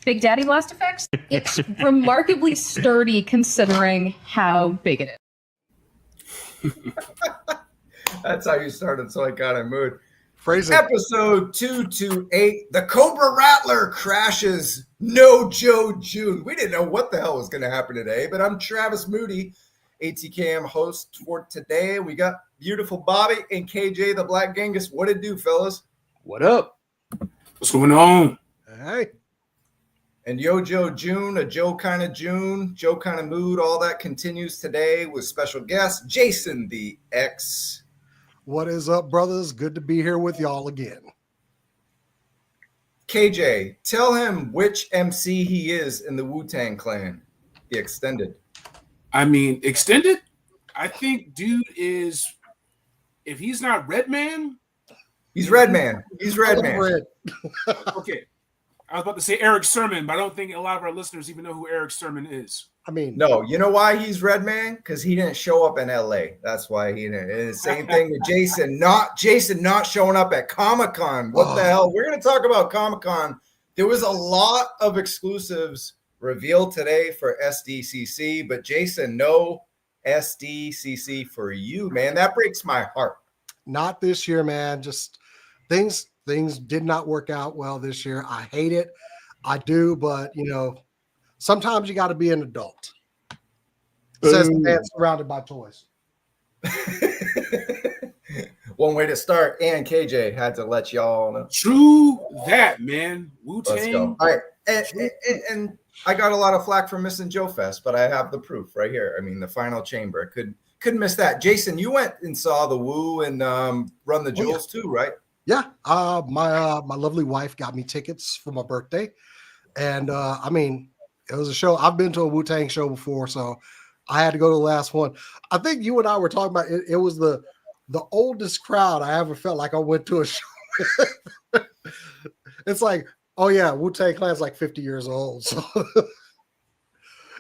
Big Daddy Blast Effects. It's remarkably sturdy considering how big it is. That's how you started, so I got in mood. Phrasing. Episode 228, the Cobra Rattler crashes. No Joe June. We didn't know what the hell was going to happen today, but I'm Travis Moody, ATKM host for today. We got beautiful Bobby and KJ, the Black Genghis. What it do, fellas? What up? What's going on? Hey. And Joe June, a Joe kind of June, Joe kind of mood. All that continues today with special guest Jason the X. What is up, brothers? Good to be here with y'all again. KJ, tell him which MC he is in the Wu-Tang Clan, the extended. I mean, extended? I think dude is, if he's not Redman. He's Redman. He's Redman. Red. Okay. I was about to say Eric Sermon, but I don't think a lot of our listeners even know who Eric Sermon is. I mean, no, you know why he's Redman? Because he didn't show up in LA. That's why he didn't. And the same thing with Jason not showing up at Comic-Con. What the hell? We're going to talk about Comic-Con. There was a lot of exclusives revealed today for SDCC, but Jason, no SDCC for you, man. That breaks my heart. Not this year, man. Just things did not work out well this year. I hate it. I do, but you know, sometimes you got to be an adult. Says the man surrounded by toys. One way to start, and KJ had to let y'all know. True that, man. Wu-Tang. Let's go. All right. And I got a lot of flack for missing JoeFest, but I have the proof right here. I mean, the final chamber. Couldn't miss that. Jason, you went and saw the Wu and Run the Jewels too, right? Yeah. My lovely wife got me tickets for my birthday. And I mean, it was a show. I've been to a Wu-Tang show before, so I had to go to the last one. I think you and I were talking about it. It was the oldest crowd I ever felt like I went to a show. It's like, oh yeah, Wu-Tang Clan's like 50 years old. So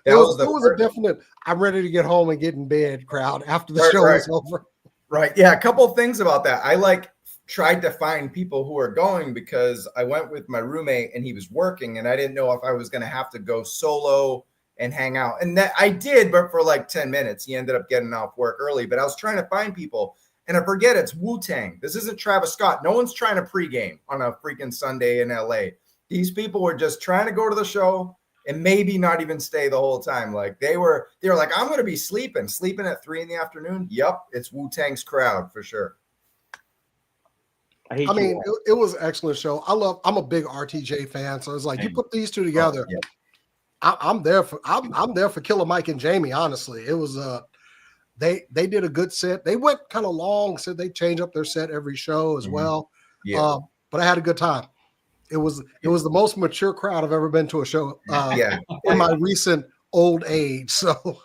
it was a definite I'm ready to get home and get in bed crowd after the show was over. Right. Yeah, a couple of things about that. I tried to find people who are going because I went with my roommate and he was working and I didn't know if I was going to have to go solo and hang out. And that I did, but for like 10 minutes. He ended up getting off work early, but I was trying to find people. And I forget it's Wu-Tang. This isn't Travis Scott. No one's trying to pregame on a freaking Sunday in LA. These people were just trying to go to the show and maybe not even stay the whole time. Like they were like, I'm going to be sleeping at 3 p.m. Yep. It's Wu-Tang's crowd for sure. I mean, it was an excellent show. I'm a big RTJ fan. So it's like, you put these two together. Yeah. I'm there for Killer Mike and Jamie. Honestly, it was, they did a good set. They went kind of long, so they change up their set every show as well. Yeah. But I had a good time. It was the most mature crowd I've ever been to a show. In my recent old age. So.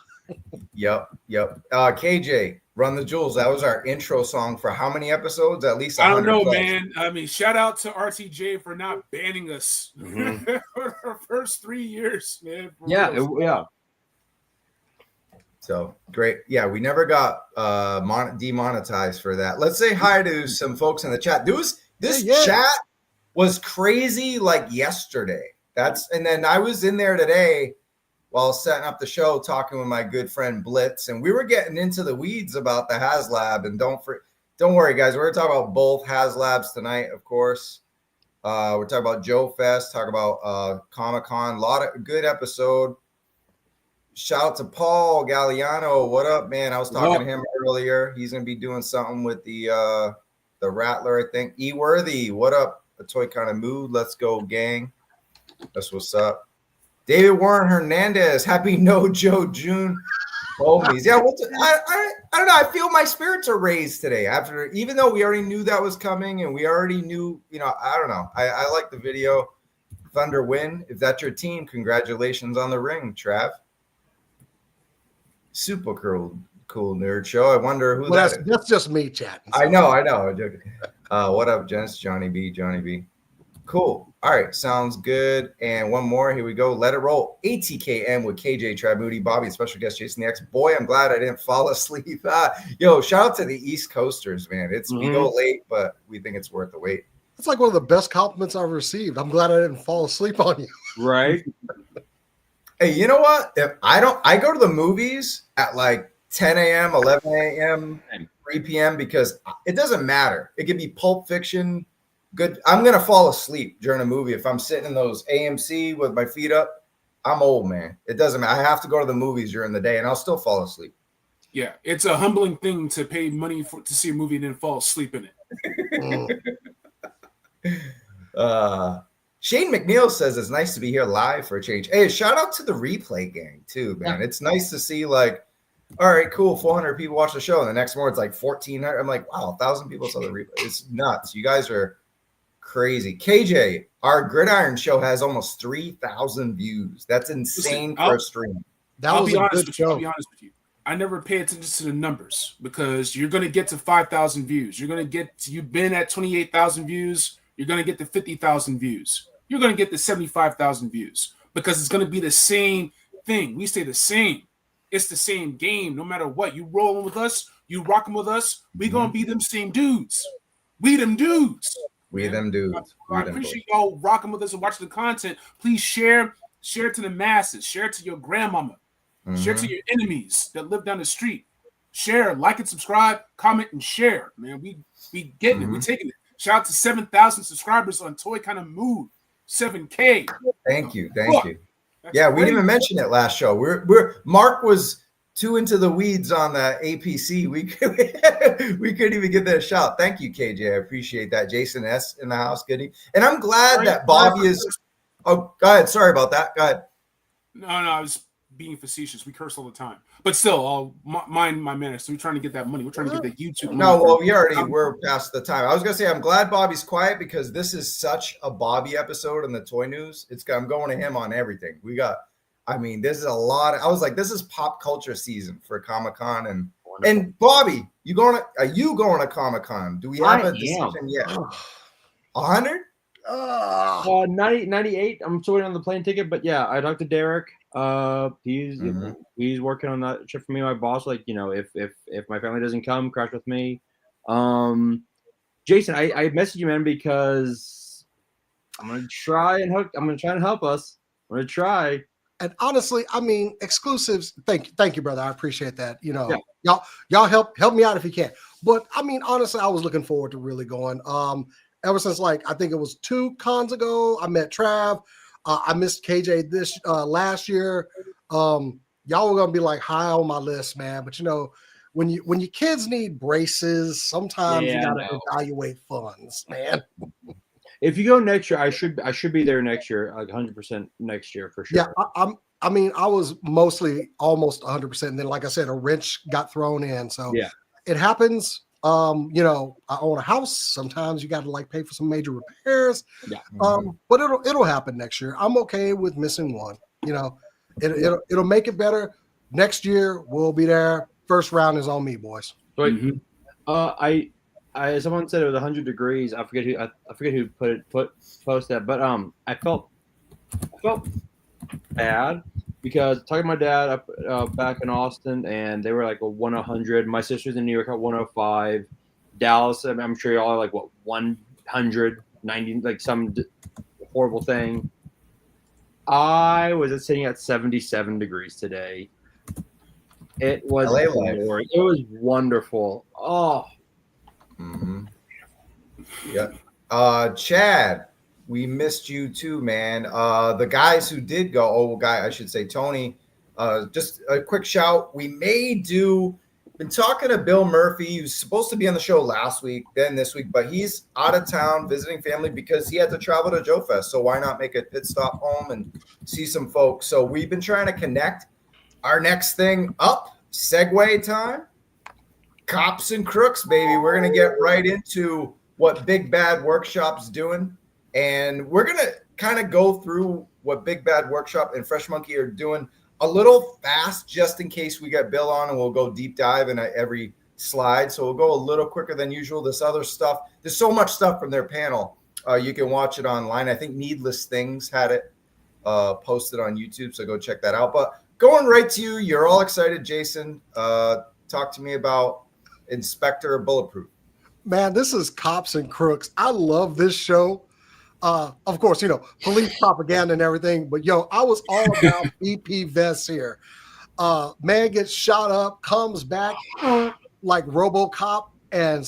Yep. KJ, Run the Jewels. That was our intro song for how many episodes? At least 100 I don't know, plus. man. I mean, shout out to RTJ for not banning us for our first 3 years, man. Yeah. So great. Yeah, we never got demonetized for that. Let's say hi to some folks in the chat. This chat was crazy like yesterday. And then I was in there today while setting up the show talking with my good friend Blitz, and we were getting into the weeds about the Haslab. And don't worry, guys. We're gonna talk about both Haslabs tonight, of course. We're talking about JoeFest, talk about Comic-Con. A lot of good episode. Shout out to Paul Galliano. What up, man? I was talking to him earlier. He's gonna be doing something with the Rattler, I think. E-Worthy, what up? A toy kind of mood. Let's go, gang. That's what's up. David Warren Hernandez, happy No Joe June. Homies. Yeah, I don't know. I feel my spirits are raised today even though we already knew that was coming and we already knew, I don't know. I like the video. Thunder win. If that's your team, congratulations on the ring, Trav. Super cool nerd show. I wonder who that is. That's just me chatting. I know. What up, gents? Johnny B. Cool. All right. Sounds good. And one more. Here we go. Let it roll. ATKM with KJ, Trav Moody, Bobby, and special guest Jason the X. Boy, I'm glad I didn't fall asleep. Shout out to the East Coasters, man. We go late, but we think it's worth the wait. That's like one of the best compliments I've received. I'm glad I didn't fall asleep on you. Right. Hey, you know what? If I go to the movies at like 10 a.m., 11 a.m., 3 p.m. because it doesn't matter. It could be Pulp Fiction. Good. I'm going to fall asleep during a movie. If I'm sitting in those AMC with my feet up, I'm old, man. It doesn't matter. I have to go to the movies during the day and I'll still fall asleep. Yeah. It's a humbling thing to pay money to see a movie and then fall asleep in it. Shane McNeil says it's nice to be here live for a change. Hey, shout out to the replay gang too, man. Yeah. It's nice to see like, all right, cool, 400 people watch the show, and the next morning it's like 1,400. I'm like, wow, 1,000 people saw the replay. It's nuts. You guys are crazy. KJ, our Gridiron show has almost 3,000 views. That's insane for a stream. I'll be honest with you. I never pay attention to the numbers because you're going to get to 5,000 views. You've been at 28,000 views. You're going to get to 50,000 views. You're going to get to 75,000 views because it's going to be the same thing. We stay the same. It's the same game. No matter what, you rolling with us, you rocking with us. We going to be them same dudes. We them dudes. We them dudes. I appreciate y'all rocking with us and watching the content. Please share it to the masses. Share it to your grandmama. Share it to your enemies that live down the street. Share, like and subscribe, comment and share. Man, we getting it. We taking it. Shout out to 7,000 subscribers on Toy Kind of Mood. 7K. Thank you. Yeah, we didn't even mention it last show. Mark was too into the weeds on the APC. We couldn't even get that shout. Thank you, KJ. I appreciate that. Jason S in the house, goodie. And I'm glad that Bobby is. Oh, go ahead. Sorry about that. Go ahead. No, I was being facetious. We curse all the time, but still, I'll mind my manners. So we're trying to get that money. We're trying to get that YouTube. No, well, we're past the time. I was gonna say I'm glad Bobby's quiet because this is such a Bobby episode in the toy news. I'm going to him on everything. This is a lot. I was like, this is pop culture season for Comic-Con and Bobby, are you going to Comic-Con? Do we have a decision yet? 100? 98. I'm still waiting on the plane ticket, but yeah, I talked to Derek. He's working on that trip for me. My boss, like, if my family doesn't come, crash with me. Jason, I messaged you, man, because I'm gonna try and help us. I'm gonna try. And honestly, exclusives. Thank you, brother. I appreciate that. Y'all help me out if you can. But honestly, I was looking forward to really going. Ever since I think it was 2 cons ago, I met Trav. I missed KJ this last year. Y'all were gonna be high on my list, man. But when your kids need braces, sometimes you gotta evaluate funds, man. If you go next year, I should be there next year, 100% next year for sure. Yeah, I was mostly almost 100%. And then, like I said, a wrench got thrown in, so yeah, it happens. I own a house. Sometimes you got to pay for some major repairs. Yeah. But it'll happen next year. I'm okay with missing one. It'll make it better. Next year we'll be there. First round is on me, boys. I someone said it was 100 degrees. I forget who posted that, but I felt bad because talking to my dad up back in Austin, and they were a 100. My sister's in New York at 105. Dallas, I'm sure y'all are 190, some horrible thing. I was sitting at 77 degrees today. It was it was wonderful. Oh. Mm-hmm. Yeah. Chad, we missed you too, man. The guys who did go, I should say Tony, just a quick shout. We been talking to Bill Murphy. He was supposed to be on the show last week, then this week, but he's out of town visiting family because he had to travel to JoeFest. So why not make a pit stop home and see some folks? So we've been trying to connect our next thing up. Segue time. Cops and Crooks, baby. We're going to get right into what Big Bad Workshop's doing. And we're going to kind of go through what Big Bad Workshop and Fresh Monkey are doing a little fast, just in case we get Bill on, and we'll go deep dive into every slide. So we'll go a little quicker than usual. This other stuff, there's so much stuff from their panel. You can watch it online. I think Needless Things had it posted on YouTube, so go check that out. But going right to you, you're all excited, Jason. Talk to me about Inspector Bulletproof. Man, this is Cops and Crooks. I love this show. Of course, police propaganda and everything, but I was all about BP vests here. Man gets shot up, comes back like RoboCop, and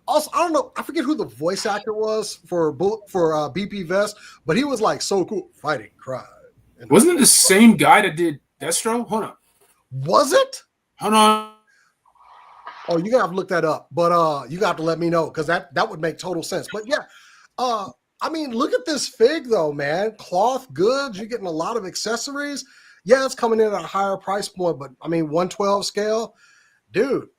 also I don't know, I forget who the voice actor was for BP Vest, but he was like so cool fighting crime. Wasn't it the same guy that did Destro? Hold on. Was it? Hold on. Oh, you gotta look that up, but you got to let me know because that would make total sense. But yeah, I mean, look at this fig though, man. Cloth goods, you're getting a lot of accessories. Yeah, it's coming in at a higher price point, but I mean, 112 scale, dude.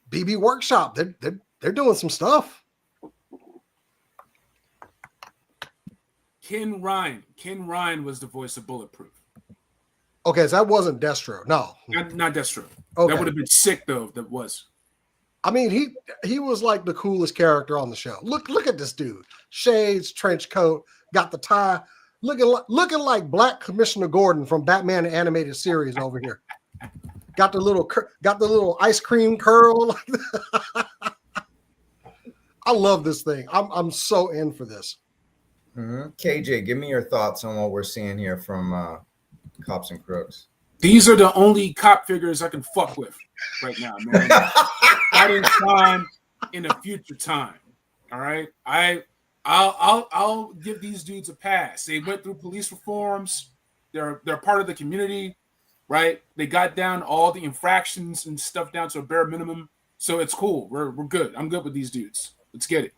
BB Workshop, they're doing some stuff. Ken Ryan was the voice of Bulletproof. Okay, so that wasn't Destro. No, not Destro. Okay. That would have been sick though. If that was. I mean, he was like the coolest character on the show. Look at this dude. Shades, trench coat, got the tie, looking like Black Commissioner Gordon from Batman animated series over here. Got the little ice cream curl. I love this thing. I'm so in for this. Mm-hmm. KJ, give me your thoughts on what we're seeing here from Cops and Crooks. These are the only cop figures I can fuck with right now, man. Fighting crime in a future time. All right, I'll give these dudes a pass. They went through police reforms. They're part of the community, right? They got down all the infractions and stuff down to a bare minimum. So it's cool. We're good. I'm good with these dudes. Let's get it.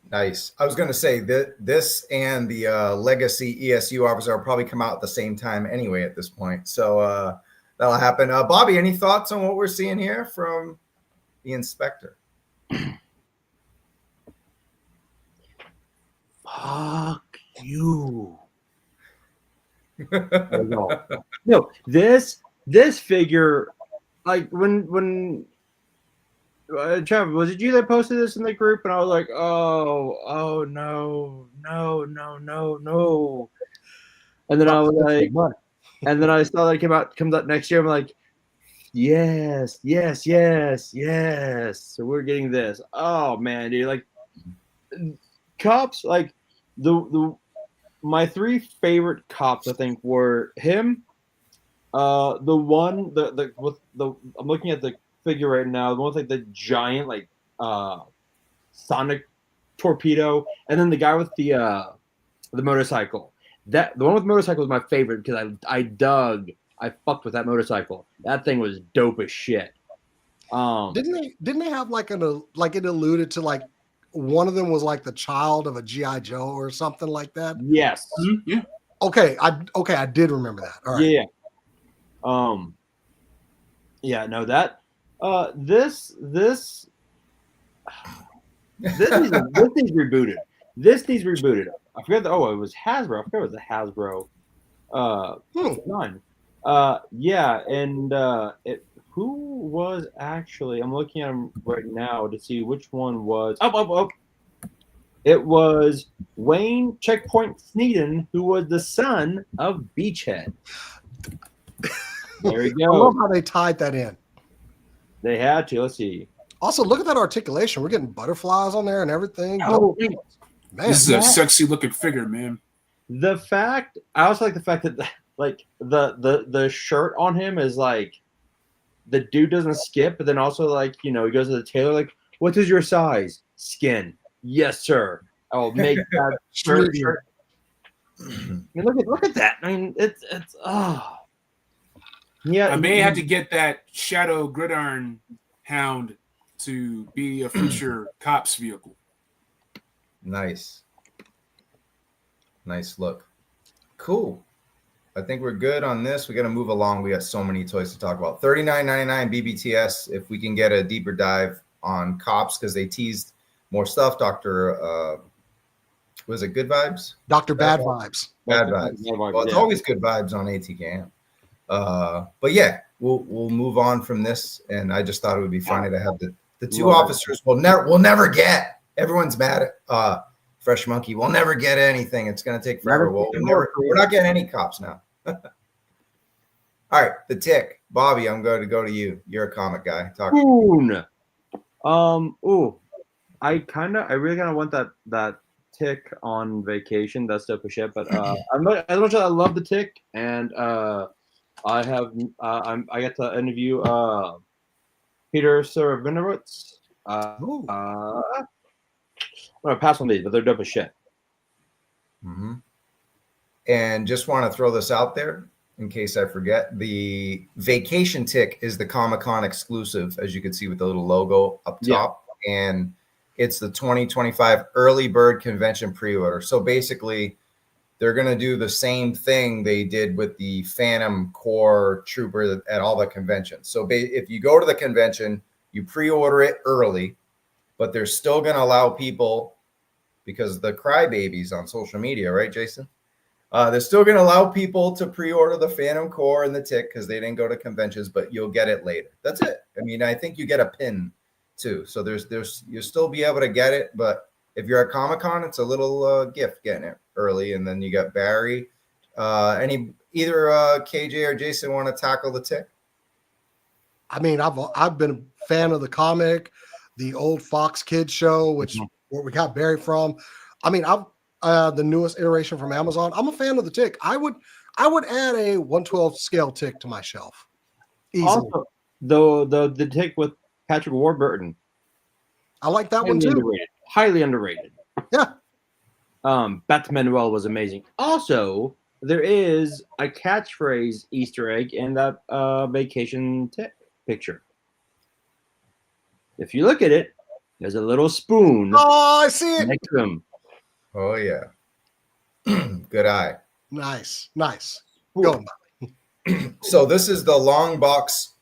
Nice. I was going to say that this and the Legacy ESU officer will probably come out at the same time anyway at this point. So that'll happen. Bobby, any thoughts on what we're seeing here from the inspector? Fuck you. No, this figure, like when Trav, was it you that posted this in the group? And I was like, oh no. And then I was like, what? And then I saw that it comes out next year. I'm like, yes. So we're getting this. Oh man, dude, like cops, like my three favorite cops, I think, were him. I'm looking at the figure right now. The one with like the giant like sonic torpedo, and then the guy with the motorcycle. The one with the motorcycle was my favorite because I fucked with that motorcycle. That thing was dope as shit. Didn't they have like it alluded to like one of them was like the child of a GI Joe or something like that? Yes. Mm-hmm. Yeah. Okay, I did remember that. All right. Yeah. No, that this needs rebooted. This needs rebooted. I forgot it was Hasbro. I forgot it was the Hasbro 9. Who was actually, I'm looking at him right now to see which one was it was Wayne Checkpoint Sneeden, who was the son of Beachhead. There we go. I love how they tied that in. They had to. Let's see. Also, look at that articulation. We're getting butterflies on there and everything. Oh, man, this is a sexy looking figure, man. I also like the fact that like the shirt on him is like the dude doesn't skip, but then also like he goes to the tailor like, what is your size? Skin. Yes, sir. I will make that shirt. I mean, look at that. I mean, it's yeah. I may have to get that Shadow Gridiron Hound to be a future cops vehicle. Nice look. Cool. I think we're good on this. We got to move along. We got so many toys to talk about. $39.99 BBTS. If we can get a deeper dive on cops because they teased more stuff. Was it Good Vibes? Dr. Bad Vibes. Bad Vibes. Well, it's always good vibes on ATKM. But yeah, we'll move on from this. And I just thought it would be funny to have the two officers. We'll never get. Everyone's mad at Fresh Monkey. We'll never get anything. It's going to take forever. We're not getting any cops now. All right, the Tick. Bobby, I'm going to go to you. You're a comic guy. Coon. I really kind of want that tick on vacation. That's dope as shit. But as much as I love the tick, and I get to interview Peter Serafinowicz. I'm gonna pass on these, but they're dope as shit. Mm-hmm. And just want to throw this out there in case I forget. The vacation tick is the Comic-Con exclusive, as you can see with the little logo up top. Yeah. And it's the 2025 early bird convention pre-order. So basically, they're going to do the same thing they did with the Phantom Core Trooper at all the conventions. So if you go to the convention, you pre-order it early, but they're still going to allow people, because the crybabies on social media, right, Jason? They're still going to allow people to pre-order the Phantom Core and the tick because they didn't go to conventions, but you'll get it later. That's it. I mean, I think you get a pin too. So you'll still be able to get it, but if you're at Comic-Con, it's a little gift getting it early. And then you got Barry. Either KJ or Jason want to tackle the tick? I mean, I've been a fan of the comic, the old Fox Kids show, which where we got Barry from. I mean, the newest iteration from Amazon. I'm a fan of the tick. I would add a 1/12 scale tick to my shelf. Easily. Also, the tick with Patrick Warburton. I like that one too. Highly underrated. Yeah. Beth Manuel was amazing. Also, there is a catchphrase Easter egg in that vacation tick picture. If you look at it, there's a little spoon. Oh, I see it. Next to him. Oh, yeah. Good eye. Nice. Go. So this is the long box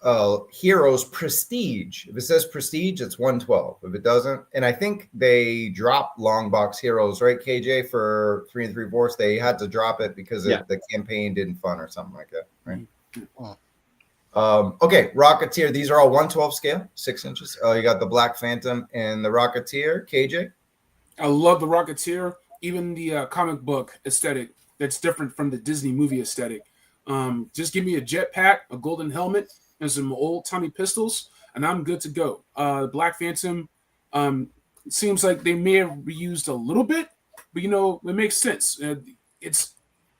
Heroes Prestige. If it says Prestige, it's 112. If it doesn't, and I think they dropped long box Heroes, right, KJ, for 3 3/4. They had to drop it because the campaign didn't fund or something like that, right? Okay, Rocketeer. These are all 1/12 scale, 6 inches. You got the Black Phantom and the Rocketeer. KJ? I love the Rocketeer. Even the comic book aesthetic that's different from the Disney movie aesthetic. Just give me a jetpack, a golden helmet, and some old Tommy pistols, and I'm good to go. Black Phantom seems like they may have reused a little bit, but it makes sense. It's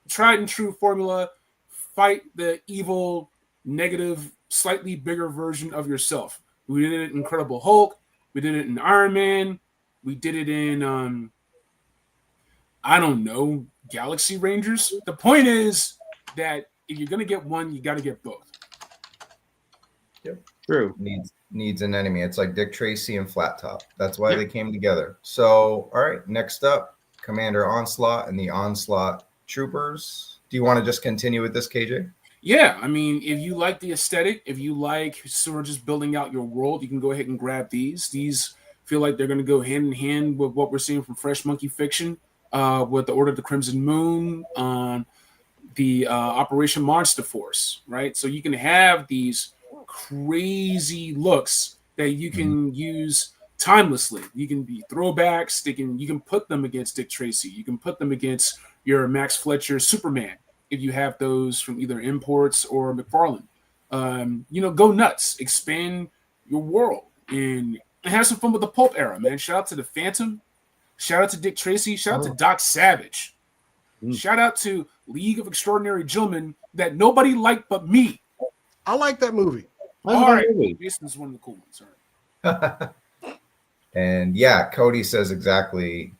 tried and true formula. Fight the evil, negative, slightly bigger version of yourself. We did it in Incredible Hulk. We did it in Iron Man. We did it in I don't know, Galaxy Rangers. The point is that if you're going to get one, you got to get both. Yep. True. Needs an enemy. It's like Dick Tracy and Flat Top. That's why they came together. So, all right, next up, Commander Onslaught and the Onslaught Troopers. Do you want to just continue with this, KJ? Yeah, I mean, if you like the aesthetic, if you like sort of just building out your world, you can go ahead and grab these. These feel like they're going to go hand in hand with what we're seeing from Fresh Monkey Fiction, with the Order of the Crimson Moon, the Operation Monster Force, right? So you can have these crazy looks that you can use timelessly. You can be throwbacks. You can put them against Dick Tracy. You can put them against your Max Fletcher Superman if you have those from either imports or McFarlane. Go nuts, expand your world, and have some fun with the pulp era, man. Shout out to the Phantom. Shout out to Dick Tracy. Shout out to Doc Savage. Shout out to League of Extraordinary Gentlemen that nobody liked but me. I like that movie. All right. Jason's one of the cool ones. All right. And yeah, Cody says exactly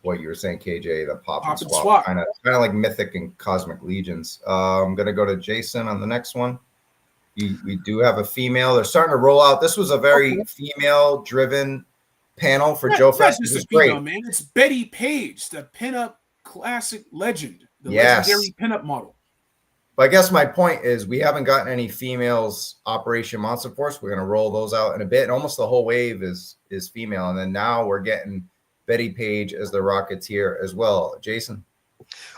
what you were saying, KJ, the pop and swap. Kind of like Mythic and Cosmic Legions. I'm going to go to Jason on the next one. We do have a female. They're starting to roll out. This was a very female-driven panel for JoeFest. This is great, man. It's Betty Page, the pinup classic legend, the legendary pinup model. But I guess my point is we haven't gotten any females Operation Monster Force. We're going to roll those out in a bit. And almost the whole wave is female. And then now we're getting Betty Page as the Rocketeer as well. Jason?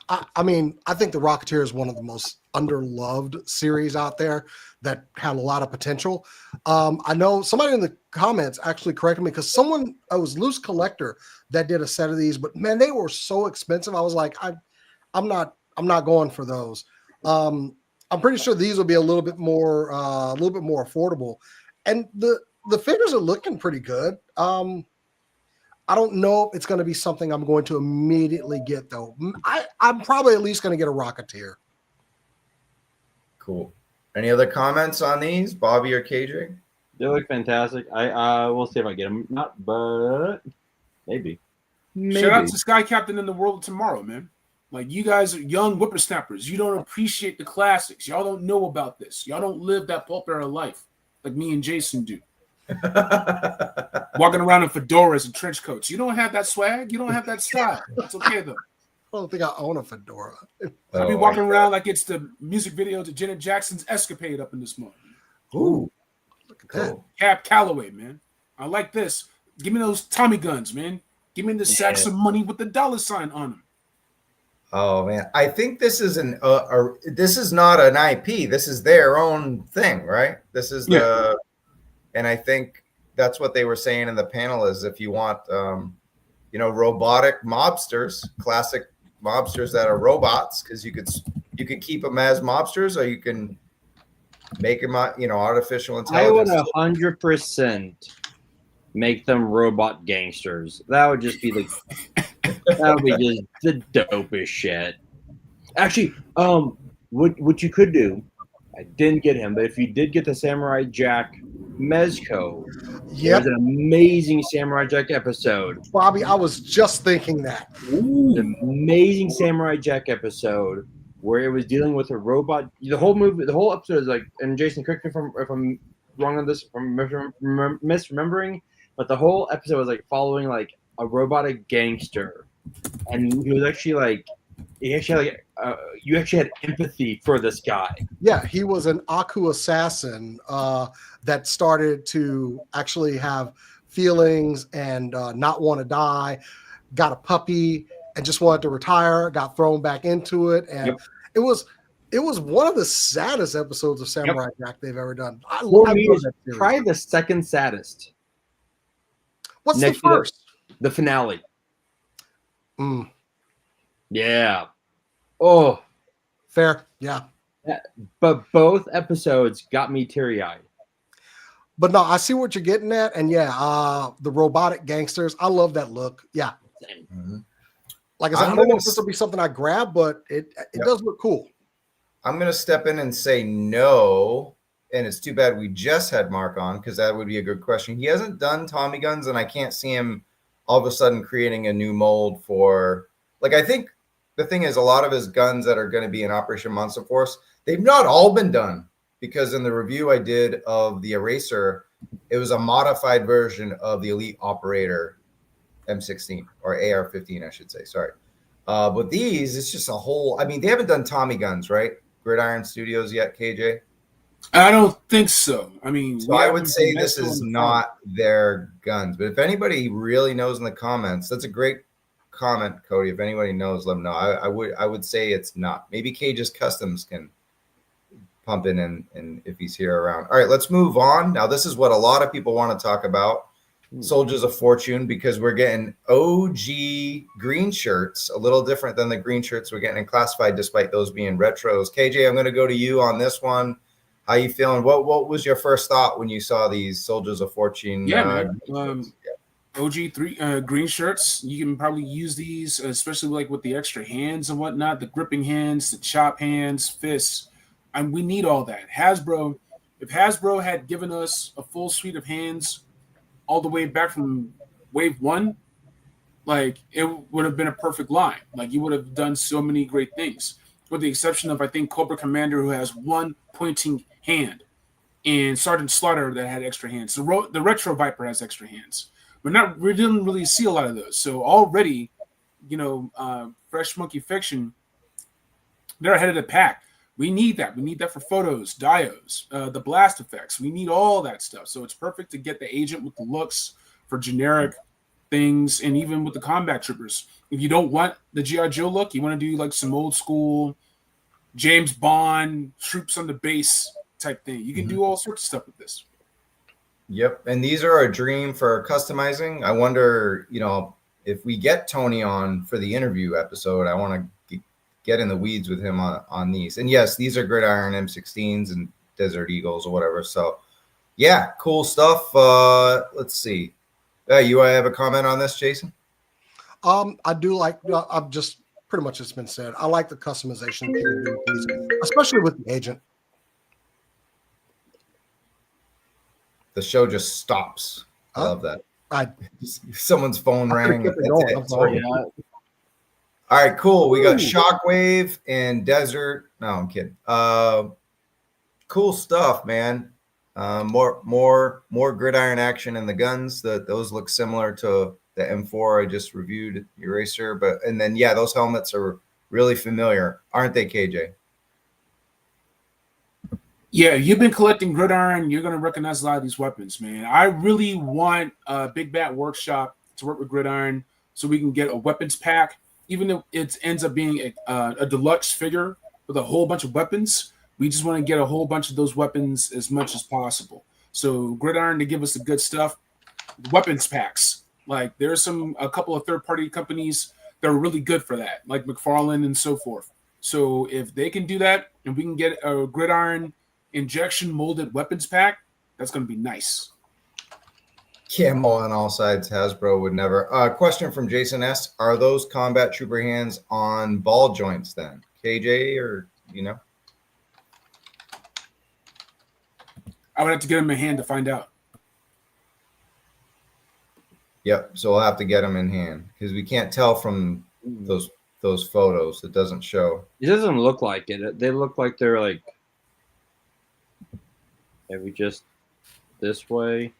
I mean, I think the Rocketeer is one of the most underloved series out there that had a lot of potential. I know somebody in the comments actually corrected me because I was Loose Collector that did a set of these, but man, they were so expensive. I was like, I'm not going for those. I'm pretty sure these will be a little bit more affordable. And the figures are looking pretty good. I don't know if it's going to be something I'm going to immediately get, though. I'm probably at least going to get a Rocketeer. Cool. Any other comments on these, Bobby or KJ? They look fantastic. I will see if I get them. Not, but maybe. Shout out to Sky Captain in the World of Tomorrow, man. Like, you guys are young whippersnappers. You don't appreciate the classics. Y'all don't know about this. Y'all don't live that pulp era life like me and Jason do. Walking around in fedoras and trench coats. You don't have that swag. You don't have that style. It's okay, though. I don't think I own a fedora. I'll be walking around like it's the music video to Janet Jackson's Escapade up in this month. Ooh. Look at that. Cap Calloway, man. I like this. Give me those Tommy guns, man. Give me the sacks of money with the dollar sign on them. Oh man, I think this is this is not an IP. This is their own thing, right? This is and I think that's what they were saying in the panel is if you want, robotic mobsters, classic mobsters that are robots, because you could keep them as mobsters, or you can make them, artificial intelligence. I would 100% make them robot gangsters. That would just be that would be just the dopest shit. Actually, what you could do, I didn't get him, but if you did get the Samurai Jack Mezco, there's an amazing Samurai Jack episode. Bobby, I was just thinking that. An amazing Samurai Jack episode where it was dealing with a robot. The whole movie, the whole episode is like, and Jason, correct me if I'm wrong on this, if I'm misremembering, but the whole episode was like following like a robotic gangster, and he was actually like, you actually had empathy for this guy. Yeah, he was an Aku assassin that started to actually have feelings and not want to die. Got a puppy and just wanted to retire. Got thrown back into it, and it was one of the saddest episodes of Samurai Jack they've ever done. I love that series. Probably the second saddest. What's the first? The finale. Yeah. Oh, fair. Yeah. But both episodes got me teary-eyed. But no, I see what you're getting at. And the robotic gangsters, I love that look. Yeah. Mm-hmm. Like I said, I don't know if this will be something I grab, but it does look cool. I'm going to step in and say no. And it's too bad we just had Mark on, because that would be a good question. He hasn't done Tommy guns, and I can't see him all of a sudden creating a new mold for, like, I think the thing is a lot of his guns that are going to be in Operation Monster Force, they've not all been done, because in the review I did of the Eraser, it was a modified version of the Elite Operator M16 or AR-15, I should say. Sorry. But these, it's just a whole, I mean, they haven't done Tommy guns, right? Gridiron Studios yet, KJ? I don't think so. I mean, so I would say this is not their guns, but if anybody really knows in the comments, that's a great comment, Cody. If anybody knows, let them know. I would say it's not. Maybe Cage's Customs can pump in and if he's here around. All right, let's move on. Now, this is what a lot of people want to talk about. Soldiers of Fortune, because we're getting OG green shirts, a little different than the green shirts we're getting in Classified, despite those being retros. KJ, I'm going to go to you on this one. How you feeling? What was your first thought when you saw these Soldiers of Fortune? OG green shirts. You can probably use these, especially like with the extra hands and whatnot, the gripping hands, the chop hands, fists. And we need all that. Hasbro, if Hasbro had given us a full suite of hands all the way back from wave 1, like it would have been a perfect line. Like you would have done so many great things, with the exception of, I think, Cobra Commander, who has one pointing hand, and Sergeant Slaughter that had extra hands. The Retro Viper has extra hands. We didn't really see a lot of those. So already, Fresh Monkey Fiction, they're ahead of the pack. We need that. We need that for photos, dios, the blast effects. We need all that stuff. So it's perfect to get the agent with the looks for generic things, and even with the combat troopers. If you don't want the G.I. Joe look, you want to do like some old school James Bond troops on the base type thing. You can do all sorts of stuff with this. Yep. And these are a dream for customizing. I wonder, if we get Tony on for the interview episode, I want to get in the weeds with him on these. And yes, these are Gridiron M16s and Desert Eagles or whatever. So Yeah, cool stuff. Let's see. You have a comment on this, Jason? I do like. I've just pretty much it's been said. I like the customization, especially with the agent. The show just stops. I love that. Someone's phone rang. I'm sorry. All right, cool. We got Shockwave and Desert. No, I'm kidding. Cool stuff, man. More gridiron action in the guns. Those look similar to the M4 I just reviewed, Eraser. And then those helmets are really familiar, aren't they, KJ? Yeah, you've been collecting gridiron. You're going to recognize a lot of these weapons, man. I really want Big Bat Workshop to work with gridiron so we can get a weapons pack, even if it ends up being a deluxe figure with a whole bunch of weapons. We just want to get a whole bunch of those weapons as much as possible. So gridiron to give us the good stuff. Weapons packs. Like there's a couple of third-party companies that are really good for that, like McFarlane and so forth. So if they can do that and we can get a gridiron injection molded weapons pack, that's going to be nice. Camo on all sides. Hasbro would never. Question from Jason S. Are those combat trooper hands on ball joints then? KJ or I would have to get them in hand to find out. Yep. So we'll have to get them in hand because we can't tell from those photos. It doesn't show. It doesn't look like it. They look like they're like maybe just this way.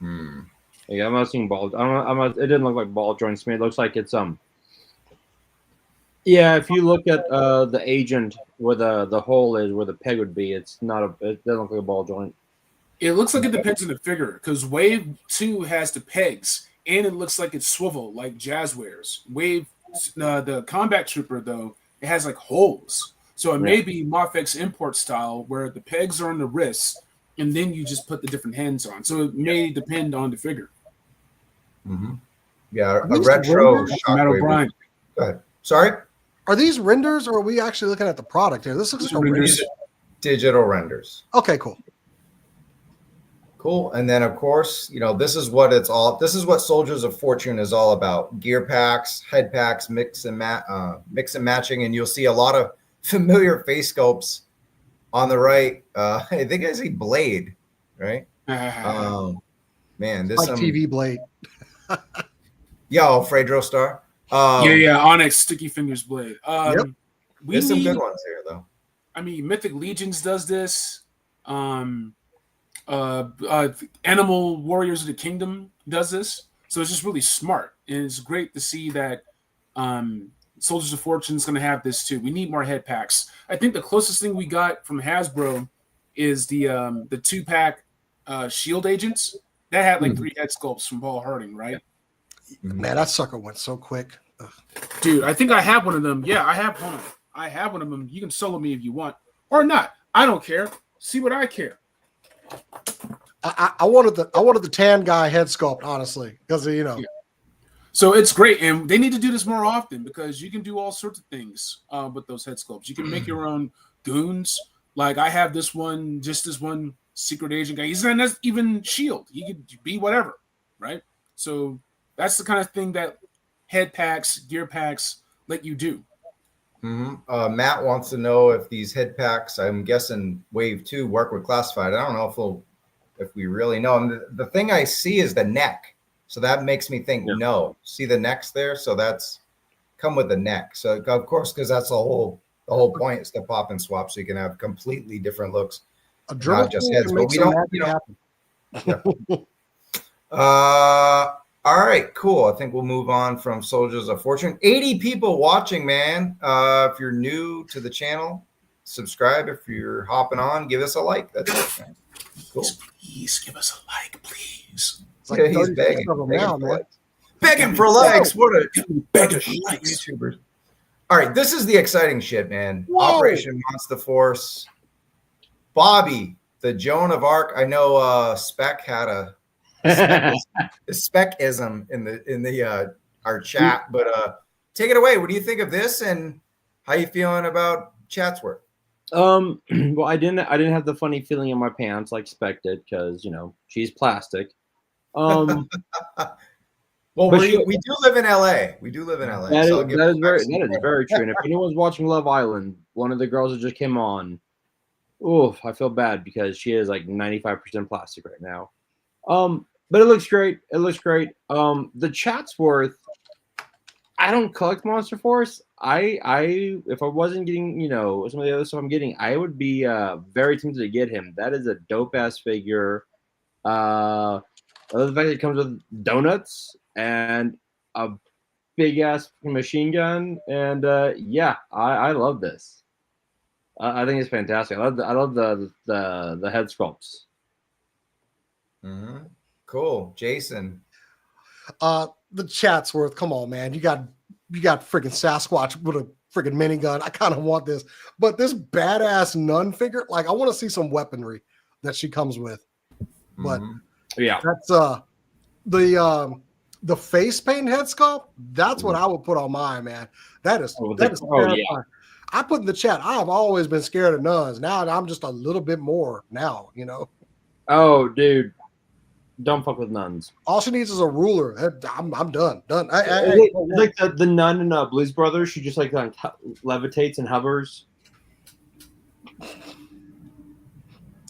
Yeah, I'm not seeing ball. It didn't look like ball joints to me. It looks like it's Yeah, if you look at the agent where the hole is, where the peg would be, it doesn't look like a ball joint. It looks like it depends on the figure because Wave 2 has the pegs and it looks like it's swivel like Jazz wears. Wave the Combat Trooper though, it has like holes. So it may be Mofex import style where the pegs are on the wrists and then you just put the different hands on. So it may depend on the figure. Mm-hmm. Yeah, a retro Shockwave. Go ahead. Sorry? Are these renders or are we actually looking at the product here? This looks like renders. Digital renders. Okay, cool. Cool. And then of course, this is what Soldiers of Fortune is all about. Gear packs, head packs, mix and matching, and you'll see a lot of familiar face sculpts on the right. I think I see Blade, right? Man, this like TV Blade. Fredro Star. Onyx Sticky Fingers Blade. There's some good ones here though. I mean, Mythic Legions does this. Animal Warriors of the Kingdom does this. So it's just really smart. And it's great to see that Soldiers of Fortune is going to have this too. We need more head packs. I think the closest thing we got from Hasbro is the 2-pack Shield Agents. That had like 3 head sculpts from Paul Harding, right? Man, that sucker went so quick. Ugh. Dude, I think I have one of them. Yeah, I have one. I have one of them. You can solo me if you want. Or not. I don't care. See what I care. I wanted the tan guy head sculpt, honestly, because Yeah. So it's great, and they need to do this more often because you can do all sorts of things with those head sculpts. You can make your own goons. Like I have this one secret agent guy. He's not even Shield. He could be whatever, right? So that's the kind of thing that head packs, gear packs let you do. Mm-hmm. Matt wants to know if these head packs, I'm guessing Wave 2, work with Classified. I don't know if we really know. And the thing I see is the neck. So that makes me think no. See the necks there? So that's come with the neck. So of course, because that's the whole point is to pop and swap so you can have completely different looks. Not just heads, but we don't. All right, cool. I think we'll move on from Soldiers of Fortune. 80 people watching, man. If you're new to the channel, subscribe. If you're hopping on, give us a like. That's it, man. Cool. Please give us a like, please. It's like he's begging for likes. What a begging for likes. YouTubers. All right, this is the exciting shit, man. Whoa. Operation Monster Force. Bobby, the Joan of Arc. I know Spec had a specism in the our chat, but take it away. What do you think of this, and how you feeling about Chatsworth? Well, I didn't have the funny feeling in my pants like expected because she's plastic. Well, we do live in LA. We do live in LA. That so is very true. And if anyone's watching Love Island, one of the girls that just came on, I feel bad because she is like 95% plastic right now. But it looks great. The Chatsworth, I don't collect Monster Force. If I wasn't getting, some of the other stuff I'm getting, I would be very tempted to get him. That is a dope ass figure. The fact that it comes with donuts and a big ass machine gun, and I love this. I think it's fantastic. I love the head sculpts. Mm-hmm. Cool, Jason. The Chatsworth. Come on, man. You got freaking Sasquatch with a freaking minigun. I kind of want this, but this badass nun figure, like I want to see some weaponry that she comes with. But that's the face paint head sculpt. That's what I would put on mine, man. That is terrifying. Yeah. I put in the chat, I've always been scared of nuns. Now I'm just a little bit more now, Oh, dude. Don't fuck with nuns. All she needs is a ruler. I'm done. Like the nun in Blues Brothers. She just like levitates and hovers.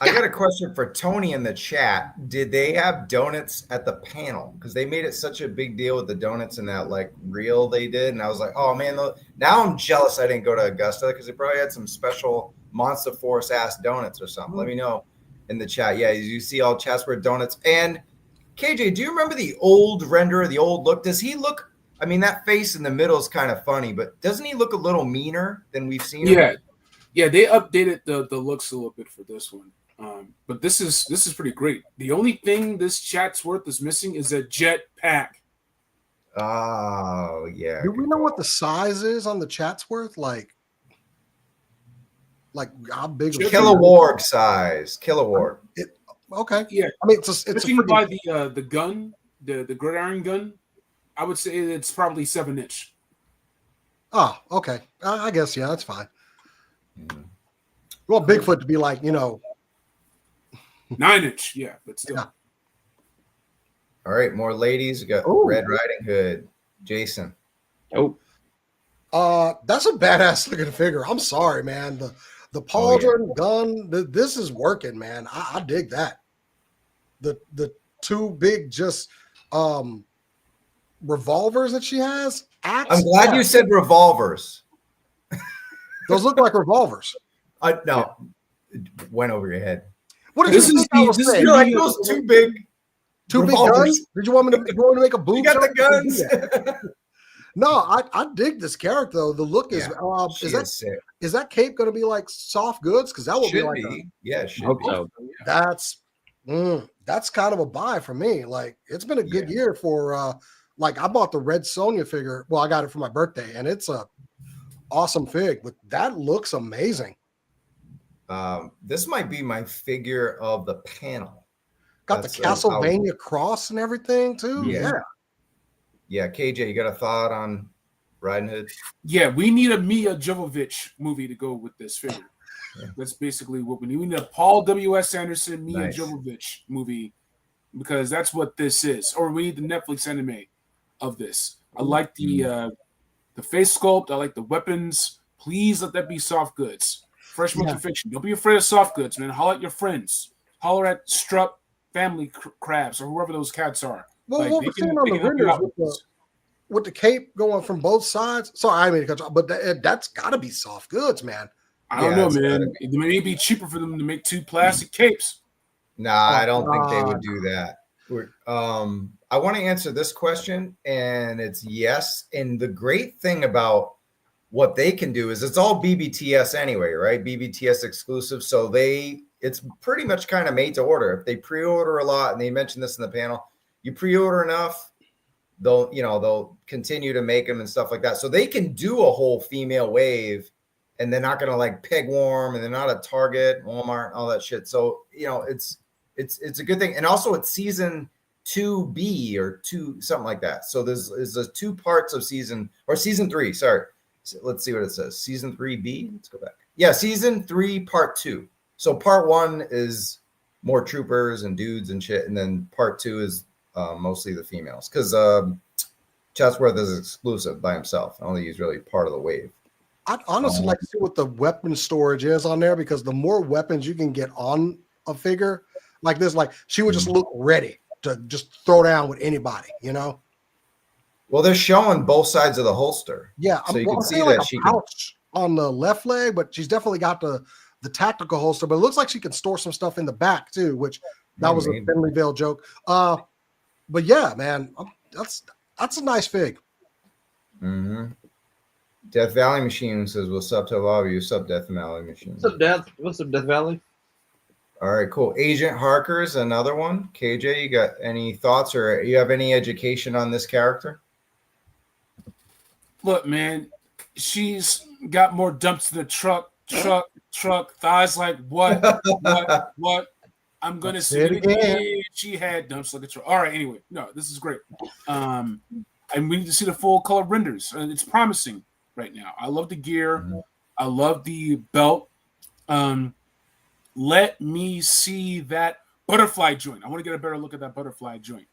I got a question for Tony in the chat. Did they have donuts at the panel? Because they made it such a big deal with the donuts in that like reel they did, and I was like, oh man, now I'm jealous I didn't go to Augusta because they probably had some special Monster Force ass donuts or something. Let me know in the chat. Yeah, you see all Chatsworth donuts. And KJ, do you remember the old render, the old look? Does he look? I mean, that face in the middle is kind of funny, but doesn't he look a little meaner than we've seen? Yeah, they updated the looks a little bit for this one. But this is pretty great. The only thing this Chatsworth is missing is a jet pack. Oh yeah. Do we know what the size is on the Chatsworth? Like how big? Kilowarg size. Kilowarg. Okay. Yeah. I mean, it's by the gun, the gridiron gun. I would say it's probably 7-inch. Oh, okay. I guess that's fine. Well, Bigfoot to be like 9-inch, yeah, but still. Yeah. All right, more ladies. We got Red Riding Hood, Jason. That's a badass looking figure. I'm sorry, man. The pauldron gun. This is working, man. I dig that. The two big revolvers that she has. I'm glad you said revolvers. Those look like revolvers. No, it went over your head. What did you think I was saying? You're like those two big guns? Did you want me to make a boom? You got the guns. No, I dig this character though. The look is is that cape going to be like soft goods? Because that will be like it should be. So. That's kind of a buy for me. Like it's been a good year for like I bought the Red Sonja figure. Well, I got it for my birthday, and it's a awesome fig. But that looks amazing. This might be my figure of the panel. Got the Castlevania cross and everything too. Yeah. KJ, you got a thought on Riding Hood? Yeah, we need a Mia Jovovich movie to go with this figure. That's basically what we need. We need a Paul W.S. Anderson, Mia Jovovich movie because that's what this is. Or we need the Netflix anime of this. I like the face sculpt. I like the weapons. Please let that be soft goods. Fresh Monkey Fiction. Don't be afraid of soft goods, man. Holler at your friends. Holler at Strupp Family Crabs or whoever those cats are. Well, what we're seeing on the renders with the cape going from both sides. Sorry, I mean, but that's got to be soft goods, man. I don't know, man. It may be cheaper for them to make 2 plastic capes. Nah, I don't think they would do that. I want to answer this question, and it's yes. And the great thing about what they can do is it's all BBTS anyway, right? BBTS exclusive. So it's pretty much kind of made to order. If they pre-order a lot, and they mentioned this in the panel, you pre-order enough, they'll continue to make them and stuff like that. So they can do a whole female wave, and they're not going to like peg warm, and they're not at Target, Walmart, all that shit. So it's a good thing. And also it's season 2B or 2 something like that. So there's 2 parts of season 3. Sorry. So let's see what it says. Season 3B. Let's go back. Yeah, season 3, part 2. So part 1 is more troopers and dudes and shit, and then part 2 is mostly the females, because Chatsworth is exclusive by himself. I don't think he's really part of the wave. I'd honestly like to see what the weapon storage is on there, because the more weapons you can get on a figure like this, like she would just look ready to just throw down with anybody, you know? Well, they're showing both sides of the holster. Yeah, so you I'm can see saying that like she a can. pouch on the left leg, but she's definitely got the tactical holster. But it looks like she can store some stuff in the back too, which that was a thinly veiled joke. But yeah, man, that's a nice fig. Mm-hmm. Death Valley Machine says, "What's up to all of you? What's up, Death Valley Machine? What's up, Death? What's up, Death Valley?" All right, cool. Agent Harker's another one. KJ, you got any thoughts, or you have any education on this character? Look, man, she's got more dumps to the truck, thighs like what? I'm gonna say it again. She had dumps like a truck. All right, anyway, no, this is great. And we need to see the full color renders. It's promising right now. I love the gear. Mm-hmm. I love the belt. Let me see that butterfly joint. I want to get a better look at that butterfly joint.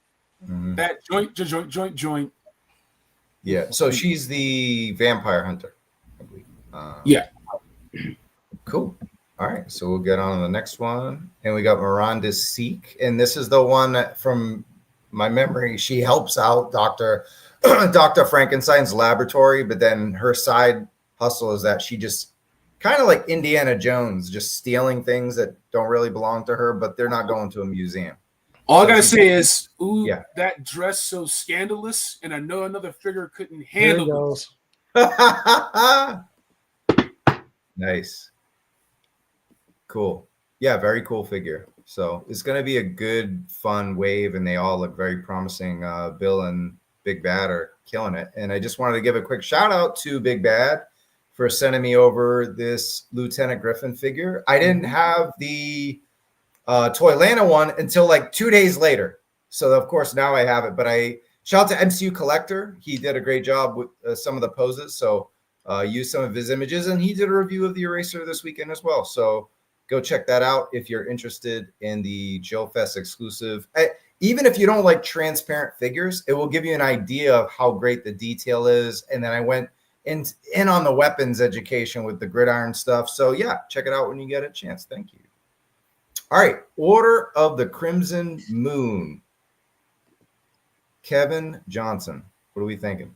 Mm-hmm. That joint. Yeah, so she's the vampire hunter, I believe. Yeah. Cool. All right, so we'll get on to the next one. And we got Miranda Seek. And this is the one that, from my memory, she helps out Dr. Frankenstein's laboratory, but then her side hustle is that she just kind of like Indiana Jones, just stealing things that don't really belong to her, but they're not going to a museum. All I gotta say is, that dress so scandalous, and I know another figure couldn't handle it. Nice. Cool. Yeah, very cool figure. So it's going to be a good, fun wave, and they all look very promising. Bill and Big Bad are killing it. And I just wanted to give a quick shout out to Big Bad for sending me over this Lieutenant Griffin figure. I didn't have the Toylanta one until like 2 days later. So of course now I have it, but I shout out to MCU Collector. He did a great job with some of the poses. So used some of his images, and he did a review of the Eraser this weekend as well. So go check that out if you're interested in the JoeFest exclusive. Even if you don't like transparent figures, it will give you an idea of how great the detail is. And then I went in on the weapons education with the gridiron stuff. So yeah, check it out when you get a chance. Thank you. All right, Order of the Crimson Moon. Kevin Johnson, what are we thinking?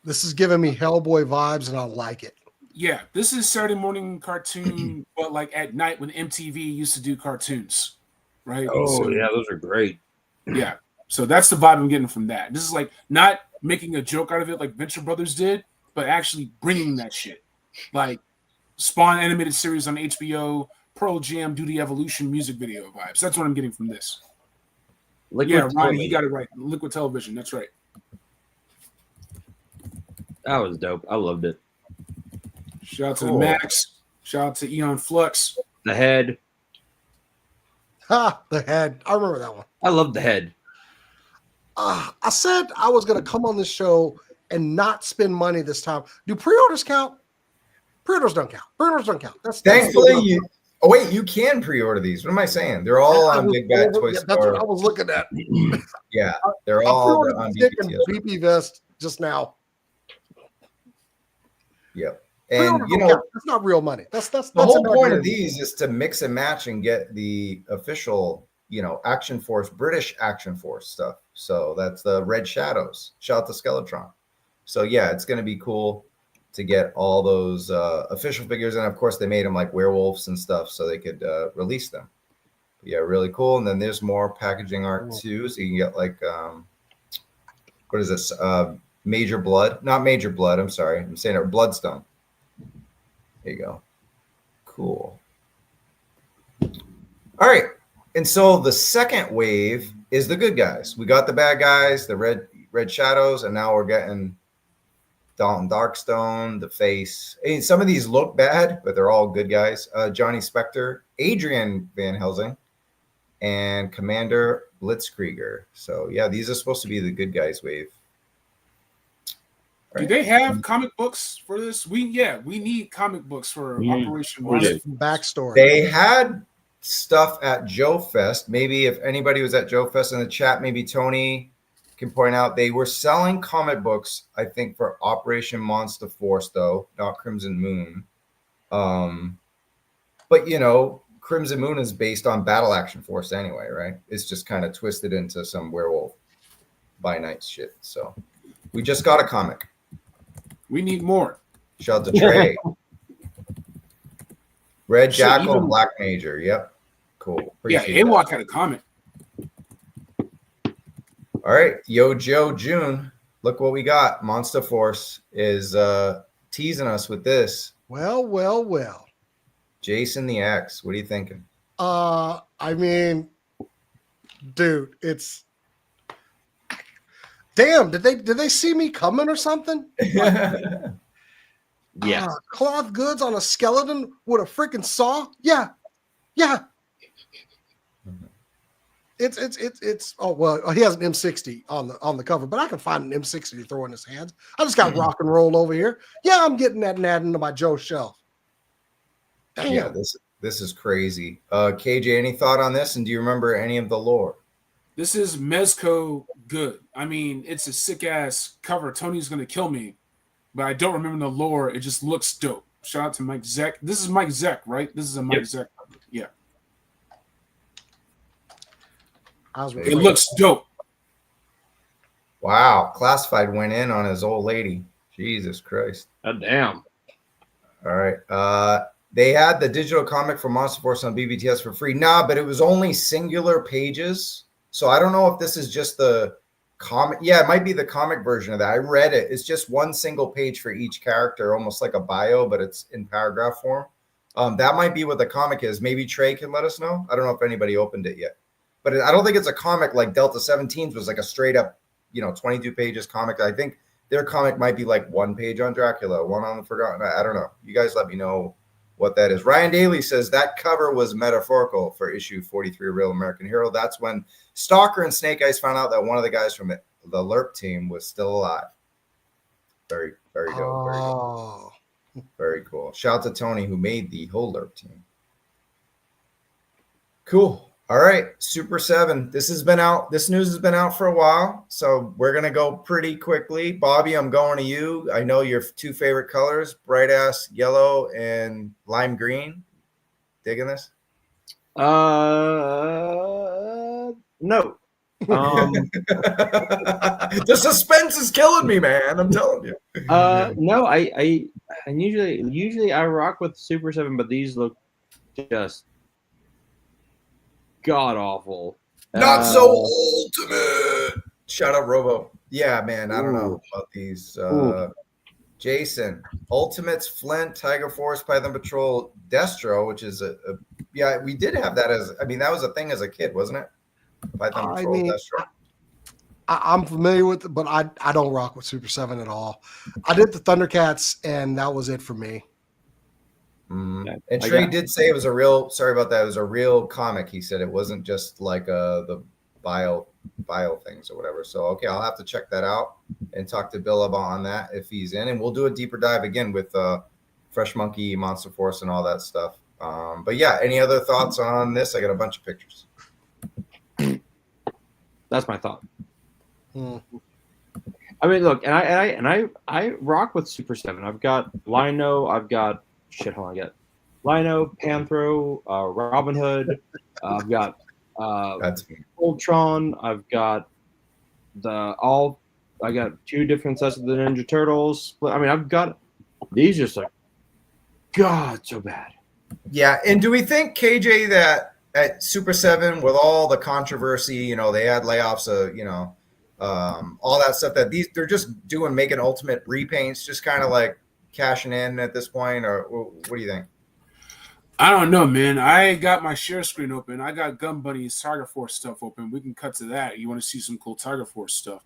This is giving me Hellboy vibes, and I like it. Yeah, this is Saturday morning cartoon, but like at night when MTV used to do cartoons, right? Oh, so, yeah, those are great. Yeah, so that's the vibe I'm getting from that. This is like not making a joke out of it like Venture Brothers did, but actually bringing that shit. Like Spawn animated series on HBO, Pearl Jam, Do the Evolution music video vibes. That's what I'm getting from this. Ronnie, you got it right. Liquid Television, that's right. That was dope. I loved it. Shout out to Max. Shout out to Eon Flux. The head. The head. I remember that one. I love the head. I said I was going to come on this show and not spend money this time. Do pre-orders count? Pre-orders don't count. Pre-orders don't count. Thankfully, you can pre-order these. What am I saying? They're all on Big Bad Toy Store. That's what I was looking at. Yeah, they're all on BP Vest just now. Yep. And that's not real money. That's the whole point of these is to mix and match and get the official, Action Force, British Action Force stuff. So that's the Red Shadows. Shout out to Skeletron. So yeah, it's going to be cool to get all those official figures, and of course they made them like werewolves and stuff so they could release them. But yeah, really cool. And then there's more packaging art too, so you can get like what is this? Major Blood, not Major Blood. I'm sorry, I'm saying it. Bloodstone. There you go. Cool. All right. And so the second wave is the good guys. We got the bad guys, the red shadows, and now we're getting Dalton Darkstone, the Face. I mean, some of these look bad, but they're all good guys. Johnny Spector, Adrian Van Helsing, and Commander Blitzkrieger. So yeah, these are supposed to be the good guys wave. Do they have comic books for this? We need comic books for Operation Monster. Backstory. They had stuff at JoeFest. Maybe if anybody was at JoeFest in the chat, maybe Tony can point out they were selling comic books, I think, for Operation Monster Force, though, not Crimson Moon. But you know, Crimson Moon is based on Battle Action Force anyway, right? It's just kind of twisted into some werewolf by night shit. So we just got a comic. We need more. Shout out to Trey. Red Jackal and Black Major. Yep. Cool. Appreciate AWOC had a comic. All right. Joe June. Look what we got. Monster Force is teasing us with this. Well. Jason the X. What are you thinking? I mean, dude, it's damn. Did they see me coming or something? Yeah. Cloth goods on a skeleton with a freaking saw. Yeah. It's oh well, he has an M60 on the cover, but I can find an M60 to throw in his hands. I just got rock and roll over here. Yeah, I'm getting that and adding to my Joe shelf. Damn. Yeah, this is crazy. KJ, any thought on this? And do you remember any of the lore? This is Mezco good. I mean, it's a sick ass cover. Tony's gonna kill me, but I don't remember the lore. It just looks dope. Shout out to Mike Zeck. This is Mike Zeck, right? This is a Mike Zeck cover. Yeah. It looks dope. Wow, Classified went in on his old lady. Jesus Christ. Oh, damn. All right. They had the digital comic for Monster Force on BBTS for free. Nah, but it was only singular pages. So I don't know if this is just the comic. Yeah, it might be the comic version of that. I read it. It's just one single page for each character, almost like a bio, but it's in paragraph form. That might be what the comic is. Maybe Trey can let us know. I don't know if anybody opened it yet. But I don't think it's a comic like Delta 17's was like a straight up, 22 pages comic. I think their comic might be like one page on Dracula, one on the Forgotten. I don't know. You guys let me know what that is. Ryan Daly says that cover was metaphorical for issue 43 of Real American Hero. That's when Stalker and Snake Eyes found out that one of the guys from the LERP team was still alive. Very, very dope. Oh. Very cool. Shout out to Tony who made the whole LERP team. Cool. All right, Super 7. This has been out. This news has been out for a while, so we're gonna go pretty quickly. Bobby, I'm going to you. I know your two favorite colors: bright ass yellow and lime green. Digging this? No. The suspense is killing me, man. I'm telling you. No. I usually I rock with Super 7, but these look just god awful. Not so ultimate. Shout out Robo. Yeah, man. I don't know about these. Jason, Ultimates, Flint, Tiger Force, Python Patrol, Destro, which is yeah, we did have that that was a thing as a kid, wasn't it? Python Patrol, Destro. I'm familiar with it, but I don't rock with Super 7 at all. I did the Thundercats, and that was it for me. Mm-hmm. And Trey did say it was a real. Sorry about that. It was a real comic. He said it wasn't just like the bio things or whatever. So okay, I'll have to check that out and talk to Bill on that if he's in, and we'll do a deeper dive again with Fresh Monkey, Monster Force, and all that stuff. But yeah, any other thoughts on this? I got a bunch of pictures. That's my thought. I mean, look, and I rock with Super 7. I've got Lino. I've got I got Lino, Panthro, Robin Hood. I've got Ultron. I've got I got two different sets of the Ninja Turtles. I mean, I've got these just like God so bad. Yeah, and do we think KJ that at Super 7 with all the controversy, they had layoffs, all that stuff that they're just making ultimate repaints, just kind of like cashing in at this point, or what do you think? I don't know, man. I got my share screen open. I got Gun Bunny's Tiger Force stuff open. We can cut to that. You want to see some cool Tiger Force stuff?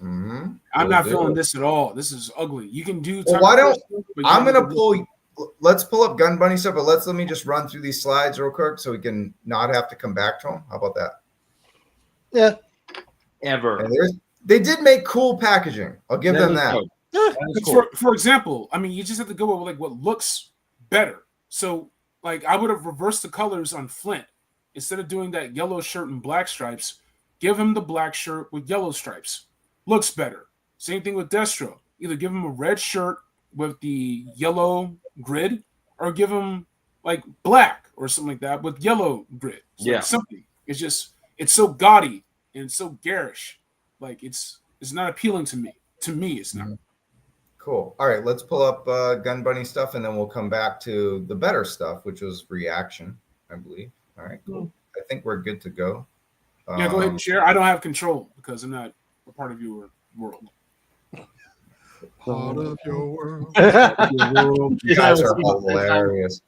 Mm-hmm. I'm not feeling this at all. This is ugly. You can do. Well, why don't I'm gonna pull? Let's pull up Gun Bunny stuff, but let me just run through these slides real quick so we can not have to come back to them. How about that? Yeah. Ever. And they did make cool packaging. I'll give them that. Cool. For example, I mean, you just have to go with like what looks better. So, like, I would have reversed the colors on Flint instead of doing that yellow shirt and black stripes. Give him the black shirt with yellow stripes. Looks better. Same thing with Destro. Either give him a red shirt with the yellow grid, or give him like black or something like that with yellow grid. So yeah, something. It's just it's so gaudy and so garish. Like it's not appealing to me. To me, it's not. Cool. All right, let's pull up Gun Bunny stuff, and then we'll come back to the better stuff, which was reaction, I believe. All right, cool. I think we're good to go. Yeah, go ahead and share. I don't have control because I'm not a part of your world. Part of your world. You guys are hilarious.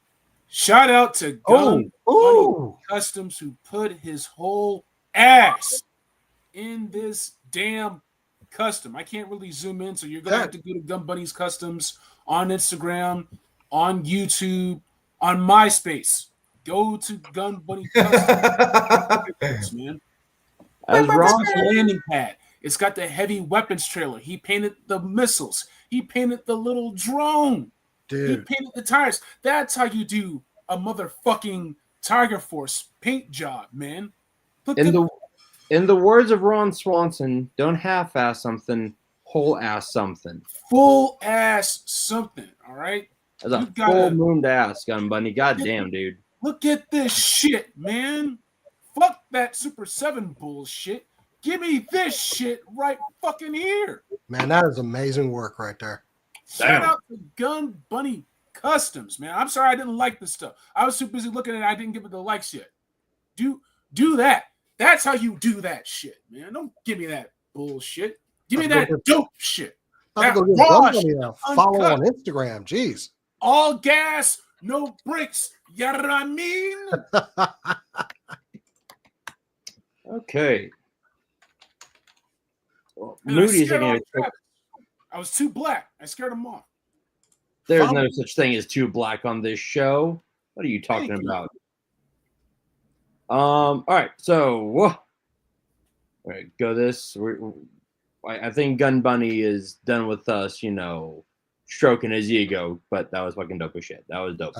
Shout out to Gun Bunny Customs, who put his whole ass in this damn custom. I can't really zoom in, so you're gonna have to go to Gun Bunny's Customs on Instagram, on YouTube, on MySpace. Go to Gun Bunny Customs, man. As Ron's landing pad. It's got the heavy weapons trailer. He painted the missiles. He painted the little drone. Dude. He painted the tires. That's how you do a motherfucking Tiger Force paint job, man. In the words of Ron Swanson, don't half-ass something, whole-ass something. Full-ass something, all right? That's a full-mooned ass, Gun Bunny. Goddamn, dude. Look at this shit, man. Fuck that Super 7 bullshit. Give me this shit right fucking here. Man, that is amazing work right there. Shout out to Gun Bunny Customs, man. I'm sorry I didn't like this stuff. I was too busy looking at it. I didn't give it the likes yet. Do that. That's how you do that shit, man. Don't give me that bullshit. Give me that dope shit. That raw shit. Follow on Instagram. Jeez. All gas, no brakes. You know what I mean? Okay. Well, Moody's again. I was too black. I scared him off. There's no such thing as too black on this show. What are you talking about? All right, so all right, go this. I think Gun Bunny is done with us, stroking his ego, but that was fucking dope as shit. That was dope.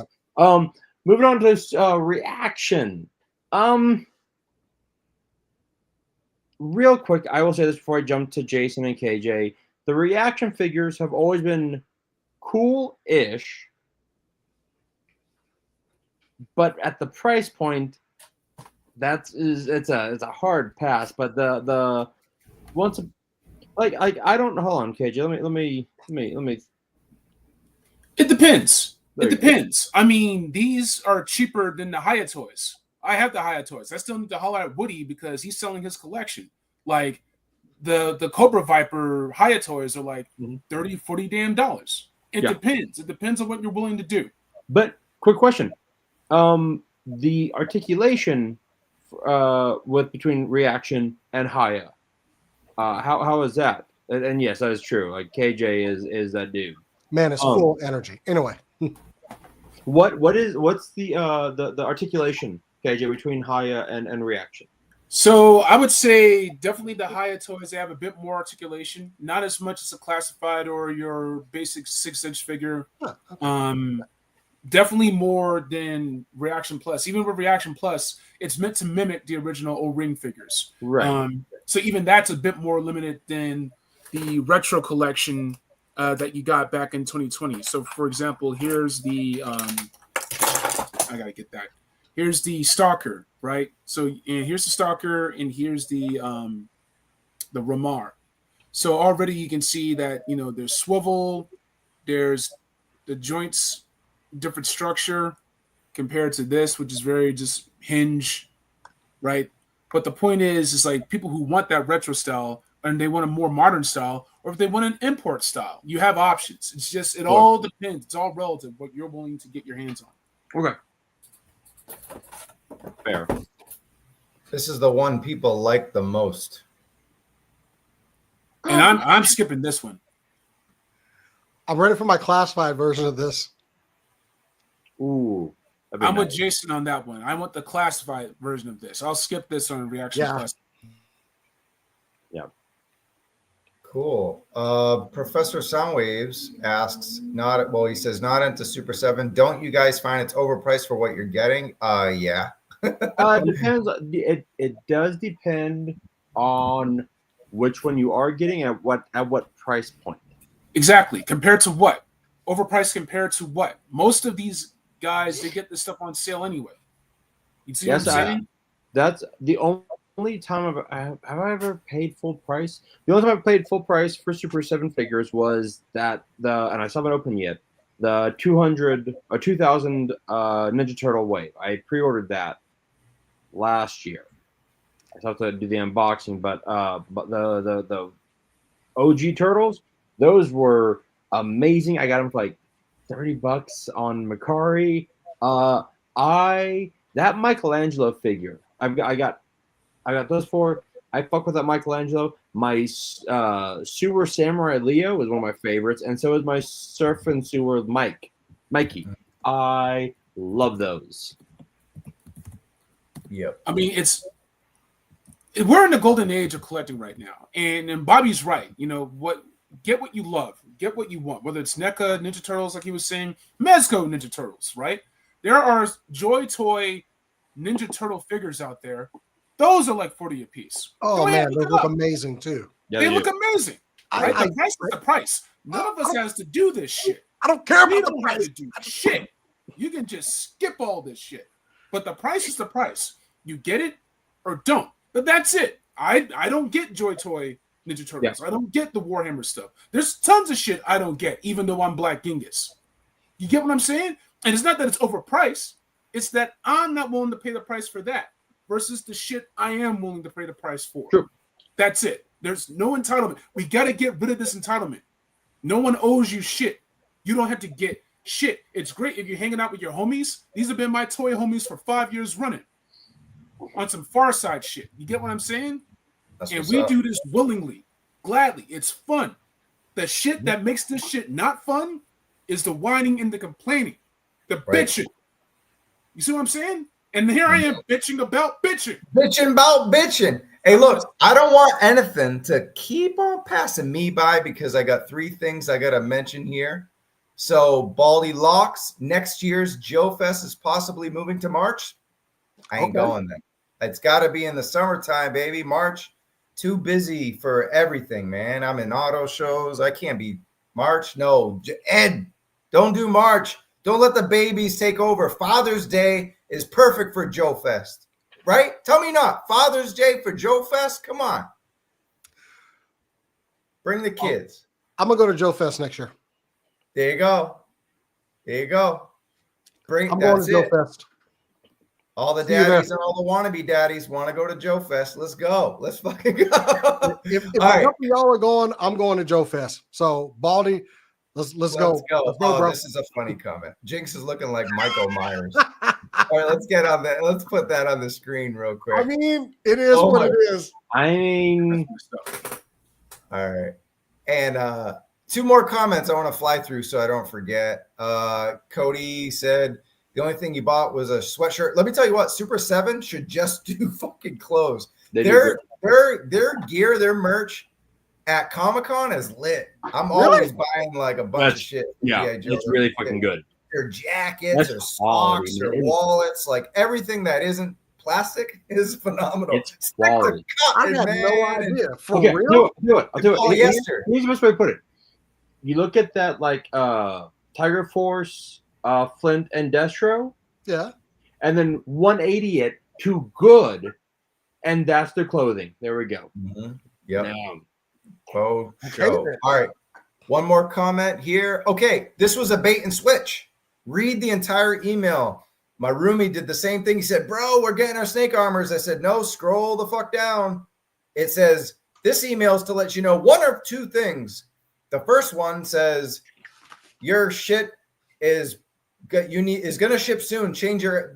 Moving on to reaction. Real quick, I will say this before I jump to Jason and KJ. The reaction figures have always been cool-ish, but at the price point, it's a hard pass. But the once I don't know. Hold on, KJ. Let me. It depends. It depends. I mean, these are cheaper than the Hiya toys. I have the Hiya toys. I still need to holler at Woody because he's selling his collection. Like the Cobra Viper Hiya toys are like $30-40 damn dollars. It depends. It depends on what you're willing to do. But quick question. The articulation with between reaction and Hiya, how is that? And yes, that is true. Like KJ is that dude. Man, it's full energy. Anyway. What's the articulation, KJ, between Hiya and reaction? So I would say definitely the Hiya toys, they have a bit more articulation, not as much as a classified or your basic 6-inch figure. Definitely more than Reaction Plus. Even with Reaction Plus, it's meant to mimic the original O-ring figures. Right. So even that's a bit more limited than the retro collection that you got back in 2020. So for example, here's the I gotta get that. Here's the Stalker, right? So and here's the Stalker, and here's the Ramar. So already you can see that there's swivel, there's the joints, different structure compared to this, which is very just hinge, right? But the point is like people who want that retro style and they want a more modern style, or if they want an import style, you have options. It's just it all depends. It's all relative what you're willing to get your hands on. Okay. Fair. This is the one people like the most. And I'm skipping this one. I'm ready for my classified version of this. Ooh. I'm with Jason on that one. I want the classified version of this. I'll skip this on reaction. Yeah. Cool. Professor Soundwaves asks, he says, not into Super 7. Don't you guys find it's overpriced for what you're getting? Yeah. It depends. It does depend on which one you are getting at what price point. Exactly. Compared to what? Overpriced compared to what? Most of these guys, they get this stuff on sale anyway. You see what I'm saying? That's the only time have I ever paid full price. The only time I paid full price for Super 7 figures was and I still haven't opened yet, the 200 or 2000 Ninja Turtle wave. I pre-ordered that last year. I still have to do the unboxing, but the OG Turtles, those were amazing. I got them for like $30 on Mercari. That Michelangelo figure, I got those four. I fuck with that Michelangelo. My Sewer Samurai Leo was one of my favorites, and so is my Surf and Sewer Mikey. I love those. Yep. I mean, we're in the golden age of collecting right now, and Bobby's right. You know what? Get what you love. Get what you want. Whether it's NECA Ninja Turtles, like he was saying, Mezco Ninja Turtles, right? There are Joy Toy Ninja Turtle figures out there. Those are like $40 a piece. Oh man, they look amazing too. Yeah, they look amazing. Right? The price is the price. None of us has to do this shit. I don't care We about don't the have price. to do shit. You can just skip all this shit. But the price is the price. You get it or don't. But that's it. I don't get Joy Toy Ninja Turtles. Yeah. I don't get the Warhammer stuff. There's tons of shit I don't get, even though I'm Black Genghis. You get what I'm saying? And it's not that it's overpriced. It's that I'm not willing to pay the price for that versus the shit I am willing to pay the price for. True. That's it. There's no entitlement. We got to get rid of this entitlement. No one owes you shit. You don't have to get shit. It's great if you're hanging out with your homies. These have been my toy homies for 5 years running on some Far Side shit. You get what I'm saying? And we do this willingly, gladly. It's fun. The shit that makes this shit not fun is the whining and the complaining, the bitching. You see what I'm saying? And here I am bitching about bitching. Bitching about bitching. Hey, look, I don't want anything to keep on passing me by because I got 3 things I got to mention here. So, Baldy Locks, next year's JoeFest is possibly moving to March. I ain't going there. It's got to be in the summertime, baby. March, too busy for everything, man. I'm in auto shows. I can't be March. No, Ed, don't do March. Don't let the babies take over. Father's Day is perfect for JoeFest, right? Tell me not. Father's Day for JoeFest? Come on. Bring the kids. I'm going to go to JoeFest next year. There you go. There you go. I'm going to JoeFest. All the daddies and all the wannabe daddies want to go to JoeFest. Let's go. Let's fucking go. If a couple of y'all are going, I'm going to JoeFest. So, Baldy, let's go. Let's go, bro. This is a funny comment. Jinx is looking like Michael Myers. All right, let's get on that. Let's put that on the screen real quick. I mean, it is what it is. All right. And 2 more comments I want to fly through so I don't forget. Cody said the only thing you bought was a sweatshirt. Let me tell you what, Super 7 should just do fucking clothes. Their gear, their merch at Comic-Con is lit. I'm always buying like a bunch of shit. Yeah, it's really fucking good. Their jackets or socks or wallets, like everything that isn't plastic is phenomenal. It's quality. I had no idea. For real? Do it. I'll do it. Yesterday. Here's the best way to put it. You look at that like Tiger Force, Flint and Destro. Yeah. And then 180 it to good. And that's their clothing. There we go. Mm-hmm. Yep. All right. One more comment here. Okay. This was a bait and switch. Read the entire email. My roomie did the same thing. He said, bro, we're getting our snake armors. I said, no, scroll the fuck down. It says, this email is to let you know 1 or 2 things. The first one says, your shit is good. Is going to ship soon.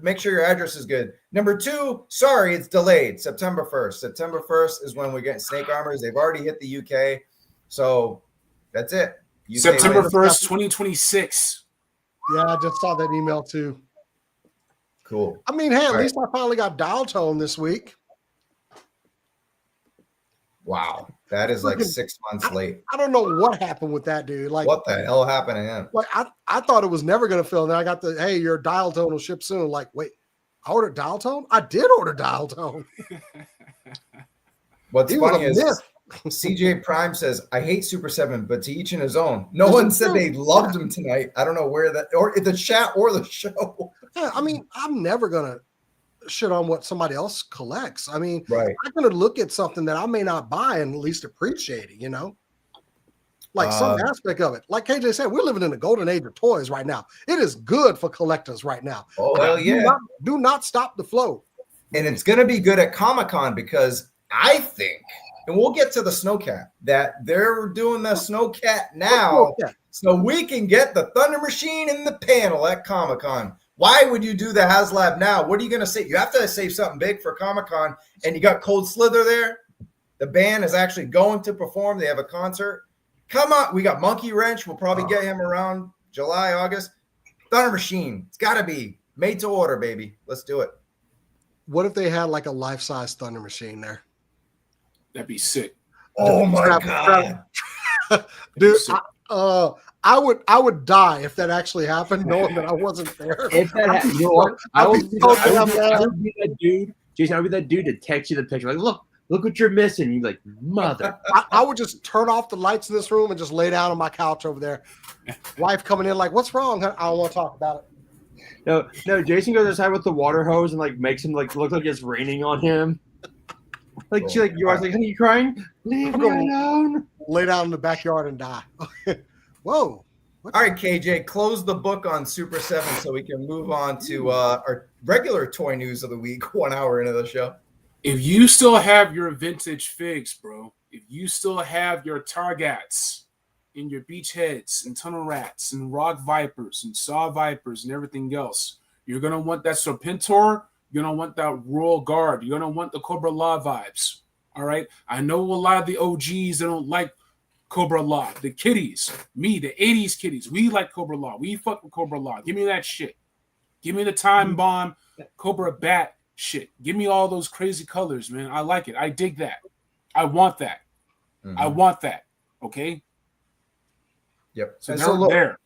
Make sure your address is good. Number 2, sorry, it's delayed. September 1st. September 1st is when we get snake armors. They've already hit the UK. So that's it. September 1st, 2026. Yeah, I just saw that email too. Cool. I mean, hey, at least I finally got dial tone this week. Wow. That is like 6 months late. I don't know what happened with that dude. Like, what the hell happened to him? Like, I thought it was never going to fill. And then I got the, hey, your dial tone will ship soon. Like, wait, I ordered dial tone? I did order dial tone. What's funny is CJ Prime says, I hate Super 7, but to each in his own. No one said they loved him tonight. I don't know where that, or the chat or the show. Yeah, I mean, I'm never going to shit on what somebody else collects. I mean, right. I'm going to look at something that I may not buy and at least appreciate it, you know? Like some aspect of it. Like KJ said, we're living in the golden age of toys right now. It is good for collectors right now. Oh, hell yeah. Do not stop the flow. And it's going to be good at Comic-Con because I think, and we'll get to the Snowcat, that they're doing the Snowcat now so we can get the Thunder Machine in the panel at Comic-Con. Why would you do the Haslab now? What are you going to say? You have to save something big for Comic-Con, and you got Cold Slither there. The band is actually going to perform. They have a concert. Come on. We got Monkey Wrench. We'll probably get him around July, August. Thunder Machine. It's got to be made to order, baby. Let's do it. What if they had like a life-size Thunder Machine there? That'd be sick. Oh, my God. Dude, I would die if that actually happened, knowing that I wasn't there. If that happened, you know what? I would be that dude. Jason, I would be that dude to text you the picture. Like, look what you're missing. You're like, mother. I would just turn off the lights in this room and just lay down on my couch over there. Wife coming in like, what's wrong? I don't want to talk about it. No. Jason goes outside with the water hose and like makes him like look like it's raining on him. Like she like you are like, are you crying? Leave me alone. Lay down in the backyard and die. Whoa. All right, KJ, close the book on Super 7 so we can move on to our regular toy news of the week 1 hour into the show. If you still have your vintage figs, bro, if you still have your Targats and your Beachheads and Tunnel Rats and Rock Vipers and Saw Vipers and everything else, you're going to want that Serpentor. You're going to want that Royal Guard. You're going to want the Cobra La vibes. All right? I know a lot of the OGs, they don't like Cobra La. The kiddies, me, the 80s kiddies, we like Cobra La. We fuck with Cobra La. Give me that shit. Give me the Time Bomb, Cobra Bat shit. Give me all those crazy colors, man. I like it. I dig that. I want that. Mm-hmm. I want that. Okay? Yep. So they're look, there.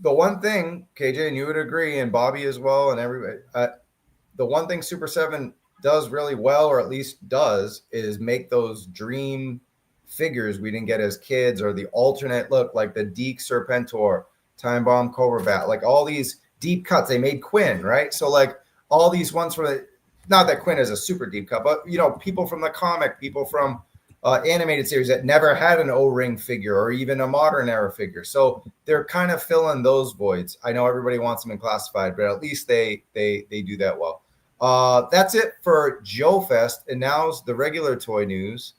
The one thing, KJ, and you would agree, and Bobby as well, and everybody, the one thing Super 7 does really well, or at least does, is make those dream figures we didn't get as kids, or the alternate look, like the Deke Serpentor, Time Bomb Cobra Bat, like all these deep cuts. They made Quinn, right? So like all these ones from the, not that Quinn is a super deep cut, but you know, people from the comic, people from animated series that never had an O-ring figure or even a modern era figure. So they're kind of filling those voids. I know everybody wants them in classified, but at least they do that well. That's it for JoeFest, and now's the regular toy news.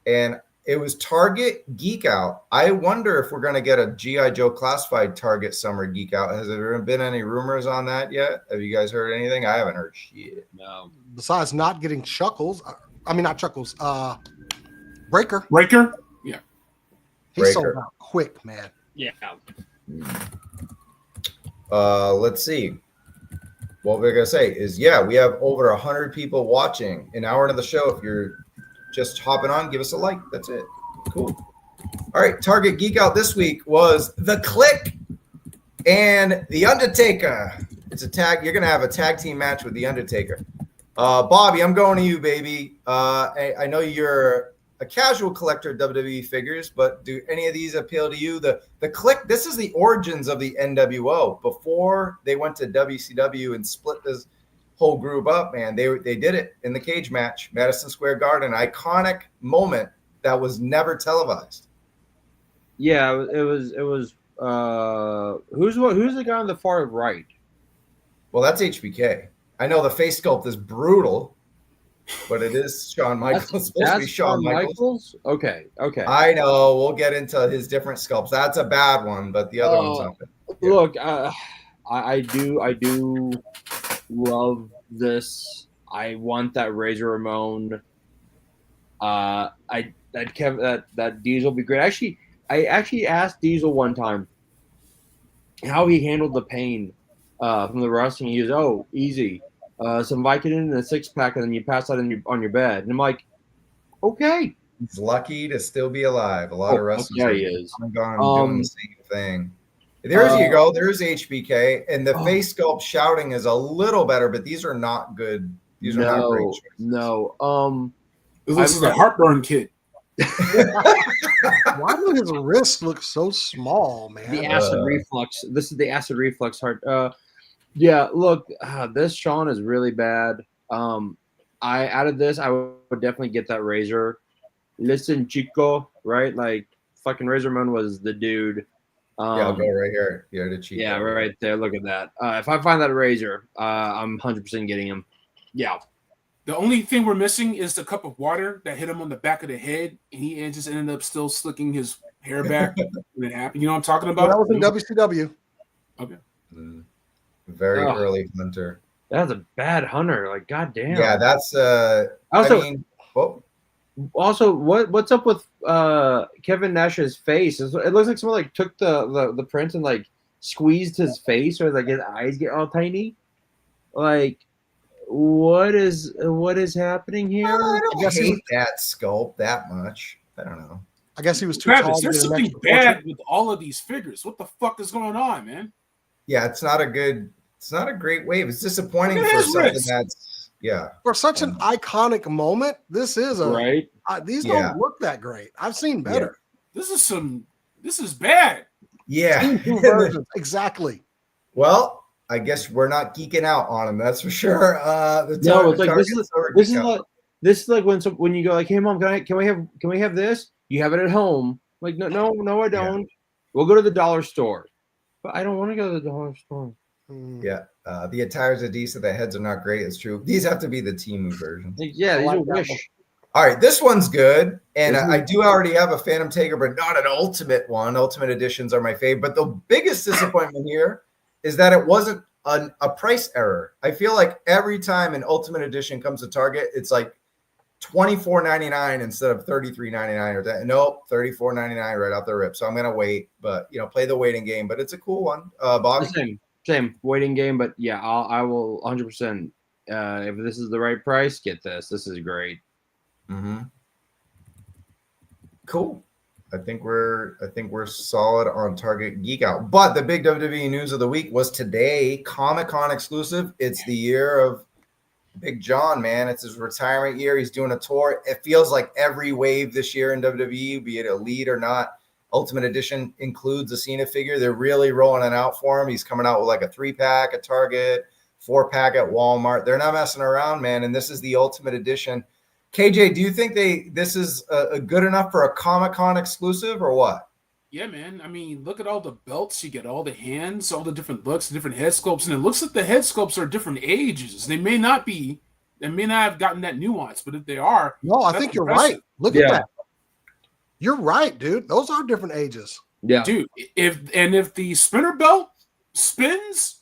And it was Target Geekout. I wonder if we're going to get a GIJoe Classified Target Summer Geekout. Has there been any rumors on that yet? Have you guys heard anything? I haven't heard shit. No. Besides not getting Chuckles, not Chuckles, Breaker. Breaker? Yeah. He sold out quick, man. Yeah. Let's see. What we're going to say is, yeah, we have over 100 people watching. An hour into the show. If you're just hopping on, give us a like. That's it. Cool. All right. Target Geek Out this week was The Click and The Undertaker. It's a tag. You're going to have a tag team match with The Undertaker. Bobby, I'm going to you, baby. I know you're a casual collector of WWE figures, but do any of these appeal to you? The Click, this is the origins of the NWO. Before they went to WCW and split this whole group up, man, they did it in the cage match, Madison Square Garden, iconic moment that was never televised. Yeah, it was who's the guy on the far right? Well, that's HBK. I know the face sculpt is brutal, but it is Shawn Michaels. It's supposed to be Shawn Michaels. Okay. I know. We'll get into his different sculpts. That's a bad one, but the other one's not bad. Yeah. Look, I do love this. I want that Razor Ramon. That Diesel would be great. I actually asked Diesel one time how he handled the pain from the wrestling. He goes, easy. Some Vicodin and a 6-pack, and then you pass that on your bed. And I'm like, okay. He's lucky to still be alive. A lot of wrestlers he is. doing the same thing. There's you go. There's HBK, and the face sculpt shouting is a little better, but these are not good. These are not great choices. No. This is a heartburn kid. Why do his wrists look so small, man? The acid reflux. This is the acid reflux heart. Yeah, look, this Sean is really bad. Out of this, I would definitely get that Razor. Listen, Chico, right? Like fucking Razorman was the dude. Yeah, I'll go right here. Yeah, the Chico. Yeah, right there. Look at that. If I find that Razor, I'm 100% getting him. Yeah. The only thing we're missing is the cup of water that hit him on the back of the head, and he just ended up still slicking his hair back when it happened. You know what I'm talking about? That was in WCW. Okay. Very early hunter. That's a bad hunter. Like, goddamn. Yeah, that's Also, what's up with Kevin Nash's face? It looks like someone like took the print and like squeezed his face, or like his eyes get all tiny. Like, what is happening here? I don't hate that sculpt that much. I don't know. I guess he was too Travis, tall. there's something bad with all of these figures. What the fuck is going on, man? Yeah, it's not a great wave. It's disappointing for something that's for such an iconic moment. This is right. These don't look that great. I've seen better. This is bad. Yeah. Exactly. Well, I guess we're not geeking out on them. That's for sure. It's like this is like when you go like, hey mom, can we have this? You have it at home. Like no, I don't. Yeah. We'll go to the dollar store. But I don't want to go to the dollar store. Yeah. The attires are decent. The heads are not great. It's true. These have to be the Temu versions. Yeah, these are Wish. All right, this one's good. And I do already have a Phantom Taker, but not an Ultimate one. Ultimate editions are my favorite. But the biggest disappointment here is that it wasn't a price error. I feel like every time an Ultimate Edition comes to Target, it's like $24.99 instead of $33.99 or that. Nope, $34.99 right off the rip. So I'm gonna wait, but play the waiting game. But it's a cool one. Bobby? Same waiting game, but yeah, I will 100%. If this is the right price, get this. This is great. Mm-hmm. Cool. I think we're solid on Target Geek Out. But the big WWE news of the week was today, Comic-Con exclusive. It's the year of Big John, man. It's his retirement year. He's doing a tour. It feels like every wave this year in WWE, be it Elite or not, Ultimate Edition includes a Cena figure. They're really rolling it out for him. He's coming out with like a 3-pack at Target, 4-pack at Walmart. They're not messing around, man. And this is the Ultimate Edition. KJ, do you think this is good enough for a Comic-Con exclusive or what? Yeah, man. I mean, look at all the belts. You get all the hands, all the different looks, different head sculpts. And it looks like the head sculpts are different ages. They may not have gotten that nuance, but if they are. No, I think you're right. Look at that. You're right, dude. Those are different ages. Yeah. Dude, if the spinner belt spins,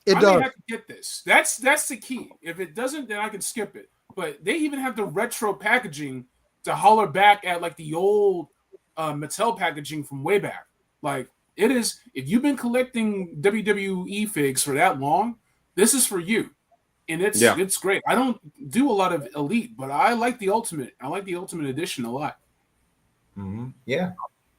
I may have to get this. That's the key. If it doesn't, then I can skip it. But they even have the retro packaging to holler back at like the old Mattel packaging from way back. Like it is, if you've been collecting WWE figs for that long, this is for you. And it's great. I don't do a lot of Elite, but I like the Ultimate. I like the Ultimate Edition a lot. Mm-hmm. Yeah.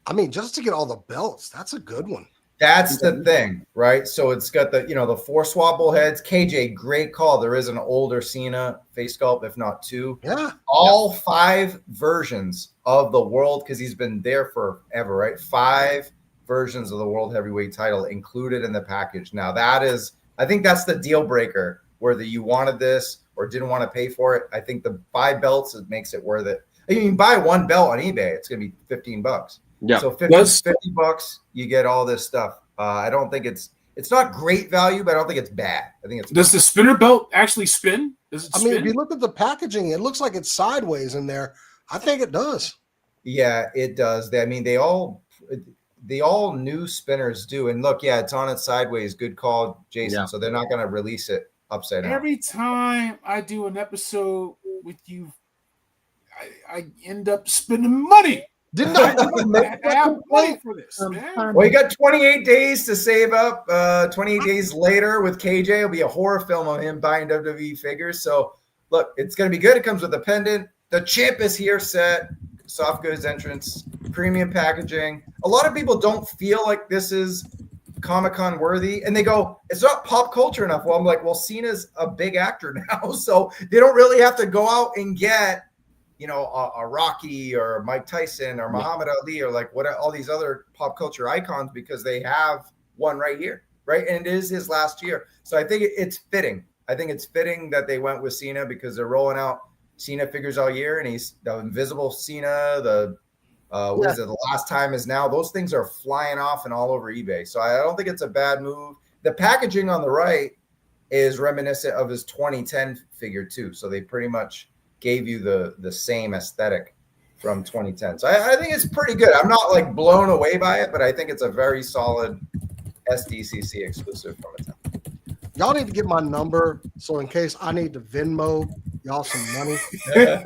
I mean, just to get all the belts, that's a good one. That's the thing, right? So it's got the 4 swapple heads. KJ, great call. There is an older Cena face sculpt, if not 2. Yeah. All 5 versions of the world, because he's been there forever, right? 5 versions of the world heavyweight title included in the package. Now I think that's the deal breaker, whether you wanted this or didn't want to pay for it. I think the 5 belts, it makes it worth it. You can buy 1 belt on eBay. It's going to be $15. Yeah. So $50, you get all this stuff. I don't think it's not great value, but I don't think it's bad. I think it's. Does the spinner belt actually spin? Does it spin? I mean, if you look at the packaging, it looks like it's sideways in there. I think it does. Yeah, it does. I mean, they all new spinners do. And look, yeah, it's on it sideways. Good call, Jason. Yeah. So they're not going to release it upside down. Every time I do an episode with you, I end up spending money. Didn't I have money for this, man? Well, you got 28 days to save up. 28 days later with KJ, it'll be a horror film of him buying WWE figures. So, look, it's going to be good. It comes with a pendant. The chip is here set. soft goods entrance, premium packaging. A lot of people don't feel like this is Comic-Con worthy, and they go, it's not pop culture enough. Well, I'm like, well, Cena's a big actor now, so they don't really have to go out and get, you know, a Rocky or Mike Tyson or Muhammad Ali or like what all these other pop culture icons, because they have one right here, right? And it is his last year. So I think it's fitting. I think it's fitting that they went with Cena, because they're rolling out Cena figures all year, and he's the Invisible Cena, the what is it? The Last Time Is Now. Those things are flying off and all over eBay. So I don't think it's a bad move. The packaging on the right is reminiscent of his 2010 figure too. So they pretty much gave you the same aesthetic from 2010. So I think it's pretty good. I'm not like blown away by it, but I think it's a very solid SDCC exclusive from a time. Y'all need to get my number, so in case I need to Venmo y'all some money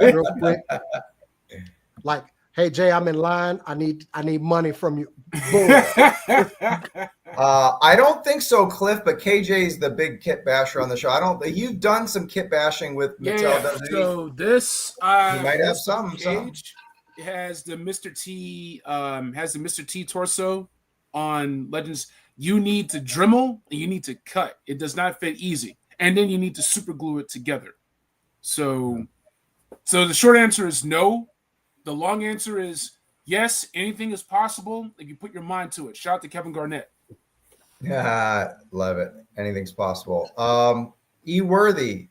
real quick. Like, hey Jay, I'm in line. I need money from you. I don't think so, Cliff. But KJ's the big kit basher on the show. You've done some kit bashing with Mattel, doesn't so he? This you might have some. It has the Mr. T torso on Legends. You need to Dremel and you need to cut. It does not fit easy, and then you need to super glue it together. So the short answer is no. The long answer is yes. Anything is possible if you put your mind to it. Shout out to Kevin Garnett. Yeah, love it. Anything's possible. E-Worthy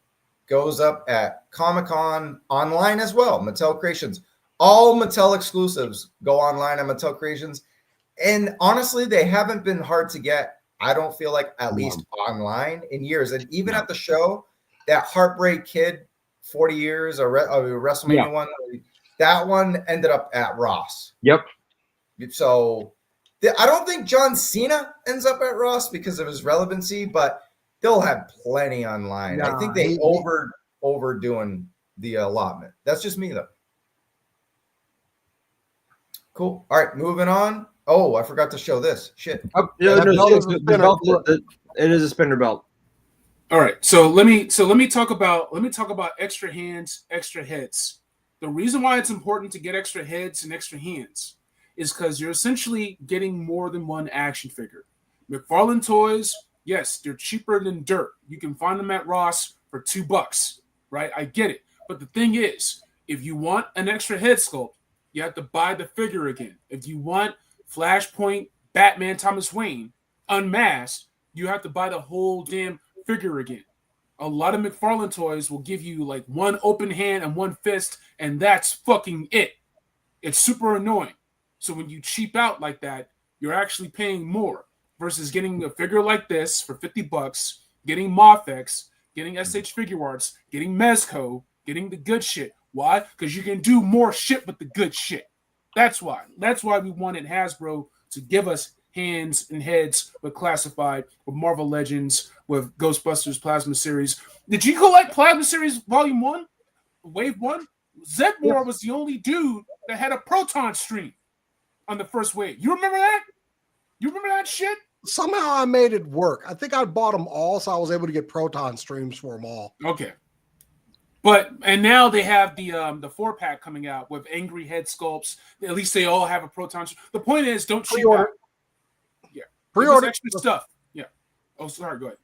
goes up at Comic-Con online as well. Mattel Creations. All Mattel exclusives go online on Mattel Creations. And honestly, they haven't been hard to get. I don't feel like, at least online, in years. And even at the show, that Heartbreak Kid 40 years or WrestleMania one, that one ended up at Ross. Yep. So I don't think John Cena ends up at Ross because of his relevancy, but they'll have plenty online. I think they overdoing the allotment. That's just me though. Cool. All right, moving on. Oh, I forgot to show this. Shit. Oh, yeah, it is a spinner belt. All right. So let me talk about extra hands, extra heads. The reason why it's important to get extra heads and extra hands is because you're essentially getting more than one action figure. McFarlane toys, yes, they're cheaper than dirt. You can find them at Ross for $2, right? I get it. But the thing is, if you want an extra head sculpt, you have to buy the figure again. If you want Flashpoint, Batman, Thomas Wayne, unmasked, you have to buy the whole damn figure again. A lot of McFarlane toys will give you like one open hand and one fist, and that's fucking it. It's super annoying. So when you cheap out like that, you're actually paying more versus getting a figure like this for $50, getting Mofex, getting SH Figure Arts, getting Mezco, getting the good shit. Why? Because you can do more shit with the good shit. That's why. That's why we wanted Hasbro to give us hands and heads with Classified, with Marvel Legends, with Ghostbusters Plasma Series. Did you collect Plasma Series Volume 1? Wave 1? Zedmore was the only dude that had a proton stream on the first wave. You remember that? You remember that shit? Somehow I made it work. I think I bought them all, so I was able to get proton streams for them all. Okay. And now they have the 4-pack coming out with angry head sculpts. At least they all have a proton. The point is, don't cheap out. Yeah. Pre-order extra stuff. Yeah. Oh, sorry. Go ahead.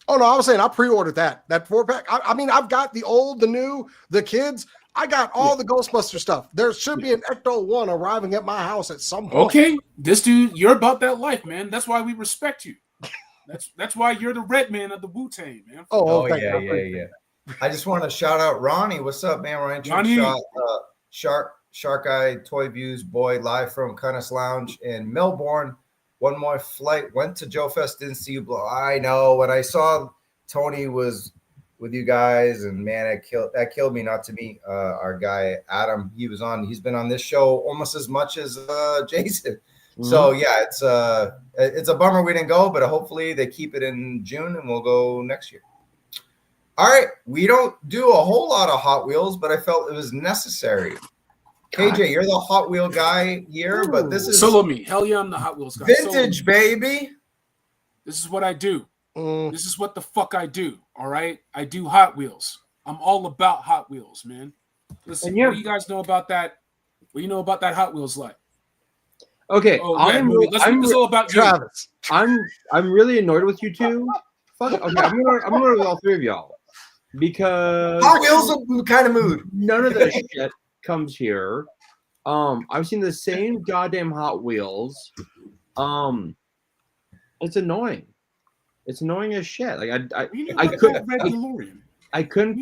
Oh no, I was saying I pre-ordered that 4-pack. I mean, I've got the old, the new, the kids. I got all the Ghostbuster stuff. There should be an Ecto 1 arriving at my house at some point. Okay, this dude, you're about that life, man. That's why we respect you. That's why you're the red man of the Wu-Tang, man. Oh yeah. I just want to shout out Ronnie. What's up, man? Ronnie. Shark Eye Toy Views boy live from Cunnis Lounge in Melbourne. One more flight. Went to JoeFest, didn't see you blow. I know. When I saw Tony was with you guys, and man, that killed me not to meet our guy Adam. He's been on this show almost as much as Jason. Mm-hmm. So yeah, it's a bummer we didn't go, but hopefully they keep it in June and we'll go next year. All right, we don't do a whole lot of Hot Wheels, but I felt it was necessary. KJ, you're the Hot Wheel guy here, but this is solo me. Hell yeah, I'm the Hot Wheels guy. Vintage, baby. This is what I do. This is what the fuck I do. All right, I do Hot Wheels. I'm all about Hot Wheels, man. Listen, what do you guys know about that? What do you know about that Hot Wheels line? Okay, let's make this all about Travis. I'm really annoyed with you two. Fuck. Okay, I'm gonna with all three of y'all because Hot Wheels kind of mood. None of this shit comes here. I've seen the same goddamn Hot Wheels. It's annoying. It's annoying as shit. Like I couldn't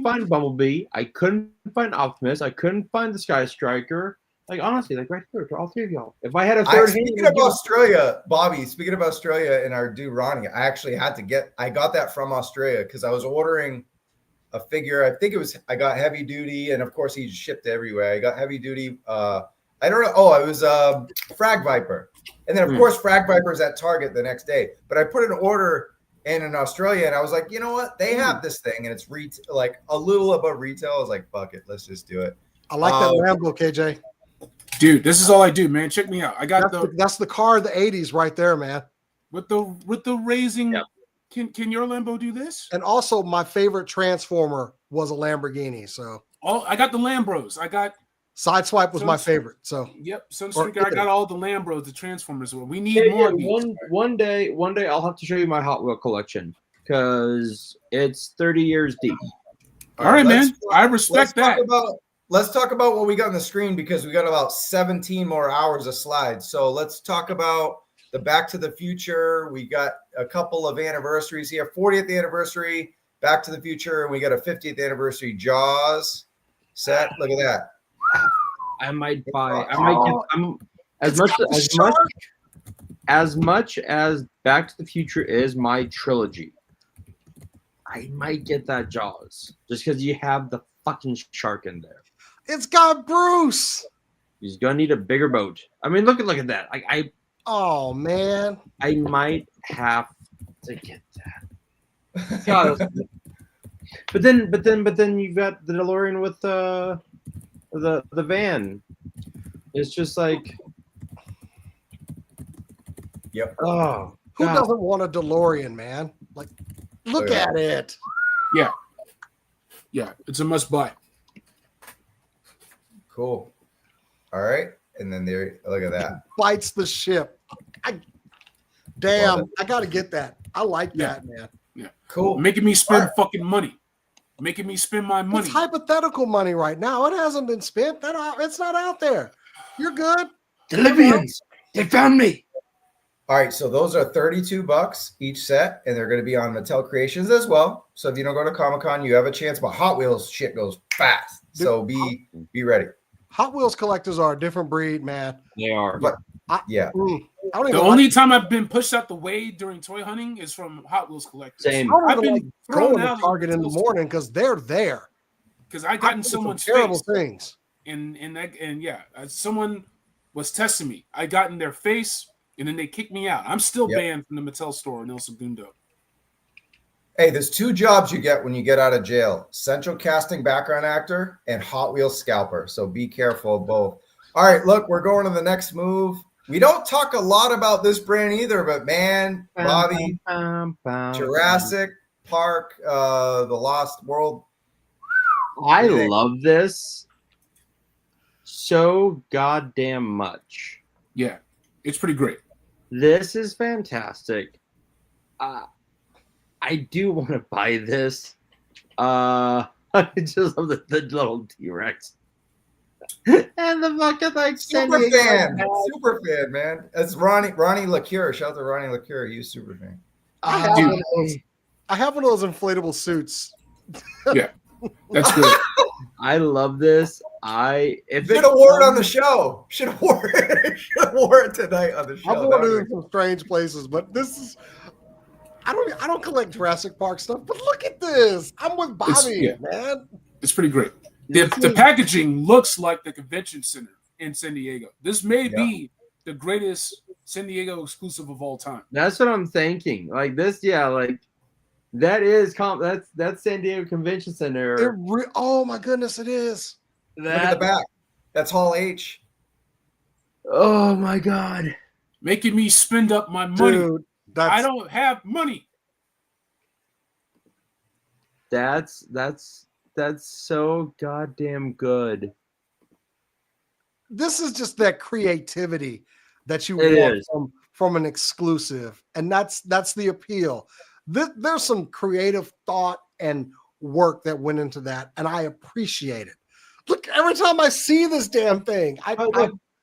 find Bumblebee. I couldn't find Optimus. I couldn't find the Sky Striker. Like honestly, like right here to all three of y'all. If I had a third hand, speaking of Australia, Bobby. Speaking of Australia and our dude Ronnie, I actually had to get. I got that from Australia because I was ordering a figure. I think I got heavy duty, and of course he shipped everywhere. I got heavy duty. I don't know. Oh, it was Frag Viper, and then of course Frag Viper's at Target the next day. But I put an order in Australia, and I was like, you know what? They have this thing, and it's like a little above retail. I was like, fuck it, let's just do it. I like that Lambo, KJ. Dude, this is all I do, man. Check me out. I got that's the car of the 80s right there, man. With the raising. Yep. Can your Lambo do this? And also, my favorite Transformer was a Lamborghini. So I got the Lambros. I got Sideswipe was my favorite. So Sunstreaker. I got all the Lambros, the Transformers. We need more. One day, I'll have to show you my Hot Wheel collection because it's 30 years deep. All right, man. I respect that. Let's talk about what we got on the screen because we got about 17 more hours of slides. So let's talk about the Back to the Future. We got a couple of anniversaries here. 40th anniversary, Back to the Future, and we got a 50th anniversary Jaws set. Look at that. I might get as much as Back to the Future is my trilogy. I might get that Jaws just because you have the fucking shark in there. It's got Bruce. He's gonna need a bigger boat. I mean, look at that. Oh man, I might have to get that. but then you've got the DeLorean with the van. It's just like, yep. Oh, who doesn't want a DeLorean, man? Like, look at it. Yeah, it's a must buy. Cool. All right. And then look at that. Bites the ship. I got to get that. I like that, man. Yeah. Cool. Making me spend fucking money. Making me spend my money. It's hypothetical money right now. It hasn't been spent. It's not out there. You're good. The Libyans. They found me. All right. So those are $32 each set, and they're going to be on Mattel Creations as well. So if you don't go to Comic-Con, you have a chance. But Hot Wheels shit goes fast. So be ready. Hot Wheels collectors are a different breed, man. They are. But the only time I've been pushed out the way during toy hunting is from Hot Wheels collectors. Same. I've been going to Target in the morning because they're there. Because I got in someone's terrible face. Things. Someone was testing me. I got in their face, and then they kicked me out. I'm still banned from the Mattel store in El Segundo. Hey, there's two jobs you get when you get out of jail: central casting background actor and Hot Wheels scalper. So be careful of both. All right, look, we're going to the next move. We don't talk a lot about this brand either, but man, Bobby, Jurassic Park, The Lost World. I love this so goddamn much. Yeah, it's pretty great. This is fantastic. I do want to buy this. I just love the little T-Rex. And the fucking like super fan, man. It's Ronnie LaCure. Shout out to Ronnie LaCure. He's super fan. I have one of those inflatable suits. Yeah, that's good. I love this. Should have wore it on the show. Should have wore it tonight on the show. I've worn it in some strange places, but this is. I don't collect Jurassic Park stuff, but look at this. I'm with Bobby, man. It's pretty great. The packaging looks like the convention center in San Diego. This may be the greatest San Diego exclusive of all time. That's what I'm thinking. Like this, like that is that's San Diego Convention Center. Oh my goodness, it is. Look at the back. That's Hall H. Oh my god, making me spend up my money. Dude, I don't have money. That's That's so goddamn good. This is just that creativity that you It want is. from an exclusive, and that's the appeal. There's some creative thought and work that went into that, and I appreciate it. Look, every time I see this damn thing,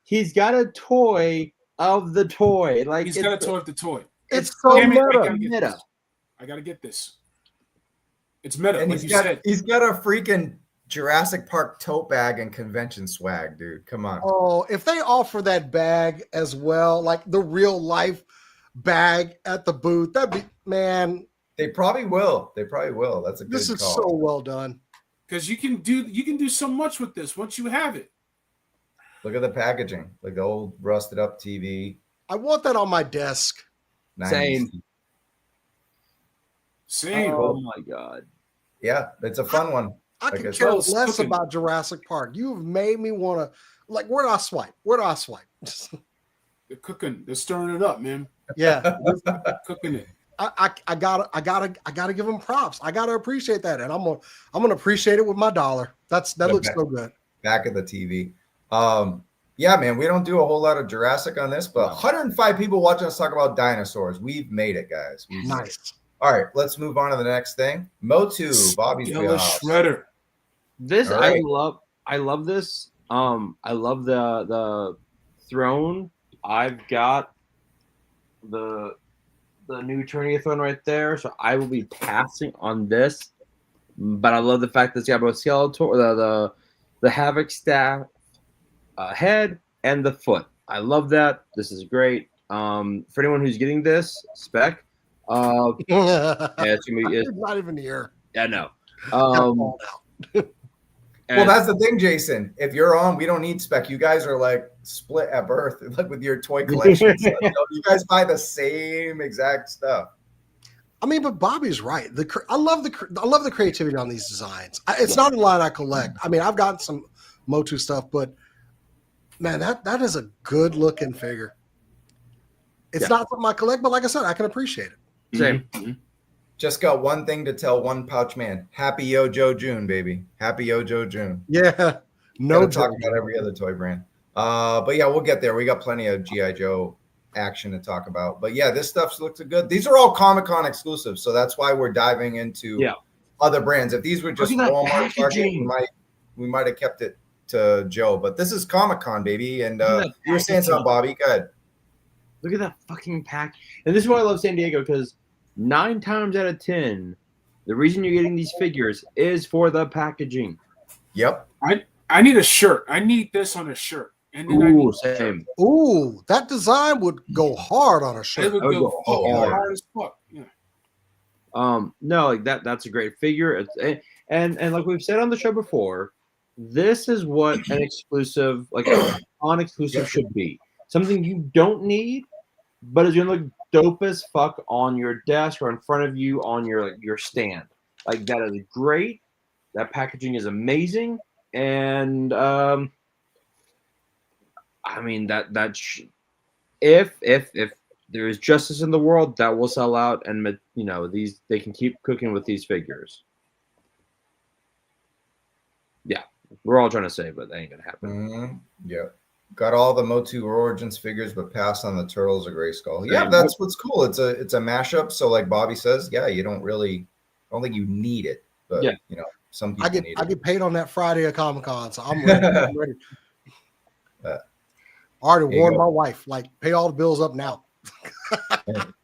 He's got a toy of the toy. Like he's got a toy of the toy. It's so Damn it, meta. I gotta get this. It's meta, And like you said. he's got a freaking Jurassic Park tote bag and convention swag, dude. Come on. Oh, if they offer that bag as well, like the real life bag at the booth, that'd be, man. They probably will. That's a good This is call. so well done. Because you can do so much with this once you have it. Look at the packaging, like the old rusted up TV. I want that on my desk. 90s. Same. Oh my god. Yeah, it's a fun one. I Like could I care said, less cooking. about Jurassic Park. You've made me want to, like, where do I swipe? They're cooking. They're stirring it up, man. Yeah, Cooking it. I gotta give them props. I gotta appreciate that, and I'm gonna appreciate it with my dollar. That looks so good. Back of the TV. Yeah, man, we don't do a whole lot of Jurassic on this, but 105 people watching us talk about dinosaurs. We've made it, guys. Nice. All right, let's move on to the next thing. MOTU, Bobby's Yellow wheelhouse. shredder. This All right. I love this. I love the throne. I've got the new Eternia throne right there, so I will be passing on this. But I love the fact that it's got both Skeletor, the Havoc staff head and the foot. I love that. This is great. For anyone who's getting this spec, yeah, it's gonna be. It's not even here. Yeah, no. Called out. Well, that's the thing, Jason. If you're on, we don't need spec. You guys are like split at birth, like with your toy collection. So, you guys buy the same exact stuff. I mean, but Bobby's right. I love the creativity on these designs. It's not a line I collect. I mean, I've got some MOTU stuff, but man, that is a good looking figure. It's not something I collect, but like I said, I can appreciate it. Same. Mm-hmm. Just got one thing to tell one pouch man. Happy JoeJoe June, baby. Happy JoeJoe June. Yeah. No Gotta talk about every other toy brand. But yeah, we'll get there. We got plenty of G.I. Joe action to talk about. But yeah, this stuff looks good. These are all Comic-Con exclusives, so that's why we're diving into other brands. If these were just Walmart, Target, we might have kept it to Joe. But this is Comic-Con, baby. And you were saying something, Bobby. Go ahead. Look at that fucking pack. And this is why I love San Diego, because 9 times out of 10, the reason you're getting these figures is for the packaging. Yep. I need a shirt. I need this on a shirt. And then Same. Ooh, that design would go hard on a It shirt. would go hard as fuck. Yeah. No, like that's a great figure. And like we've said on the show before, this is what an exclusive, like a non-exclusive should be. Something you don't need, but is gonna look dope as fuck on your desk or in front of you on your stand. Like that is great. That packaging is amazing, and I mean if there is justice in the world, that will sell out, and they can keep cooking with these figures. Yeah, we're all trying to say, but that ain't gonna happen. Mm-hmm. Yeah. Got all the MOTU Origins figures, but passed on the Turtles of Grayskull. Yeah, that's what's cool. It's a mashup. So like Bobby says, yeah, I don't think you need it, but some people need it. I get paid on that Friday at Comic-Con, so I'm ready. I'm ready. I already warned my wife, like, pay all the bills up now.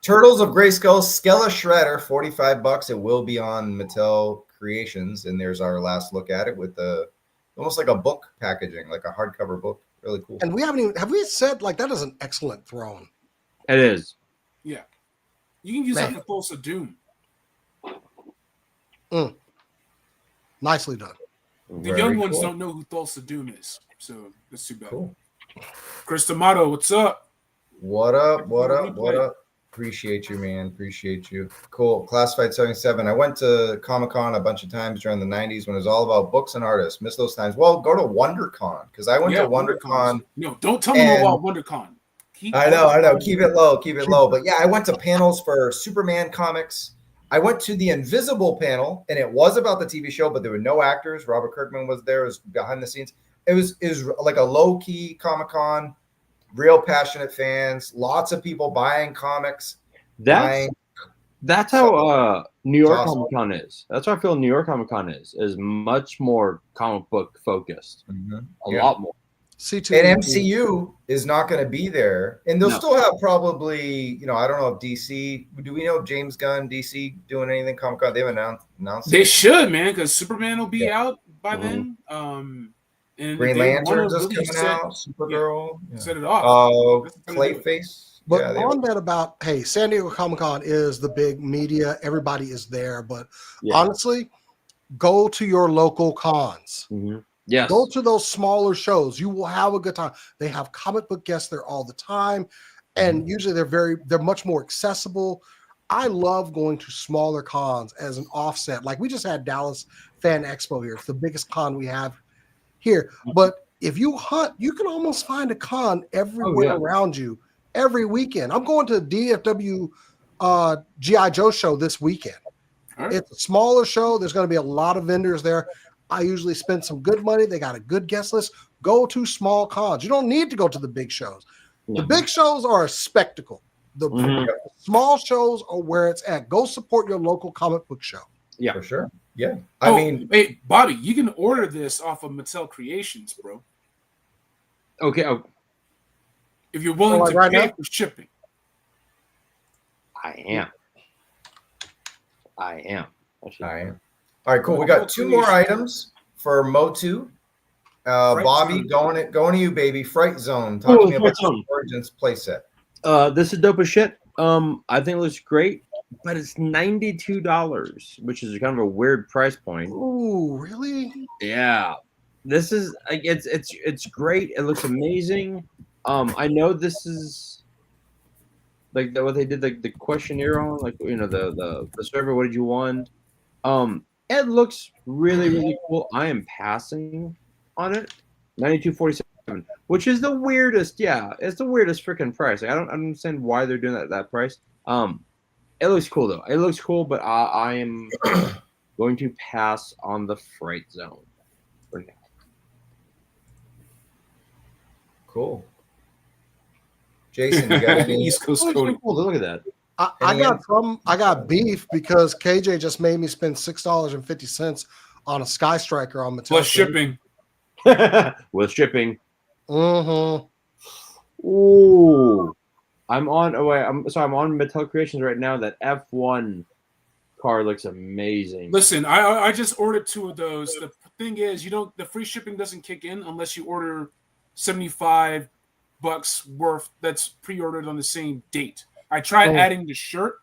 Turtles of Grayskull, Skella Shredder, $45. It will be on Mattel Creations, and there's our last look at it with almost like a book packaging, like a hardcover book. Really cool. And we have we said, like, that is an excellent throne. It is. Yeah. You can use that for Pulse of Doom. Nicely done. The young ones don't know who Thulsa Doom is, so that's too bad. Cool. Chris D'Amato, what's up? What up? What up? What up? Appreciate you, man. Appreciate you. Cool. Classified 77. I went to Comic-Con a bunch of times during the 90s when it was all about books and artists. Miss those times. Well, go to WonderCon, because I went to WonderCon. No, don't tell me about WonderCon. I know. Keep it low. Keep it low. But yeah, I went to panels for Superman comics. I went to the Invisible panel, and it was about the TV show, but there were no actors. Robert Kirkman was there. It was behind the scenes. It was like a low-key Comic-Con, real passionate fans, lots of people buying comics. That's how New York Comic Con is. That's how I feel New York Comic Con is much more comic book focused. A lot more. C2 and MCU is not going to be there, and they'll still have probably, I don't know if DC. Do we know if James Gunn, DC, doing anything Comic Con? They've announced. They should, man, because Superman will be out by then. And Green Lantern's just coming out. Supergirl. Set it off. Clayface. But on that about, hey, San Diego Comic Con is the big media. Everybody is there. But honestly, go to your local cons. Yes. Go to those smaller shows. You will have a good time. They have comic book guests there all the time. And usually they're much more accessible. I love going to smaller cons as an offset. Like we just had Dallas Fan Expo here. It's the biggest con we have here. But if you hunt, you can almost find a con everywhere around you every weekend. I'm going to the DFW GIJoe show this weekend. It's a smaller show. There's going to be a lot of vendors there. I usually spend some good money. They got a good guest list. Go to small cons. You don't need to go to the big shows. The big shows are a spectacle. The small shows are where it's at. Go support your local comic book show. Yeah, for sure. Yeah. I mean, hey, Bobby, you can order this off of Mattel Creations, bro. Okay. If you're willing to pay for shipping. I am. All right, cool. We got two more items for MOTU. Bobby, going to you, baby. Fright Zone. Talk to me about the Origins playset. This is dope as shit. I think it looks great, but it's $92, which is kind of a weird price point. Ooh, really? Yeah. This is like it's great. It looks amazing. I know this is like what they did, like the questionnaire on, like the survey. What did you want? It looks really, really cool. I am passing on it. $92.47, which is the weirdest. Yeah, it's the weirdest freaking price. Like, I don't understand why they're doing that price. It looks cool though. It looks cool, but I am going to pass on the Fright Zone for now. Cool. Jason, you got any East Coast Cool. Look at that. I got beef because KJ just made me spend $6.50 on a Sky Striker on Mattel. Plus shipping. With shipping. Mm-hmm. Ooh. I'm on Mattel Creations right now. That F1 car looks amazing. Listen, I just ordered 2 of those. The thing is, the free shipping doesn't kick in unless you order $75 worth that's pre-ordered on the same date. I tried adding the shirt,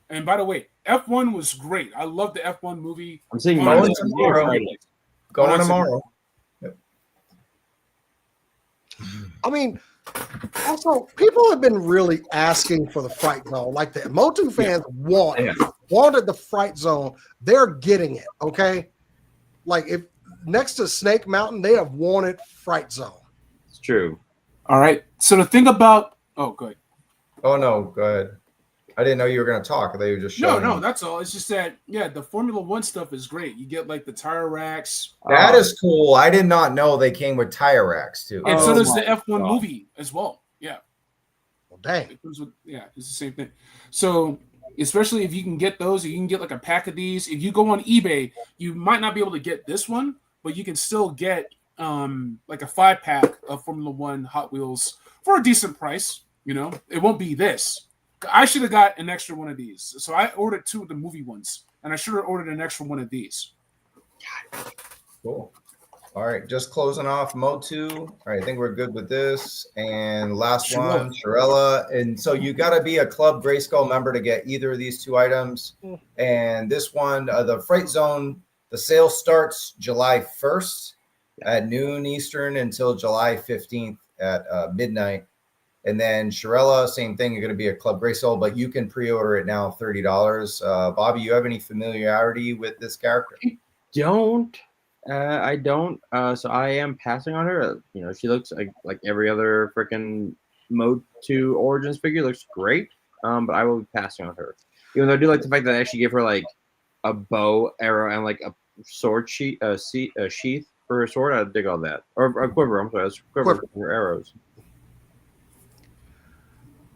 and by the way, F1 was great. I love the F1 movie. I'm seeing going tomorrow. Going tomorrow. Yep. I mean, also people have been really asking for the Fright Zone. Like the MOTU fans wanted the Fright Zone. They're getting it. Okay, like if next to Snake Mountain, they have wanted Fright Zone. It's true. All right. So the thing about go ahead. Oh no, go ahead. I didn't know you were going to talk. I thought you were just showing. No, that's all. It's just that the Formula One stuff is great. You get like the tire racks. That is cool. I did not know they came with tire racks too. And so does the F1 movie as well. Yeah. Well, dang. It's the same thing. So especially if you can get those, you can get like a pack of these. If you go on eBay, you might not be able to get this one, but you can still get like a 5-pack of Formula One Hot Wheels for a decent price. It won't be this. I should have got an extra one of these. So I ordered 2 of the movie ones, and I should have ordered an extra one of these. Cool. All right, just closing off MOTU. All right, I think we're good with this. And last one, Shirella. And so you got to be a Club Grayskull member to get either of these 2 items. And this one, the Fright Zone, the sale starts July 1st at noon Eastern until July 15th at midnight. And then Shirella, same thing. You're going to be a Club Grayskull, but you can pre-order it now, $30. Bobby, you have any familiarity with this character? I don't. So I am passing on her. She looks like every other freaking MOTU Origins figure. Looks great. But I will be passing on her. Even though I do like the fact that they actually gave her like a bow, arrow, and like a sword sheath for her sword. I dig all that. Or a quiver. I'm sorry, a quiver for her arrows.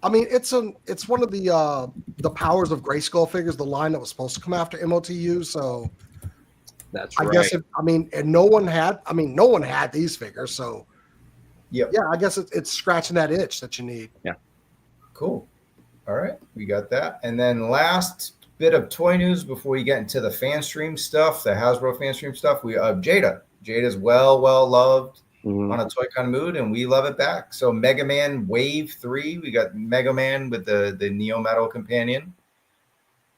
I mean, it's one of the Powers of Grayskull figures, the line that was supposed to come after MOTU. So that's I right. guess no one had these figures. So yeah, I guess it's scratching that itch that you need. Yeah, cool. All right, we got that, and then last bit of toy news before we get into the fan stream stuff, the Hasbro fan stream stuff. We Jada's well loved. On a toy kind of mood, and we love it back. So Mega Man Wave 3, we got Mega Man with the Neo Metal companion,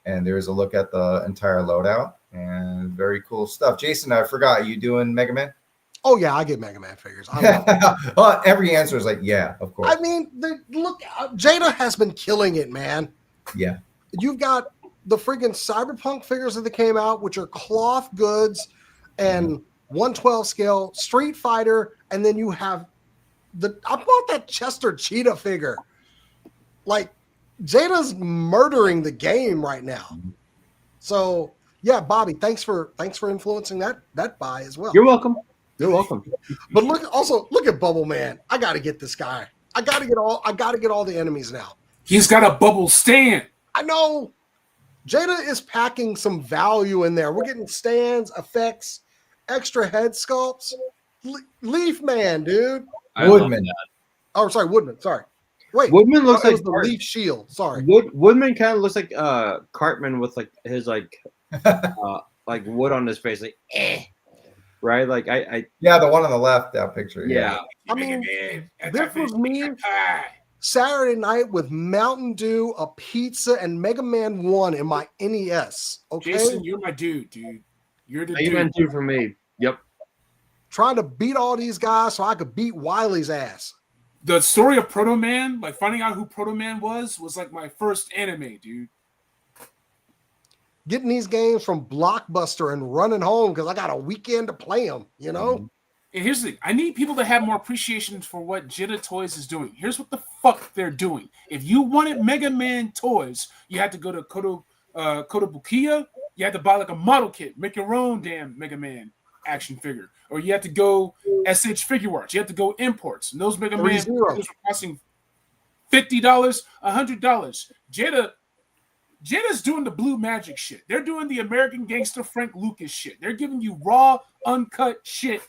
and there's a look at the entire loadout, and very cool stuff. Jason, I forgot, you doing Mega Man? Oh yeah, I get Mega Man figures. I love every answer is like, yeah, of course. I mean, look, Jada has been killing it, man. Yeah, you've got the friggin' Cyberpunk figures that came out, which are cloth goods and 1/12 scale Street Fighter, and then you have I bought that Chester Cheetah figure. Like, Jada's murdering the game right now. So yeah, Bobby, thanks for influencing that buy as well. You're welcome. But look at Bubble Man. I gotta get this guy. I gotta get all the enemies now. He's got a bubble stand. I know. Jada is packing some value in there. We're getting stands, effects, extra head sculpts. Leaf Man, dude. Woodman. Oh, sorry, Woodman. Sorry. Wait. Woodman looks like the Leaf Shield. Sorry. Woodman kind of looks like Cartman with like his like wood on his face, like right? Like I yeah, the one on the left, that picture. Yeah. I mean, this was me Saturday night with Mountain Dew, a pizza, and Mega Man 1 in my NES. Okay. Jason, you're my dude. You're the dude. Two for me. Yep. Trying to beat all these guys so I could beat Wiley's ass. The story of Proto Man, like finding out who Proto Man was like my first anime, dude. Getting these games from Blockbuster and running home because I got a weekend to play them, you know? And here's the thing. I need people to have more appreciation for what Jada Toys is doing. Here's what the fuck they're doing. If you wanted Mega Man toys, you had to go to Kotobukiya. You had to buy like a model kit, make your own damn Mega Man action figure. Or you had to go SH Figure Arts. You had to go imports. And those Mega Man figures were costing $50, $100. Jada's doing the Blue Magic shit. They're doing the American Gangster Frank Lucas shit. They're giving you raw, uncut shit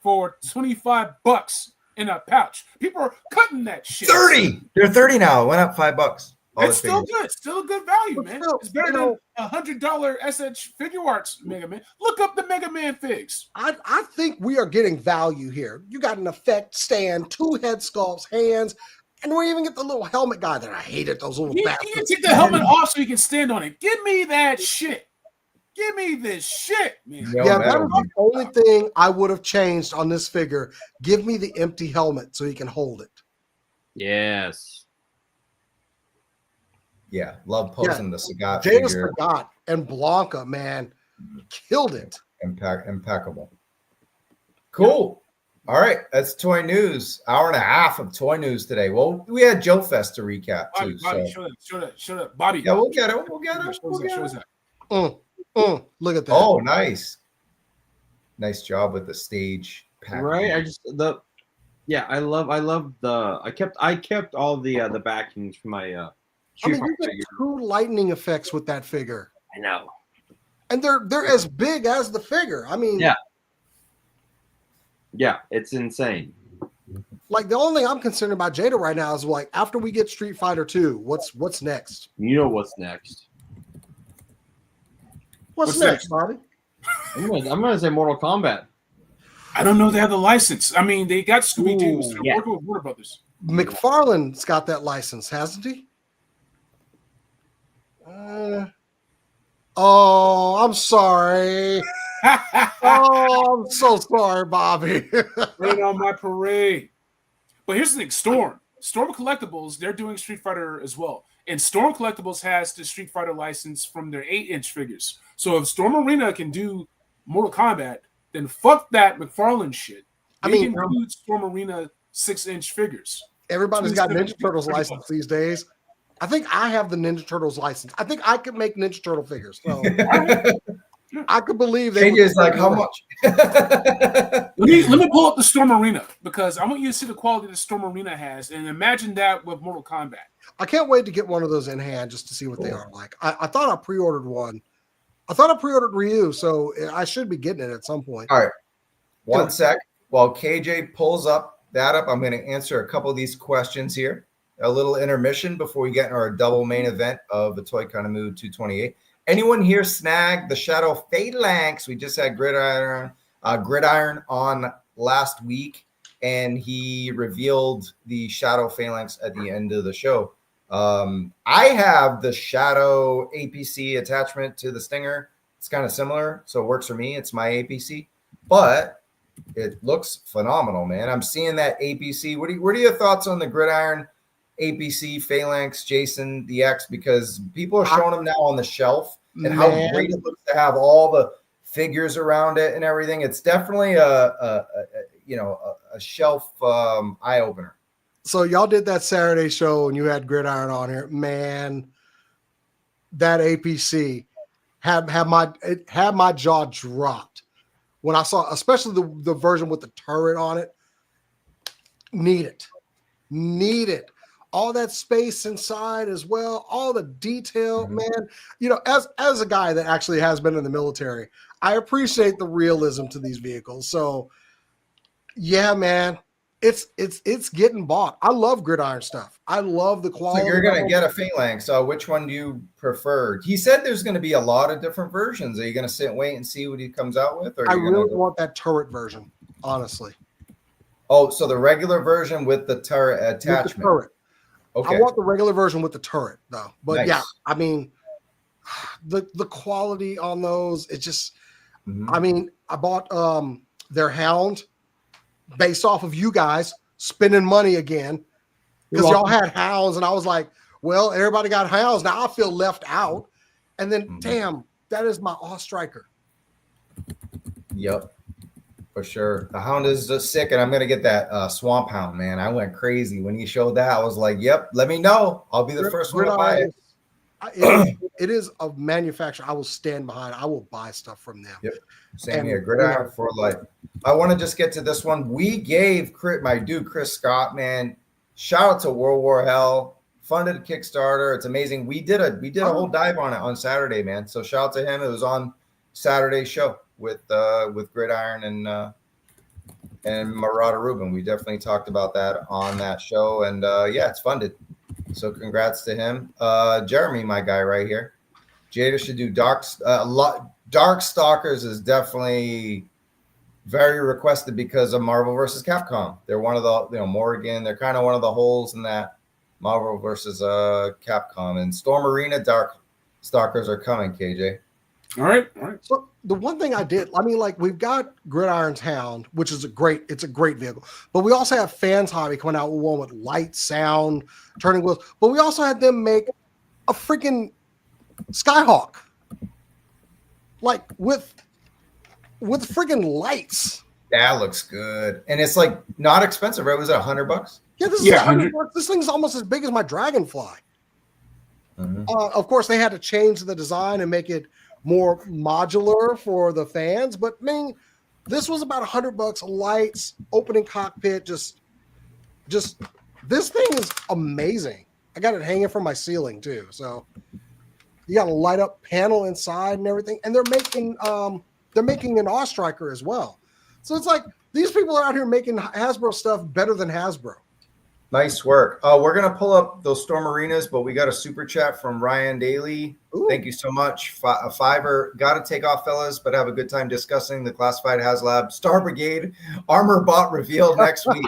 for $25 in a pouch. People are cutting that shit. 30. They're 30 now. It went up $5. It's still good. Still a good value, man. It's better than $100 SH Figure Arts Mega Man. Look up the Mega Man figs. I think we are getting value here. You got an effect stand, 2 head sculpts, hands, and we even get the little helmet guy that I hated. Those little bastards. You can take the helmet off so you can stand on it. Give me that shit. Give me this shit, man. Yeah, that was the only thing I would have changed on this figure. Give me the empty helmet so he can hold it. Yes. Yeah, love posing the Sagat James figure. Sagat and Blanca, man, killed it. Impeccable. Cool. All right, that's toy news. Hour and a half of toy news today. Well, we had JoeFest to recap too. Bobby, so. show that. Bobby. Yeah, we'll get it. Show us that. Look at that. Oh, nice. Nice job with the stage packaging. Right. I kept all the backings for my I mean, you get 2 lightning effects with that figure. I know. And they're as big as the figure. I mean, yeah, it's insane. Like, the only thing I'm concerned about Jada right now is like, after we get Street Fighter 2, what's next? You know what's next. What's next, Bobby? I'm gonna say Mortal Kombat. I don't know if they have the license. I mean, they got Scooby-Doo. So yeah. working with Warner Brothers. McFarlane's got that license, hasn't he? Oh, I'm sorry. Oh, I'm so sorry, Bobby. Rain on my parade. But here's the thing, Storm Collectibles, they're doing Street Fighter as well. And Storm Collectibles has the Street Fighter license from their 8-inch figures. So if Storm Arena can do Mortal Kombat, then fuck that McFarlane shit. They can do Storm Arena 6-inch figures. Everybody's got Ninja Turtles license these days. I think I have the Ninja Turtles license. I think I could make Ninja Turtle figures. So I could believe they would. Is like how much? let me pull up the Storm Arena because I want you to see the quality the Storm Arena has, and imagine that with Mortal Kombat. I can't wait to get one of those in hand just to see what they are like. I thought I pre-ordered one. I thought I pre-ordered Ryu, so I should be getting it at some point. All right. One sec. While KJ pulls up, I'm going to answer a couple of these questions here. A little intermission before we get into our double main event of the Toy Kind of Mood 228. Anyone here snag the Shadow Phalanx? We just had Gridiron on last week, and he revealed the Shadow Phalanx at the end of the show. I have the Shadow APC attachment to the Stinger. It's kind of similar, so it works for me. It's my APC, but it looks phenomenal, man. I'm seeing that APC. What are your thoughts on the Gridiron APC Phalanx, Jason, the X? Because people are showing them now on the shelf and how great it looks to have all the figures around it and everything. It's definitely a shelf eye opener. So y'all did that Saturday show and you had Gridiron on here, man. That APC had my jaw dropped when I saw, especially the version with the turret on it. Need it. All that space inside as well, all the detail, man. You know, as a guy that actually has been in the military, I appreciate the realism to these vehicles. So, yeah, man, it's getting bought. I love Gridiron stuff. I love the quality. So you're gonna get a Phalanx. So which one do you prefer? He said there's going to be a lot of different versions. Are you going to sit and wait and see what he comes out with? Or I really want that turret version, honestly. Oh, so the regular version with the turret attachment. With the turret. Okay. I want the regular version with the turret, though. But nice. Yeah, I mean, the quality on those, it just, I mean, I bought their Hound based off of you guys spending money again because y'all had Hounds, and I was like, well, everybody got Hounds. Now I feel left out. And then, damn, that is my Awe Striker. Yep. For sure. The Hound is just sick, and I'm going to get that Swamp Hound, man. I went crazy. When he showed that, I was like, yep, let me know. I'll be the first one to buy it. It is a manufacturer I will stand behind. I will buy stuff from them. Yep. Same here. Gridiron for life. I want to just get to this one. We gave my dude Chris Scott, man. Shout out to World War Hell. Funded a Kickstarter. It's amazing. We did a whole dive on it on Saturday, man. So shout out to him. It was on Saturday's show with Gridiron and Marauder Rubin. We definitely talked about that on that show, and yeah, it's funded. So congrats to him. Jeremy, my guy right here. Jada should do Dark Stalkers is definitely very requested because of Marvel versus Capcom. They're one of the Morgan. They're kind of one of the holes in that Marvel versus Capcom. And Storm Arena Dark Stalkers are coming. KJ. All right. So the one thing I did, I mean, like we've got Gridiron's Hound, which is a great vehicle, but we also have Fans Hobby coming out with one with light, sound, turning wheels. But we also had them make a freaking Skyhawk, like with freaking lights. That looks good, and it's like not expensive, right? Was it $100? Yeah, this is $100. This thing's almost as big as my Dragonfly. Of course, they had to change the design and make it more modular for the fans, but I mean, this was about $100. Lights, opening cockpit, just this thing is amazing. I got it hanging from my ceiling too. So you got a light up panel inside and everything, and they're making an Awe Striker as well. So it's like these people are out here making Hasbro stuff better than Hasbro. Nice work. We're going to pull up those Storm Arenas, but we got a super chat from Ryan Daly. Ooh. Thank you so much. A $5. Got to take off, fellas, but have a good time discussing the classified Haslab Star Brigade armor bot reveal next week.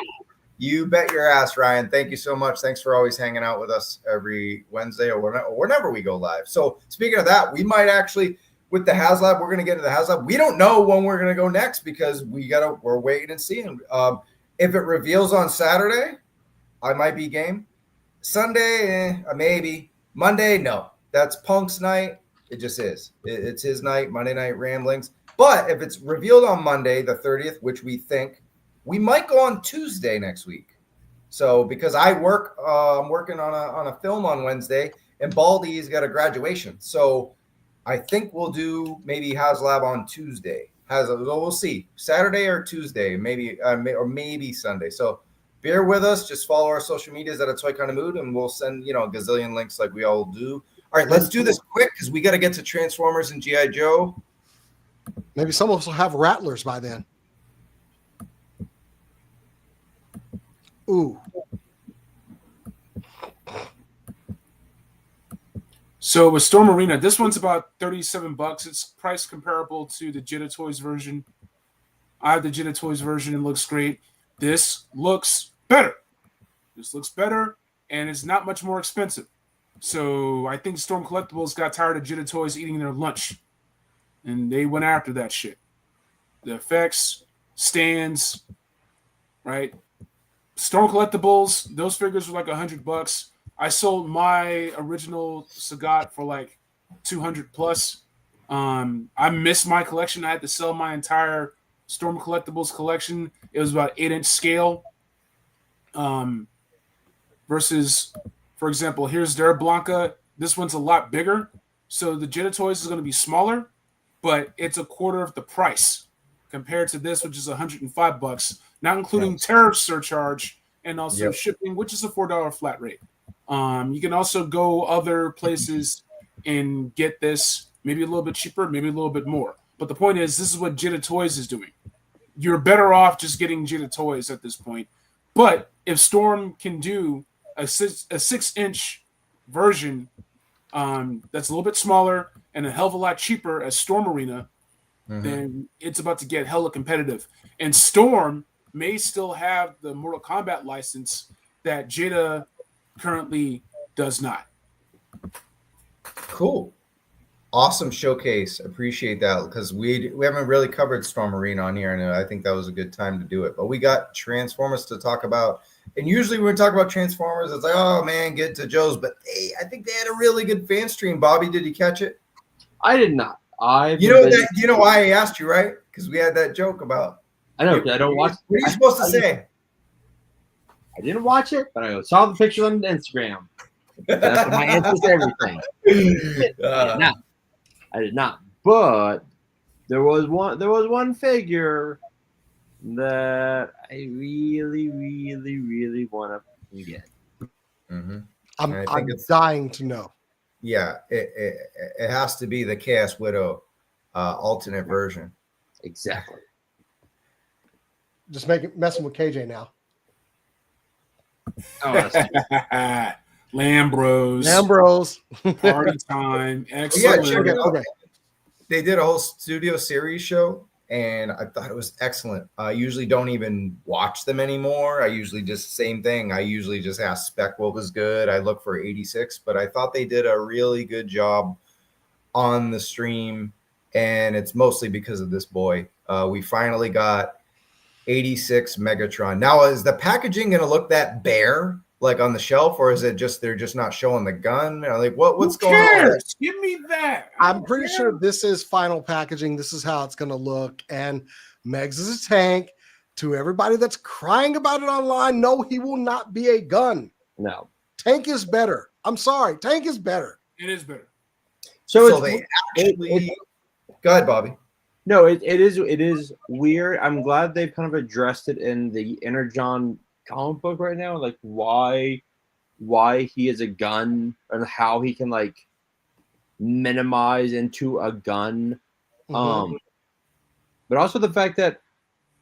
You bet your ass, Ryan. Thank you so much. Thanks for always hanging out with us every Wednesday or whenever we go live. So speaking of that, we might actually, with the Haslab, we're going to get into the Haslab. We don't know when we're going to go next because we're waiting and seeing. If it reveals on Saturday, I might be game. Sunday, maybe. Monday, no. That's Punk's night. It just is. It's his night, Monday Night Ramblings. But if it's revealed on Monday, the 30th, which we think, we might go on Tuesday next week. So because I'm working on a film on Wednesday, and Baldy's got a graduation. So I think we'll do maybe Haslab on Tuesday. We'll see, Saturday or Tuesday, maybe or maybe Sunday. So bear with us. Just follow our social medias at A Toy Kind of Mood, and we'll send a gazillion links like we all do. All right, let's do this quick because we got to get to Transformers and GI Joe. Maybe some of us will have Rattlers by then. Ooh. So with Storm Arena, this one's about $37. It's priced comparable to the Jada Toys version. I have the Jada Toys version. It looks great. This looks better. And it's not much more expensive. So I think Storm Collectibles got tired of Jada Toys eating their lunch, and they went after that shit. The effects, stands, right? Storm Collectibles, those figures were like $100. I sold my original Sagat for like 200 plus. I missed my collection. I had to sell my entire Storm Collectibles collection. It was about 8-inch scale. Versus, for example, here's their Blanca. This one's a lot bigger. So the Jada Toys is going to be smaller, but it's a quarter of the price compared to this, which is $105, not including tariff surcharge and also shipping, which is a $4 flat rate. You can also go other places and get this maybe a little bit cheaper, maybe a little bit more. But the point is, this is what Jada Toys is doing. You're better off just getting Jada Toys at this point. But if Storm can do a 6-inch version that's a little bit smaller and a hell of a lot cheaper as Storm Arena, then it's about to get hella competitive. And Storm may still have the Mortal Kombat license that Jada currently does not. Cool. Awesome showcase. Appreciate that because we haven't really covered Storm Arena on here, and I think that was a good time to do it. But we got Transformers to talk about, and usually when we talk about Transformers, it's like, oh man, get to Joe's. But I think they had a really good fan stream. Bobby, did you catch it? I did not. You know why I asked you, right? Because we had that joke about. I know. I don't watch. What are you supposed to say? I didn't watch it, but I saw the pictures on Instagram. That's my answer to everything. I did not. But there was one figure that I really, really, really want to get. I'm dying to know. Yeah, it has to be the Chaos Widow alternate version. Exactly. Just messing with KJ now. Oh, that's Lambros. Party time. Excellent. Yeah, okay. They did a whole studio series show, and I thought it was excellent. I usually don't even watch them anymore. I usually just same thing. I usually just ask Spec what was good. I look for 86, but I thought they did a really good job on the stream, and it's mostly because of this boy. We finally got 86 Megatron. Now, is the packaging going to look that bare, like on the shelf, or is it just they're just not showing the gun? Like what's going on? Give me that. I'm pretty sure this is final packaging. This is how it's going to look. And Megs is a tank. To everybody that's crying about it online, no, he will not be a gun. Tank is better. I'm sorry, Tank is better. It is better. So they actually. Go ahead, Bobby. No, it is weird. I'm glad they've kind of addressed it in the Energon comic book right now, like why he is a gun and how he can like minimize into a gun. But also the fact that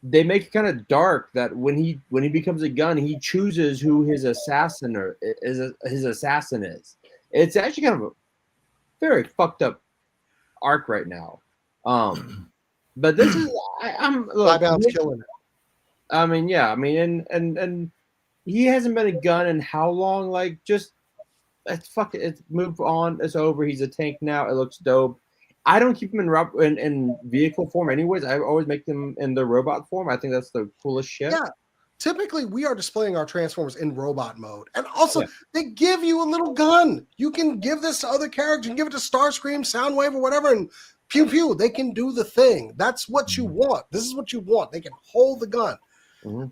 they make it kind of dark that when he becomes a gun, he chooses who his assassin is. It's actually kind of a very fucked up arc right now. But this is I'm killing it. I mean, yeah, I mean, and he hasn't been a gun in how long? Like, just it's move on. It's over. He's a tank now. It looks dope. I don't keep him in vehicle form, anyways. I always make them in the robot form. I think that's the coolest shit. Yeah, typically we are displaying our Transformers in robot mode, and also they give you a little gun. You can give this to other characters. You can give it to Starscream, Soundwave, or whatever, and pew pew. They can do the thing. That's what you want. This is what you want. They can hold the gun.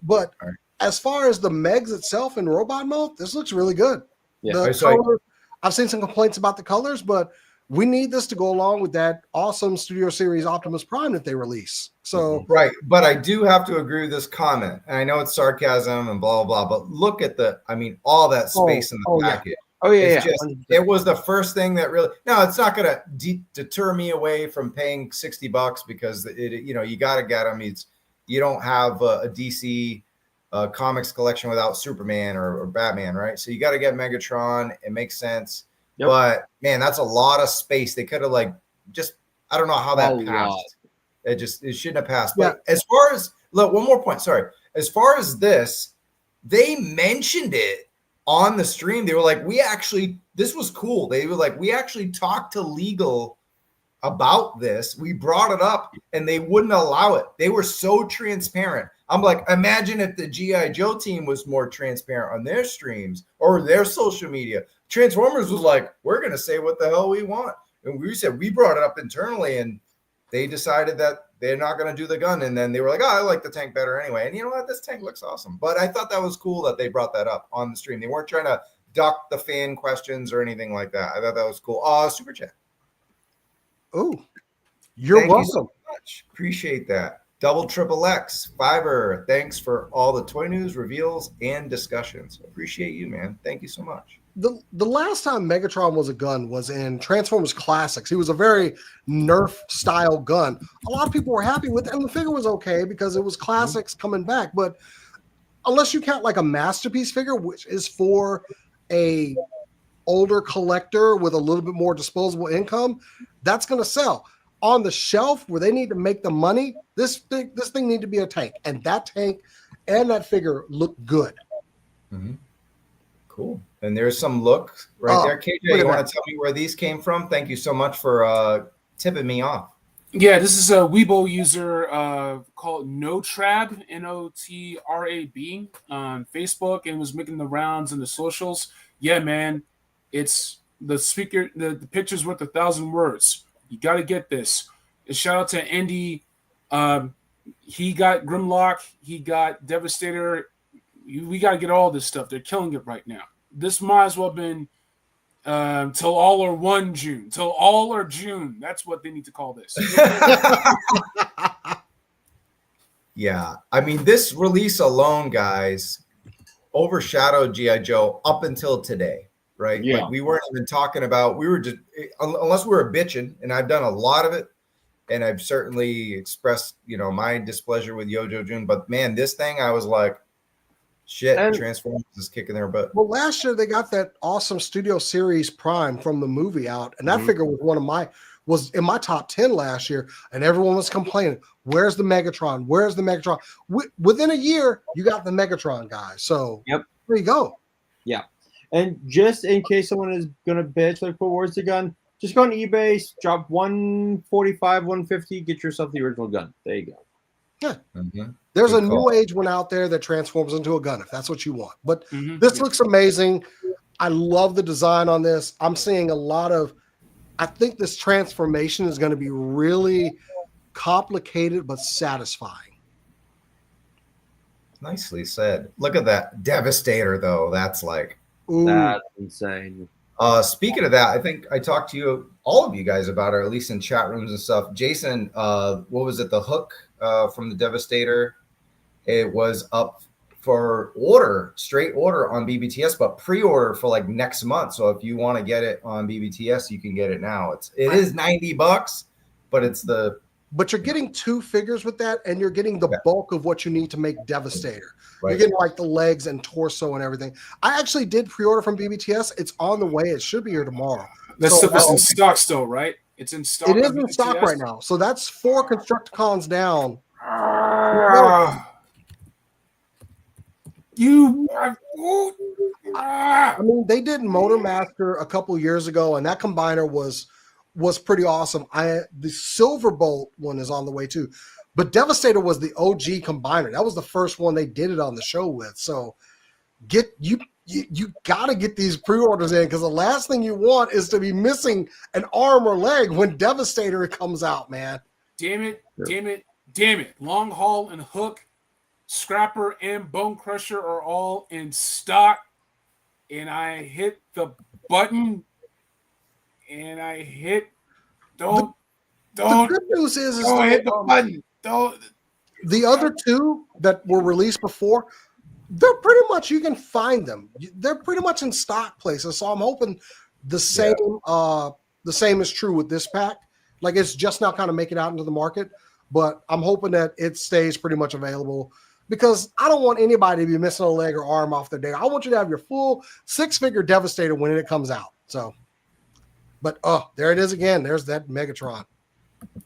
But as far as the Megs itself in robot mode, this looks really good. Yeah. The color, I've seen some complaints about the colors, but we need this to go along with that awesome Studio Series Optimus Prime that they release. So right, but I do have to agree with this comment. And I know it's sarcasm and blah blah blah, but look at all that space in the package. It was the first thing that really. No, it's not going to deter me away from paying $60 because you got to get them. You don't have a DC comics collection without Superman or Batman, right? So you got to get Megatron. It makes sense. Yep. But man, that's a lot of space. They could have I don't know how that passed. It shouldn't have passed. But as far as look, one more point. Sorry. As far as this, they mentioned it on the stream. They were like, this was cool. They were like, we actually talked to legal about this. We brought it up and they wouldn't allow it. They were so transparent. I'm like, imagine if the G.I. Joe team was more transparent on their streams or their social media. Transformers was like, we're going to say what the hell we want. And we said, we brought it up internally and they decided that they're not going to do the gun. And then they were like, oh, I like the tank better anyway. And you know what? This tank looks awesome. But I thought that was cool that they brought that up on the stream. They weren't trying to duck the fan questions or anything like that. I thought that was cool. Super chat. Oh, you're welcome. You so much. Appreciate that. Double triple X Fiverr. Thanks for all the toy news, reveals, and discussions. Appreciate you, man. Thank you so much. The last time Megatron was a gun was in Transformers Classics. He was a very Nerf style gun. A lot of people were happy with it, and the figure was okay because it was Classics coming back. But unless you count like a masterpiece figure, which is for a older collector with a little bit more disposable income, that's going to sell. On the shelf where they need to make the money, this thing need to be a tank, and that tank and that figure look good. Mm-hmm. Cool. And there's some look right there. KJ, you want to tell me where these came from? Thank you so much for tipping me off. Yeah, this is a Weibo user called Notrab, Notrab, on Facebook, and was making the rounds in the socials. Yeah, man, it's the speaker. The picture's worth 1,000 words. You got to get this. A shout out to Andy. He got Grimlock. He got Devastator. We got to get all this stuff. They're killing it right now. This might as well have been till all or 1 June. Till all or June. That's what they need to call this. Yeah. I mean, this release alone, guys, overshadowed G.I. Joe up until today, right? Yeah. Like we weren't even talking about, we were just, unless we were bitching, and I've done a lot of it, and I've certainly expressed, my displeasure with Yojo June, but man, this thing, I was like, shit, Transformers is kicking their butt. Well, last year they got that awesome Studio Series Prime from the movie out, and that figure was was in my top 10 last year, and everyone was complaining, where's the Megatron? Where's the Megatron? Within a year, you got the Megatron, guys. So there you go. Yeah. And just in case someone is going to bitch, like, put words to gun, just go on eBay, drop 145, 150, get yourself the original gun. There you go. Yeah. Mm-hmm. There's Good a call. new age one out there that transforms into a gun if that's what you want. But this looks amazing. I love the design on this. I'm seeing a lot of, I think this transformation is going to be really complicated but satisfying. Nicely said. Look at that Devastator, though. That's like, ooh. That's insane. Speaking of that, I think I talked to all of you guys about it, or at least in chat rooms and stuff. Jason, what was it? The hook from the Devastator. It was up for straight order on BBTS, but pre-order for like next month. So if you want to get it on BBTS, you can get it now. It is $90, but it's the. But you're getting 2 figures with that, and you're getting the bulk of what you need to make Devastator. Right. You're getting like the legs and torso and everything. I actually did pre-order from BBTS. It's on the way. It should be here tomorrow. That stuff is in stock still, right? It's in stock. It is in stock right now. So that's 4 Constructicons down. I mean, they did Motor Master a couple years ago, and that combiner was pretty awesome. The Silverbolt one is on the way too, but Devastator was the OG combiner. That was the first one they did it on the show with. So you got to get these pre-orders in, because the last thing you want is to be missing an arm or leg when Devastator comes out, man. Damn it. Long Haul and Hook Scrapper, and Bone Crusher are all in stock. And I hit the button. And I hit. Don't. The good news is don't hit the button. Don't. The other two that were released before, they're pretty much, you can find them. They're pretty much in stock places. So I'm hoping the same is true with this pack. Like it's just now kind of making it out into the market, but I'm hoping that it stays pretty much available because I don't want anybody to be missing a leg or arm off their day. I want you to have your full 6-figure Devastator when it comes out. So, but there it is again. There's that Megatron.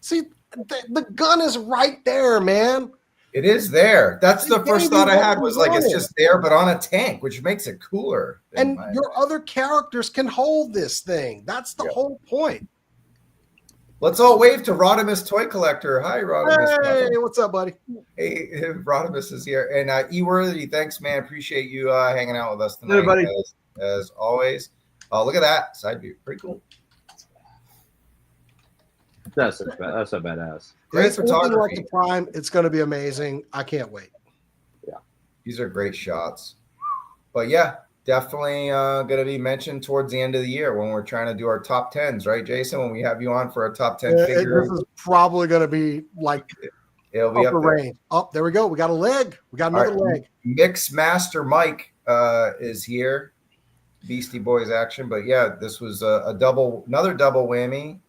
See, the gun is right there, man. It is there. That's the first thought I had was like, it's just there, but on a tank, which makes it cooler. And your other characters can hold this thing. That's the whole point. Let's all wave to Rodimus Toy Collector. Hi, Rodimus. Hey, what's up, buddy? Hey, Rodimus is here. And E-Worthy, thanks, man. Appreciate you hanging out with us tonight, buddy. as always. Oh, look at that. Side view. Pretty cool. That's a badass. Great photography. Like the Prime, it's going to be amazing. I can't wait. Yeah. These are great shots. But yeah, definitely going to be mentioned towards the end of the year when we're trying to do our top 10s, right, Jason? When we have you on for a top 10 figure. This is probably going to be like it'll be up the range. Oh, there we go. We got a leg. We got another leg. Mix Master Mike is here. Beastie Boys action. But yeah, this was another double whammy.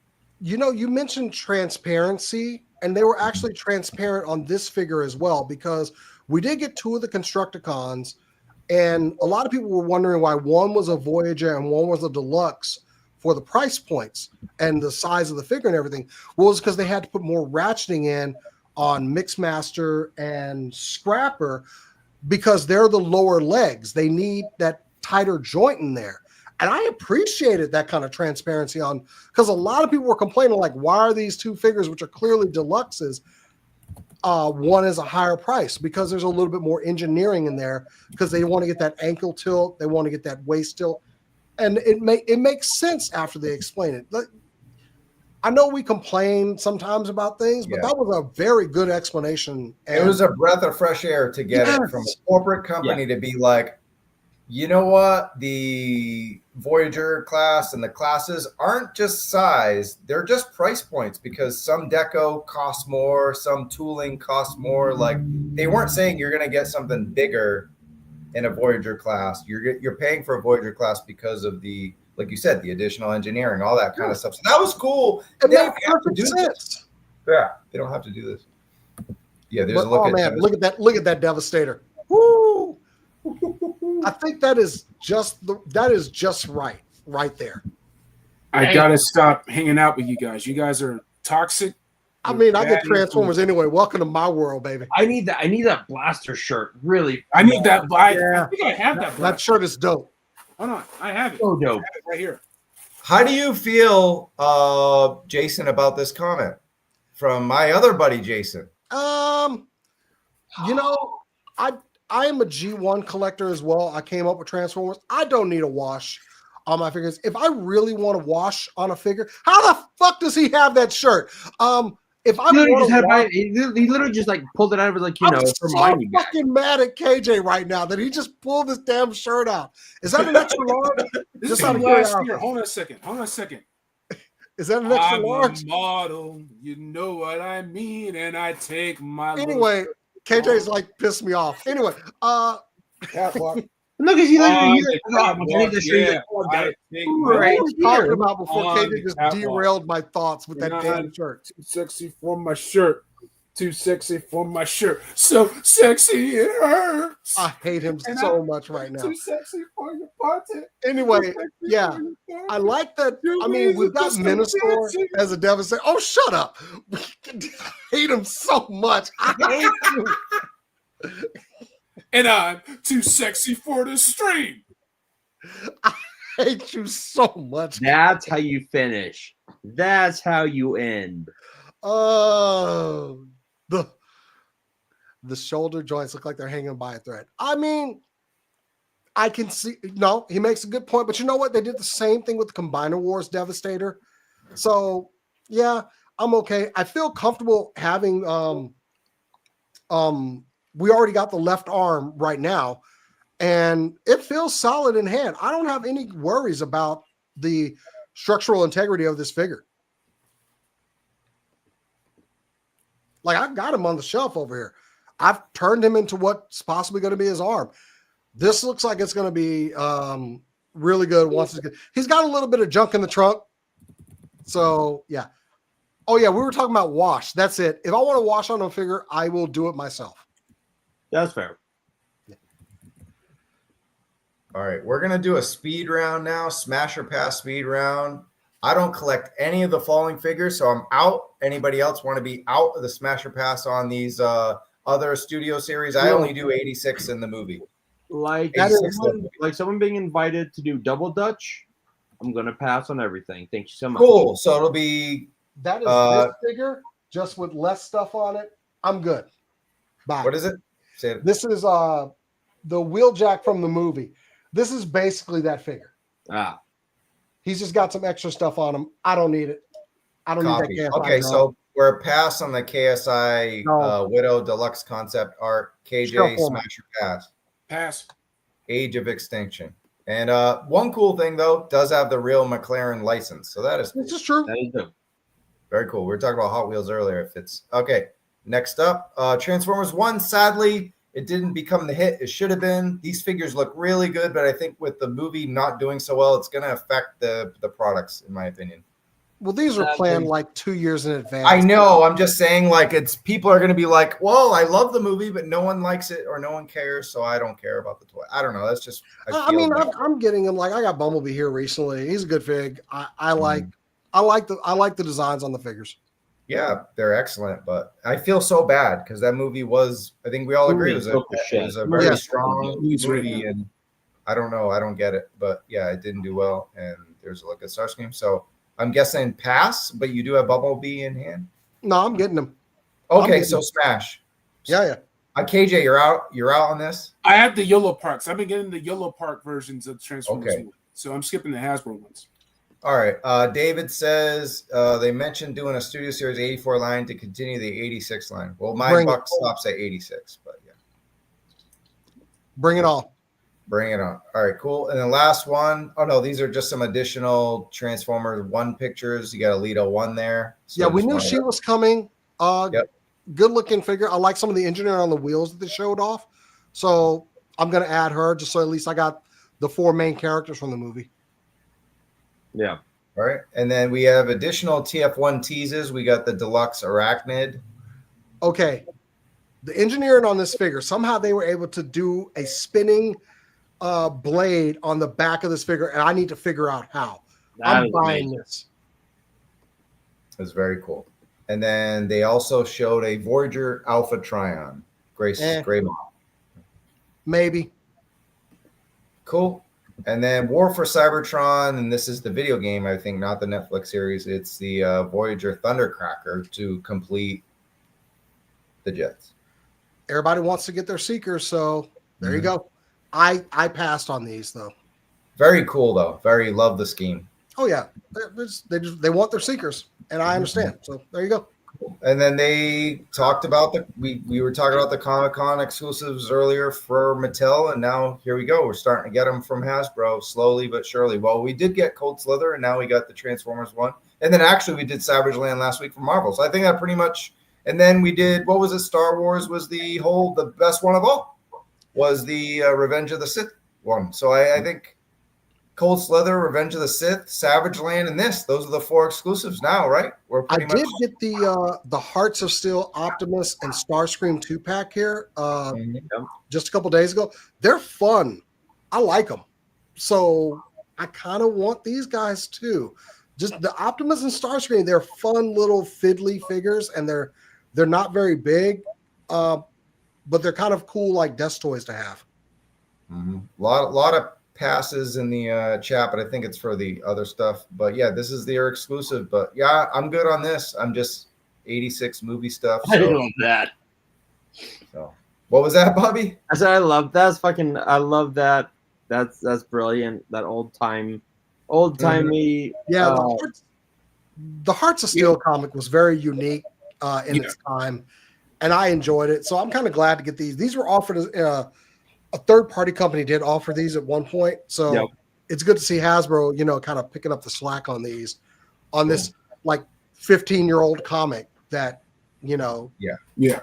You know, you mentioned transparency, and they were actually transparent on this figure as well, because we did get 2 of the Constructicons, and a lot of people were wondering why one was a Voyager and one was a Deluxe for the price points and the size of the figure and everything. Well, it was because they had to put more ratcheting in on Mixmaster and Scrapper because they're the lower legs. They need that tighter joint in there. And I appreciated that kind of transparency on, because a lot of people were complaining, like, why are these 2 figures, which are clearly deluxes, one is a higher price? Because there's a little bit more engineering in there, because they want to get that ankle tilt, they want to get that waist tilt, and it makes sense after they explain it. I know we complain sometimes about things, but that was a very good explanation. And it was a breath of fresh air to get it from a corporate company to be like, you know what? The Voyager class and the classes aren't just size. They're just price points because some deco costs more, some tooling costs more. Like they weren't saying you're going to get something bigger in a Voyager class. You're paying for a Voyager class because of the, like you said, the additional engineering, all that kind of stuff. So that was cool. It made perfect sense. Yeah, they don't have to do this. Yeah, there's a look at man, look at that Devastator. Woo! I think that is just right there. I gotta stop hanging out with you guys. You guys are toxic. I mean, I get Transformers anyway. Welcome to my world, baby. I need that blaster shirt. Really, I need that. I think I have that. That shirt is dope. Hold on, I have it. So dope. I have it right here. How do you feel, Jason, about this comment from my other buddy, Jason? You know, I am a G1 collector as well. I came up with Transformers. I don't need a wash on my figures. If I really want to wash on a figure, how the fuck does he have that shirt? If I he literally just like pulled it out of like, you know, I'm so fucking mad at KJ right now that he just pulled this damn shirt out. Is that an extra large? Just out of curiosity. Hold on a second. Is that an extra large? I'm a model, you know what I mean, and I take my. Anyway, KJ's like pissed me off. Anyway, look at you. What were we talking about before KJ just derailed my thoughts with that damn shirt? Too sexy for my shirt. Too sexy for my shirt. So sexy it hurts. I hate him so much right now. Too sexy for your party. Anyway, yeah. I like that. I mean, we've got Ministor as a Devastator. Oh, shut up. I hate him so much. I hate you. And I'm too sexy for the stream. I hate you so much. That's how you finish. That's how you end. Oh, the shoulder joints look like they're hanging by a thread. I mean, I can see. No, he makes a good point. But you know what? They did the same thing with the Combiner Wars Devastator. So yeah, I'm okay. I feel comfortable having we already got the left arm right now, and it feels solid in hand. I don't have any worries about the structural integrity of this figure. Like, I've got him on the shelf over here. I've turned him into what's possibly going to be his arm. This looks like it's going to be really good once it's good. He's got a little bit of junk in the trunk. So, yeah. Oh, yeah, we were talking about wash. That's it. If I want to wash on a figure, I will do it myself. That's fair. Yeah. All right, we're going to do a speed round now, smash or pass speed round. I don't collect any of the following figures, so I'm out. Anybody else want to be out of the smash or pass on these other studio series? I only do 86 in the movie. Like someone being invited to do double Dutch, I'm going to pass on everything. Thank you so much. Cool. So it'll be... That is this figure, just with less stuff on it. I'm good. Bye. What is it? Say it. This is the Wheeljack from the movie. This is basically that figure. Ah. He's just got some extra stuff on him. I don't need it. I don't need that. Okay, so we're a pass on the KSI Widow Deluxe Concept Art. KJ, smash or pass? Pass. Age of Extinction. And one cool thing, though, does have the real McLaren license. So that is cool. This is true. That is good. Very cool. We were talking about Hot Wheels earlier. If it's okay. Next up, Transformers 1. Sadly, it didn't become the hit it should have been. These figures look really good, but I think with the movie not doing so well, it's going to affect the products, in my opinion. Well, these are planned like 2 years in advance. I know. I'm just saying, like, it's people are going to be like, well, I love the movie, but no one likes it or no one cares, so I don't care about the toy. I don't know. That's just. I'm getting him. Like, I got Bumblebee here recently. He's a good fig. I like the designs on the figures. Yeah, they're excellent, but I feel so bad because that movie was. I think we all agree it was a very strong movie, and I don't know. I don't get it, but yeah, it didn't do well, and there's like a Starscream, so. I'm guessing pass, but you do have Bumblebee in hand? No, I'm getting them. Okay, so smash. Yeah. KJ, you're out. You're out on this? I have the Yellow Parks. I've been getting the Yellow Park versions of Transformers. Okay. So I'm skipping the Hasbro ones. All right. David says they mentioned doing a Studio Series 84 line to continue the 86 line. Well, my buck stops at 86, but yeah. Bring it on. Bring it on. All right, cool. And the last one. Oh, no, these are just some additional Transformers 1 pictures. You got Alita 1 there. So yeah, we knew she was coming. Yep. Good looking figure. I like some of the engineering on the wheels that they showed off. So I'm going to add her just so at least I got the 4 main characters from the movie. Yeah. All right. And then we have additional TF1 teases. We got the Deluxe Arachnid. Okay. The engineering on this figure, somehow they were able to do a spinning blade on the back of this figure, and I need to figure out how. I'm buying this. It's very cool. And then they also showed a Voyager Alpha Trion. Gray model. Maybe. Cool. And then War for Cybertron, and this is the video game, I think, not the Netflix series. It's the Voyager Thundercracker to complete the jets. Everybody wants to get their Seekers, so there you go. I passed on these though. Very cool though. Very love the scheme. Oh yeah, they want their Seekers, and I understand. So there you go. And then they talked about we were talking about the Comic-Con exclusives earlier for Mattel, and now here we go. We're starting to get them from Hasbro slowly but surely. Well, we did get Cold Slither, and now we got the Transformers one, and then actually we did Savage Land last week for Marvel. So I think that pretty much. And then we did what was it? Star Wars was the best one of all. Was the Revenge of the Sith one. So I think Cold Slither, Revenge of the Sith, Savage Land, and those are the 4 exclusives now, right? I did get the Hearts of Steel Optimus and Starscream 2-pack here just a couple days ago. They're fun. I like them. So I kind of want these guys too. Just the Optimus and Starscream, they're fun little fiddly figures, and they're not very big. But they're kind of cool, like desk toys to have. Mm-hmm. Lot of passes in the chat, but I think it's for the other stuff. But yeah, this is their exclusive. But yeah, I'm good on this. I'm just 86 movie stuff. So. I love that. So what was that, Bobby? I said I love that. I love that. That's brilliant. That old timey. Yeah, the Hearts of Steel comic was very unique in its time. and I enjoyed it. So I'm kind of glad to get these. These were offered as a third-party company did offer these at one point. So it's good to see Hasbro, kind of picking up the slack on these, on this like 15-year-old comic that, Yeah.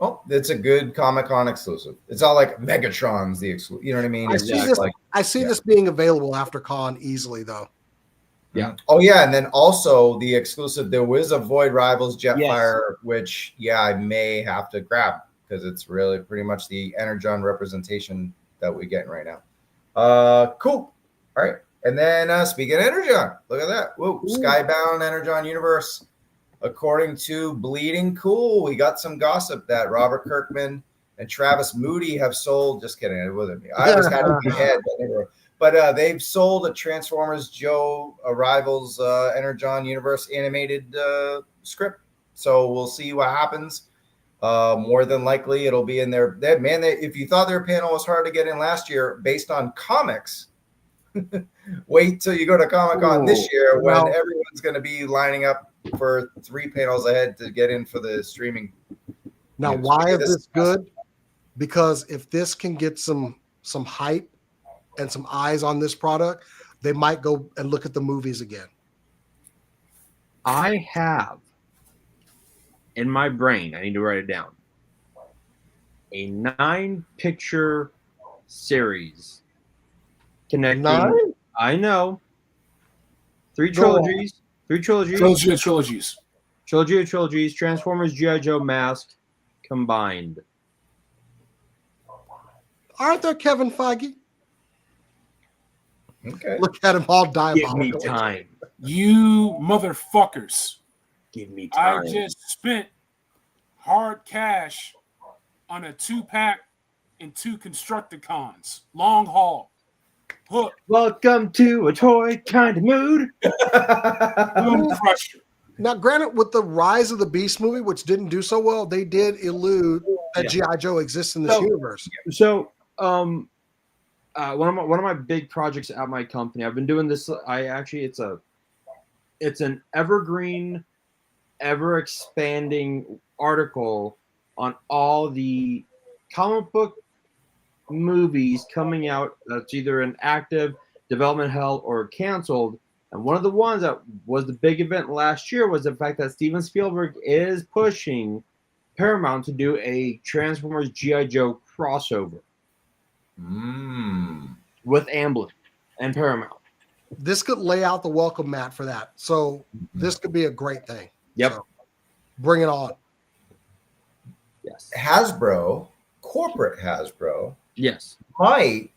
Oh, it's a good Comic-Con exclusive. It's all like Megatron's the exclusive. You know what I mean? I see this being available after con easily, though. Yeah. Oh, yeah. And then also the exclusive, there was a Void Rivals Jetfire, which, I may have to grab because it's really pretty much the Energon representation that we're getting right now. Cool. All right. And then speaking of Energon, look at that. Whoa, Skybound Energon Universe. According to Bleeding Cool, we got some gossip that Robert Kirkman and Travis Moody have sold. Just kidding, it wasn't me. I just had it in my head. But they've sold a Transformers Joe Rivals Energon Universe animated script. So we'll see what happens. More than likely, it'll be in there. If you thought their panel was hard to get in last year based on comics, wait till you go to Comic-Con this year when everyone's going to be lining up for 3 panels ahead to get in for the streaming. Now, why is this good? Because if this can get some hype and some eyes on this product, they might go and look at the movies again. I have in my brain, I need to write it down, a 9-picture series connecting. 9? I know. 3 trilogies. 3 trilogies. Trilogy of trilogies. Transformers, GIJoe Mask combined. Aren't there Kevin Feige? Okay. Look at him all diabolical. Give me time. You motherfuckers. Give me time. I just spent hard cash on a 2-pack and 2 Constructicons. Long haul. Hook. Welcome to a toy kind of mood. Boom crusher. Now, granted, with the Rise of the Beast movie, which didn't do so well, they did elude that G.I. Joe exists in this universe. So, one of my big projects at my company, I've been doing this. It's an evergreen, ever expanding article on all the comic book movies coming out that's either in active development hell or canceled. And one of the ones that was the big event last year was the fact that Steven Spielberg is pushing Paramount to do a Transformers G.I. Joe crossover with Amblin and Paramount. This could lay out the welcome mat for that. So this could be a great thing. Yep. So, bring it on. Yes. Hasbro, corporate Hasbro, might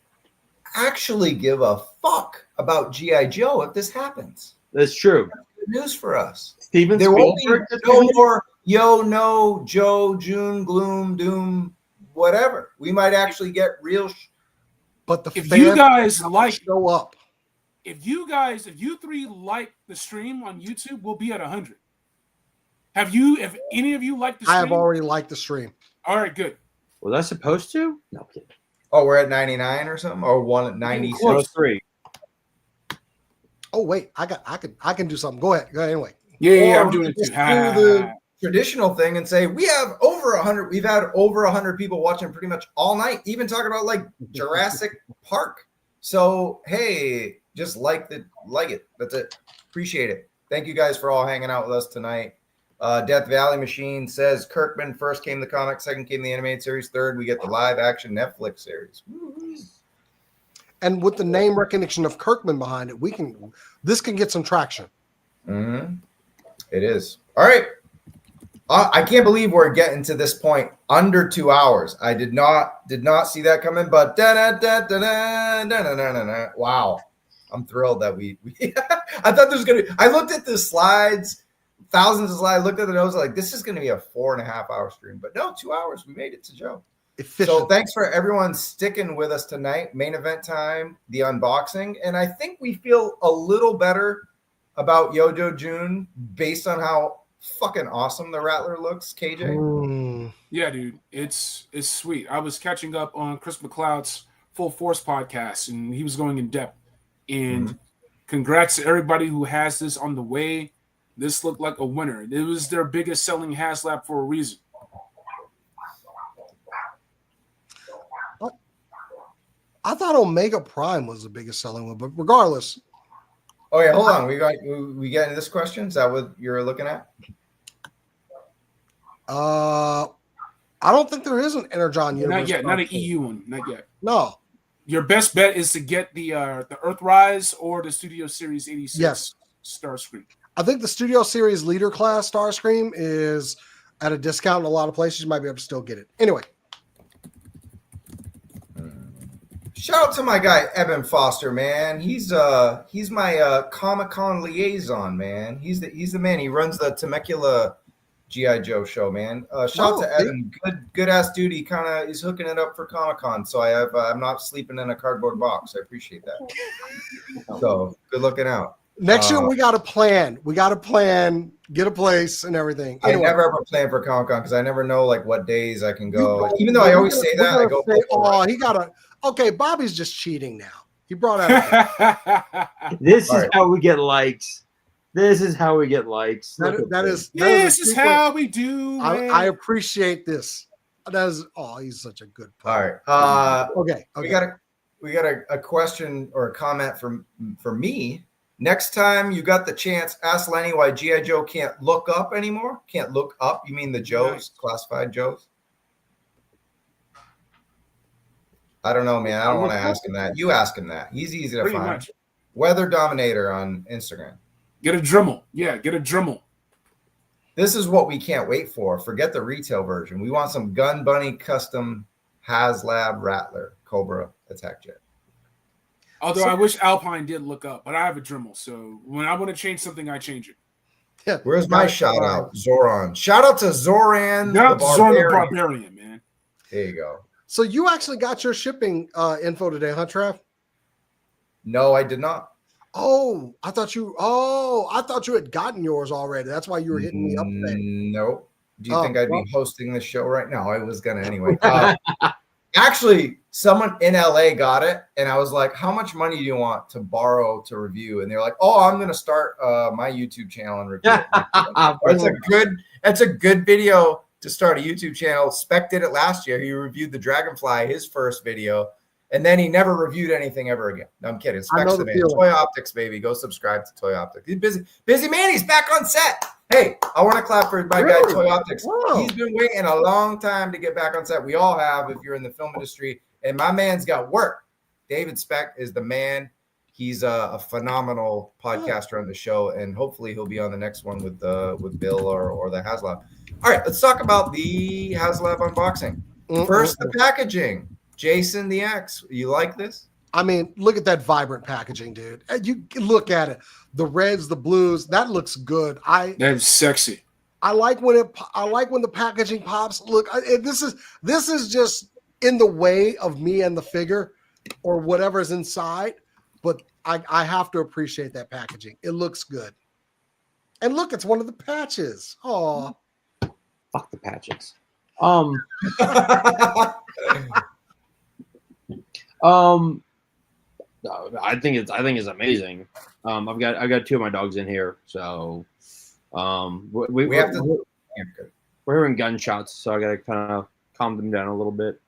actually give a fuck about G.I. Joe if this happens. That's true. That's good news for us. Steven there won't Spielberg. Be no more no, Joe, June, gloom, doom, whatever. We might actually get real. But the if you guys show up, if you 3 like the stream on YouTube, we'll be at 100. If any of you liked the stream? I have already liked the stream. All right, good. Was I supposed to? No kidding. Oh, we're at 99 or something, or 1 at 96. 3. Oh wait, I can do something. Go ahead. Anyway. Yeah, I'm doing it too. Do the traditional thing and say we have over 100. We've had over 100 people watching pretty much all night, even talking about like Jurassic Park. So hey, just like it. That's it. Appreciate it. Thank you guys for all hanging out with us tonight. Death Valley Machine says Kirkman first came the comic, second came the animated series, third we get the live action Netflix series. Woo-hoo. And with the name recognition of Kirkman behind it, this can get some traction. Mm-hmm. It is. All right. I can't believe we're getting to this point under 2 hours. I did not see that coming, but wow. I'm thrilled that we I thought there was gonna be, I looked at the slides, thousands of slides, looked at the notes, like this is gonna be a 4.5 hour stream. But no, 2 hours. We made it to Joe. Efficient. So thanks for everyone sticking with us tonight. Main event time, the unboxing. And I think we feel a little better about Yo-Joe June based on how fucking awesome the Rattler looks, KJ. Yeah, dude. It's sweet. I was catching up on Chris McLeod's Full Force podcast, and he was going in depth. And congrats to everybody who has this on the way. This looked like a winner. It was their biggest selling Haslab for a reason. I thought Omega Prime was the biggest selling one, but regardless. Oh yeah, hold on. We got this question. Is that what you're looking at? I don't think there is an Energon Universe. Not yet. Not an EU one. Not yet. No. Your best bet is to get the Earthrise or the Studio Series 86 Yes. Starscream. I think the Studio Series Leader Class Starscream is at a discount in a lot of places. You might be able to still get it. Anyway. Shout out to my guy Evan Foster, man. He's my Comic-Con liaison, man. He's the man. He runs the Temecula GI Joe show, man. Shout out to Evan. Good ass dude. He he's hooking it up for Comic-Con. So I'm not sleeping in a cardboard box. I appreciate that. So good looking out. Next year we got to plan. We got to plan, get a place and everything. Anyway. I never ever plan for Comic-Con because I never know like what days I can go. Even though I always say that, I go. He got to. Okay, Bobby's just cheating now. He brought out. This is how we get likes. This is how we get likes. This is how we do. I appreciate this. He's such a good player. All right. Okay. We got a question or a comment for me. Next time you got the chance, ask Lenny why GI Joe can't look up anymore. Can't look up. You mean the Joes, classified Joes? I don't know, man. I don't want to ask him that. You ask him that. He's easy to find. Much. Weather Dominator on Instagram. Get a Dremel. Yeah, get a Dremel. This is what we can't wait for. Forget the retail version. We want some Gun Bunny custom Haslab Rattler Cobra attack jet. Although I wish Alpine did look up, but I have a Dremel. So when I want to change something, I change it. Yeah. Where's my shout out? Zoran. Shout out to Zoran. Zoran the Barbarian, man. There you go. So you actually got your shipping info today, huh, Trav? No, I did not. Oh, I thought you had gotten yours already. That's why you were hitting me up today. No. Do you think I'd be hosting this show right now? I was gonna anyway. Actually, someone in LA got it, and I was like, "How much money do you want to borrow to review?" And they're like, "Oh, I'm gonna start my YouTube channel and review it." That's a good video to start a YouTube channel. Spec did it last year. He reviewed the Dragonfly, his first video, and then he never reviewed anything ever again. No, I'm kidding. Spec's the man. Toy Optics, baby. Go subscribe to Toy Optics. He's busy man. He's back on set. Hey, I want to clap for my guy, Toy Optics. Wow. He's been waiting a long time to get back on set. We all have if you're in the film industry. And my man's got work. David Speck is the man. He's a phenomenal podcaster on the show, and hopefully he'll be on the next one with Bill or the Haslab. All right, let's talk about the Haslab unboxing. First, the packaging. Jason the X, you like this? I mean, look at that vibrant packaging, dude. You look at it. The reds, the blues, that looks good. That's sexy. I like when the packaging pops. Look, this is just in the way of me and the figure or whatever's inside, but I have to appreciate that packaging. It looks good. And look, it's one of the patches. Oh, fuck the patches. I think it's amazing. I've got two of my dogs in here, so we're hearing gunshots, so I gotta kind of calm them down a little bit.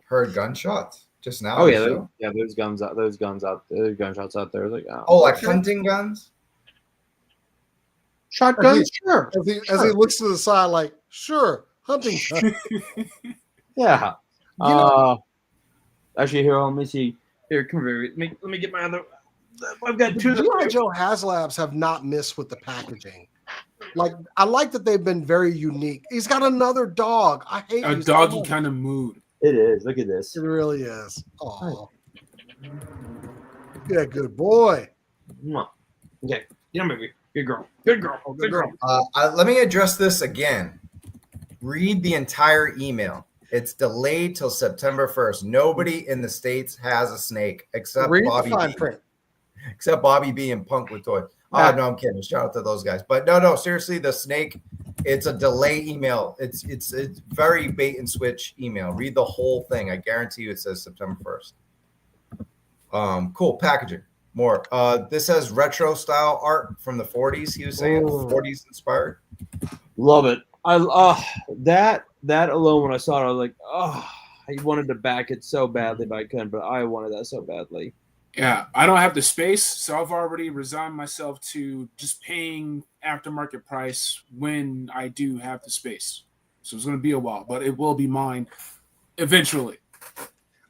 Heard gunshots just now. Oh yeah, there's gunshots out there. Like like hunting guns, shotguns. Sure. As he looks to the side, like sure, hunting gun. Yeah. Actually, here, let me see. Here, come here. Let me get my other. I've got two. GI Joe Haslabs have not missed with the packaging. Like I like that they've been very unique. He's got another dog. I hate a doggy kind of mood. It is. Look at this. It really is. Oh, yeah, good boy. Okay, baby. Good girl. Good girl. Good girl. Let me address this again. Read the entire email. It's delayed till September 1st. Nobody in the States has a snake except Bobby B. Except Bobby B and Punk with Toy. Oh, no, I'm kidding. Shout out to those guys. But no, seriously, the snake, it's a delay email. It's very bait and switch email. Read the whole thing. I guarantee you it says September 1st. Cool. Packaging. More. This has retro style art from the 40s. He was saying 40s inspired. Love it. That alone, when I saw it, I was like, oh, I wanted to back it so badly, but I couldn't. But I wanted that so badly. Yeah, I don't have the space, so I've already resigned myself to just paying aftermarket price when I do have the space. So it's going to be a while, but it will be mine eventually.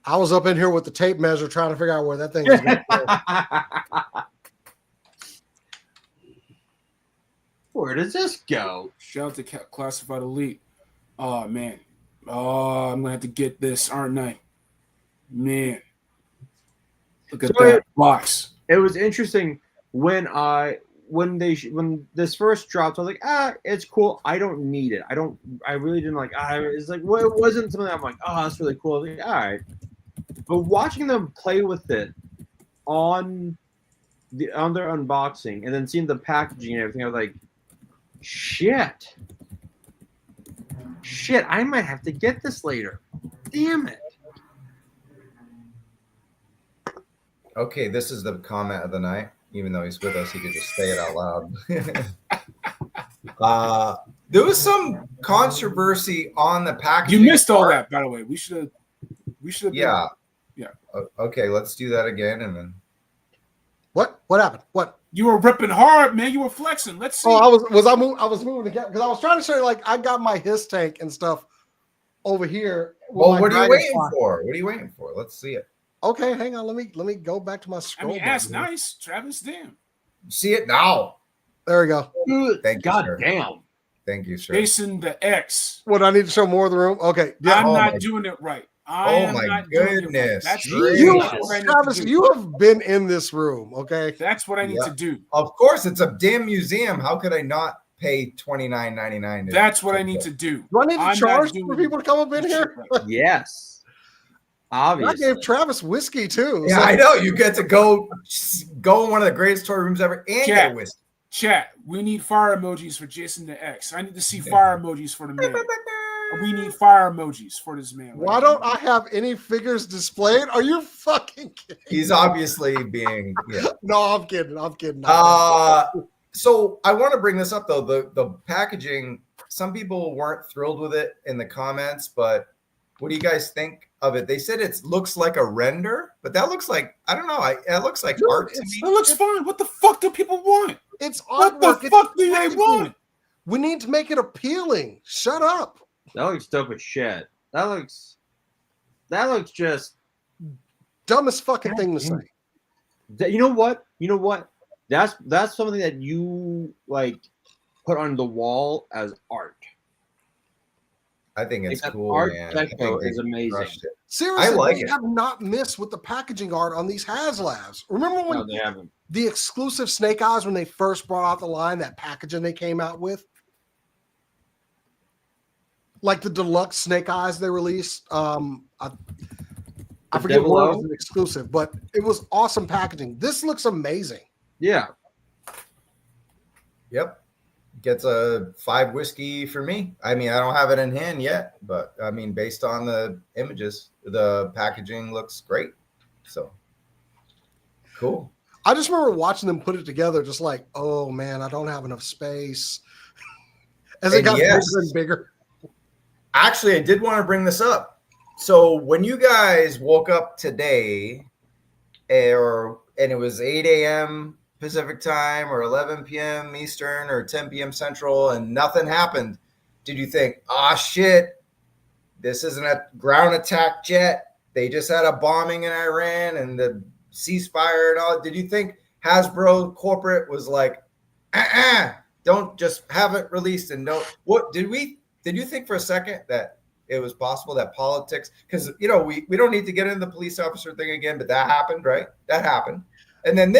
I was up in here with the tape measure trying to figure out where that thing is going to go. Where does this go? Shout out to Classified Elite. Oh, man. Oh, I'm going to have to get this, aren't I? Man. Look at that box. It was interesting when this first dropped. I was like, it's cool. I don't need it. I really didn't like. It's like, well, it wasn't something I'm like, oh, that's really cool. I was like, all right. But watching them play with it on their unboxing and then seeing the packaging and everything, I was like, shit, I might have to get this later. Damn it. Okay, this is the comment of the night. Even though he's with us, he could just say it out loud. There was some controversy on the packaging. You missed all that, by the way. We should have. Yeah. Okay, let's do that again, and then. What happened? What? You were ripping hard, man. You were flexing. Let's see. Oh, I was moving again because I was trying to show you, like, I got my his tank and stuff over here. Well, what are you waiting for? What are you waiting for? Let's see it. Okay, hang on. Let me go back to my scroll. I mean, that's nice, Travis. Damn. See it now. There we go. Thank you, sir. Damn. Thank you, sir. Jason the X. What, I need to show more of the room? Okay. Yeah. I'm not doing it right. Oh my goodness. That's Travis, you have been in this room, okay? That's what I need to do. Of course, it's a damn museum. How could I not pay $29.99? That's what I need to do. Do I need to charge for people to come up in here? Yes. Obviously. I gave Travis whiskey too. Yeah, I know. You get to go in one of the greatest toy rooms ever and get whiskey. Chat, we need fire emojis for Jason the X. I need to see fire emojis for the man. We need fire emojis for this man. Why don't I have any figures displayed? Are you fucking kidding? He's obviously being. Yeah. No, I'm kidding. So I want to bring this up though. The packaging. Some people weren't thrilled with it in the comments, but what do you guys think of it? They said it looks like a render, but that looks like, I don't know. It looks like art to me. It looks fine. What the fuck do people want? It's what the fuck do they want? We need to make it appealing. Shut up. That looks dope as shit. That looks just dumbest fucking thing to say. You know what? That's something that you like put on the wall as art. I think it's cool, art man. Deco is amazing. Seriously, I like they have not missed with the packaging art on these Haslabs. Remember when they haven't. The exclusive Snake Eyes, when they first brought out the line, that packaging they came out with? Like the deluxe Snake Eyes they released. I forget what was an exclusive, but it was awesome packaging. This looks amazing. Yeah. Yep. Gets a 5 whiskey for me. I mean, I don't have it in hand yet, but I mean, based on the images, the packaging looks great. So cool. I just remember watching them put it together, just like, oh man, I don't have enough space. As it got bigger and bigger. Actually, I did want to bring this up. So when you guys woke up today, and it was 8 a.m. Pacific time or 11 p.m. Eastern or 10 p.m. Central and nothing happened, did you think, shit, this isn't a ground attack jet? They just had a bombing in Iran and the ceasefire and all. Did you think Hasbro corporate was like, don't just have it released and don't? What did you think for a second that it was possible that politics, because we don't need to get into the police officer thing again, but that happened, right? That happened. And then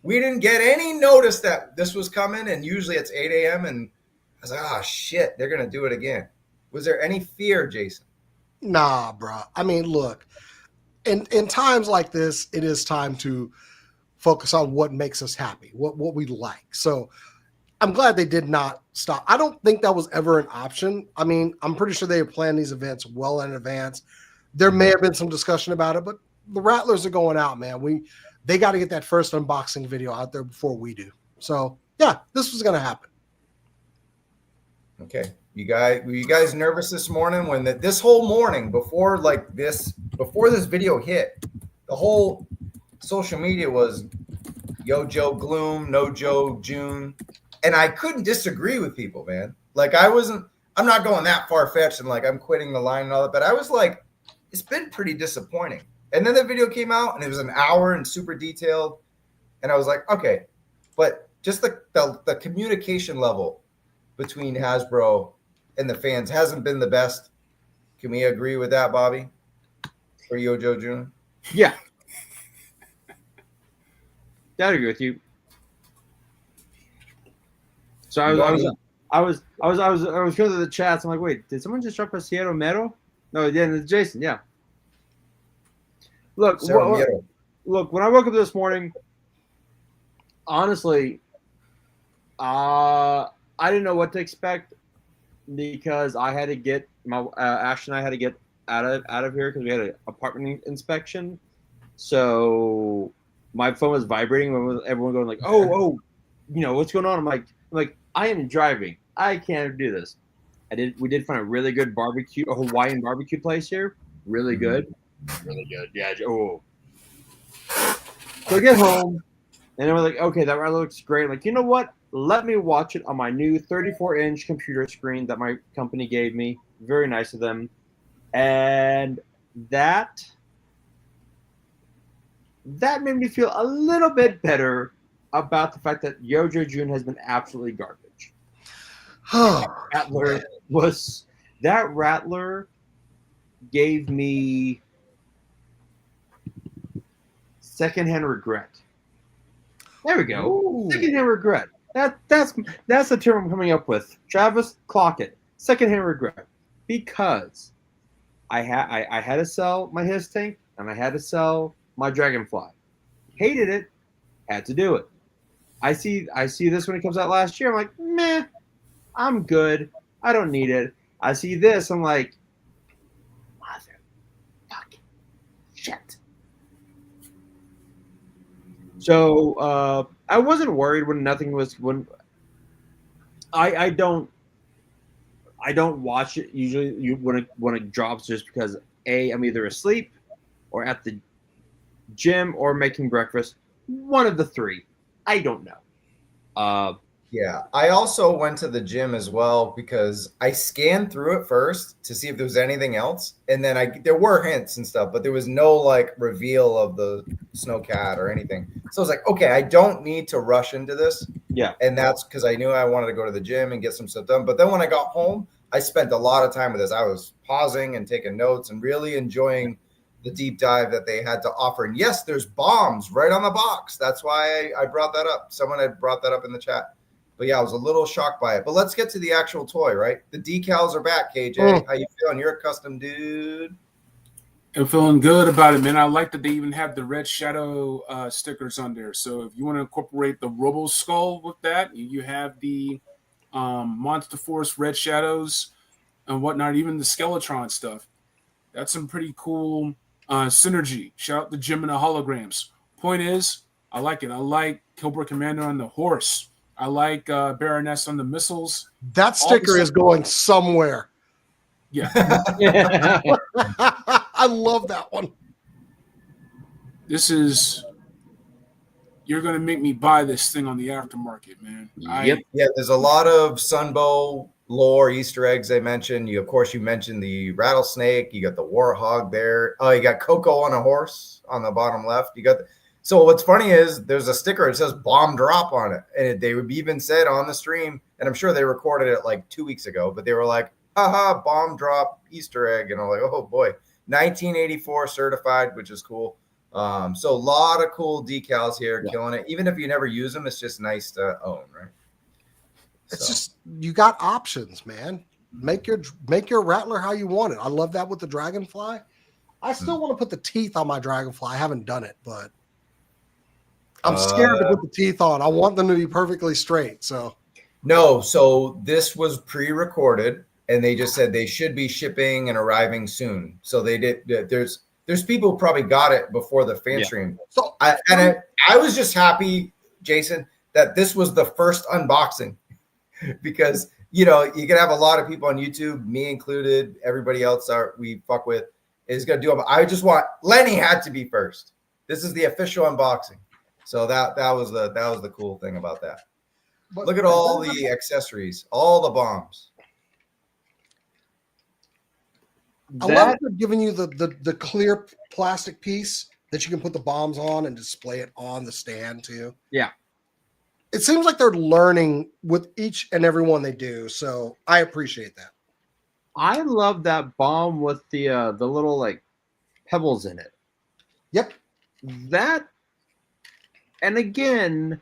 we didn't get any notice that this was coming, and usually it's 8 a.m. and I was like, shit, they're gonna do it again. Was there any fear, Jason? Nah, bro. I mean, look, in times like this, it is time to focus on what makes us happy, what we like. So I'm glad they did not stop. I don't think that was ever an option. I mean, I'm pretty sure they had planned these events well in advance. There may have been some discussion about it, but the Rattlers are going out, man. they got to get that first unboxing video out there before we do. So yeah, this was going to happen. Okay. Were you guys nervous this morning when this whole morning before this video hit, the whole social media was yo Joe gloom, no Joe June. And I couldn't disagree with people, man. Like I'm not going that far fetched and like I'm quitting the line and all that, but I was like, it's been pretty disappointing. And then the video came out and it was an hour and super detailed. And I was like, okay, but just the communication level between Hasbro and the fans hasn't been the best. Can we agree with that, Bobby? Or Yo Joe June? Yeah. I agree with you. So I was going through the chats. I'm like, wait, did someone just drop a Sierra Mero? No, yeah, it's Jason. Yeah. Look, when I woke up this morning, honestly, I didn't know what to expect because I had to get Ash and I had to get out of here because we had an apartment inspection. So my phone was vibrating. Everyone going like, oh, what's going on? I'm like, I am driving. I can't do this. We did find a really good a Hawaiian barbecue place here. Really good. Really good. Yeah. Oh. So I get home, and then we're like, okay, that Rattler looks great. I'm like, you know what? Let me watch it on my new 34-inch computer screen that my company gave me. Very nice of them. And that made me feel a little bit better about the fact that Yo Joe June has been absolutely garbage. That Rattler gave me secondhand regret. There we go. Ooh. Secondhand regret. That's the term I'm coming up with. Travis, clock it. Secondhand regret. Because I had to sell my His tank and I had to sell my Dragonfly. Hated it. Had to do it. I see this when it comes out last year. I'm like, meh, I'm good. I don't need it. I see this. I'm like, motherfucking shit. So I wasn't worried when I don't watch it usually when it drops just because I'm either asleep or at the gym or making breakfast. One of the three. I don't know. Yeah, I also went to the gym as well because I scanned through it first to see if there was anything else, and then there were hints and stuff, but there was no like reveal of the Snowcat or anything. So I was like, okay, I don't need to rush into this. Yeah, and that's because I knew I wanted to go to the gym and get some stuff done. But then when I got home, I spent a lot of time with this. I was pausing and taking notes and really enjoying the deep dive that they had to offer. And yes, there's bombs right on the box. That's why I brought that up. Someone had brought that up in the chat. But yeah, I was a little shocked by it. But let's get to the actual toy, right? The decals are back, KJ. How you feeling? You're a custom dude. I'm feeling good about it, man. I like that they even have the Red Shadow stickers on there. So if you want to incorporate the Robo Skull with that, you have the Monster Force Red Shadows and whatnot, even the Skeletron stuff. That's some pretty cool synergy. Shout out to Jim and the holograms. Point is, I like it. I like Cobra Commander on the horse. I like Baroness on the missiles. That sticker is going somewhere. Yeah. I love that one. You're going to make me buy this thing on the aftermarket, man. Yep. Yeah, there's a lot of Sunbow lore, Easter eggs they mentioned. You mentioned the rattlesnake. You got the warthog there. Oh, you got Coco on a horse on the bottom left. So what's funny is there's a sticker that says bomb drop on it. And they would even said on the stream, and I'm sure they recorded it like 2 weeks ago, but they were like, haha, bomb drop Easter egg. And I'm like, oh boy, 1984 certified, which is cool. So a lot of cool decals here, killing it. Even if you never use them, it's just nice to own, right? It's just, you got options, man. Make your Rattler how you want it. I love that with the Dragonfly. I still want to put the teeth on my Dragonfly. I haven't done it, but I'm scared to put the teeth on. I want them to be perfectly straight. So this was pre-recorded, and they just said they should be shipping and arriving soon. So they did. there's people who probably got it before the fan stream. So I was just happy, Jason, that this was the first unboxing because you can have a lot of people on YouTube, me included, everybody else we fuck with is gonna do it. I just want Lenny had to be first. This is the official unboxing. So that was the cool thing about that. But look at all the accessories, all the bombs. I love that they're giving you the clear plastic piece that you can put the bombs on and display it on the stand too. Yeah. It seems like they're learning with each and every one they do. So I appreciate that. I love that bomb with the little like pebbles in it. Yep. That, and again,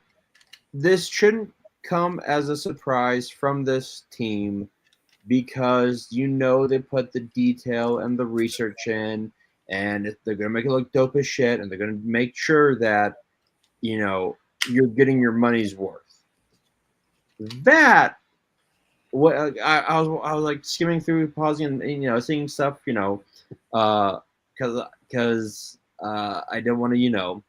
this shouldn't come as a surprise from this team because they put the detail and the research in, and they're gonna make it look dope as shit, and they're gonna make sure that you're getting your money's worth. That what I was like skimming through, pausing, and seeing stuff, because I didn't want to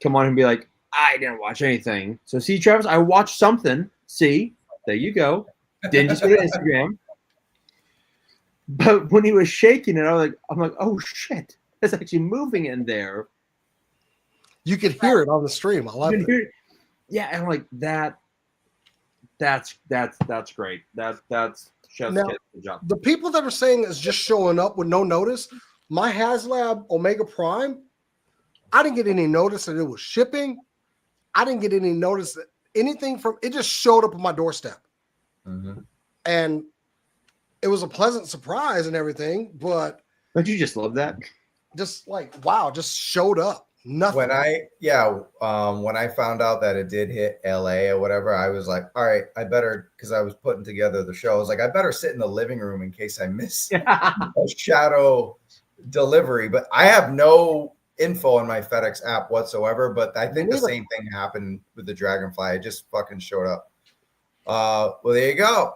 come on and be like, I didn't watch anything. So see, Travis, I watched something. See, there you go. Didn't just go to Instagram. But when he was shaking it, I'm like, oh shit, it's actually moving in there. You could hear it on the stream. I love it. Yeah, and I'm like that's great. That's Chef's now, good job. The people that are saying it's just showing up with no notice, my Haslab Omega Prime, I didn't get any notice that it was shipping. I didn't get any notice that anything from it just showed up on my doorstep. Mm-hmm. And it was a pleasant surprise and everything, but don't you just love that? Just like, wow, just showed up. Nothing. When I found out that it did hit LA or whatever, I was like, all right, I better, because I was putting together the show. I was like, I better sit in the living room in case I miss a shadow delivery. But I have no info on my FedEx app whatsoever. But I think the same thing happened with the Dragonfly. It just fucking showed up. Well, there you go.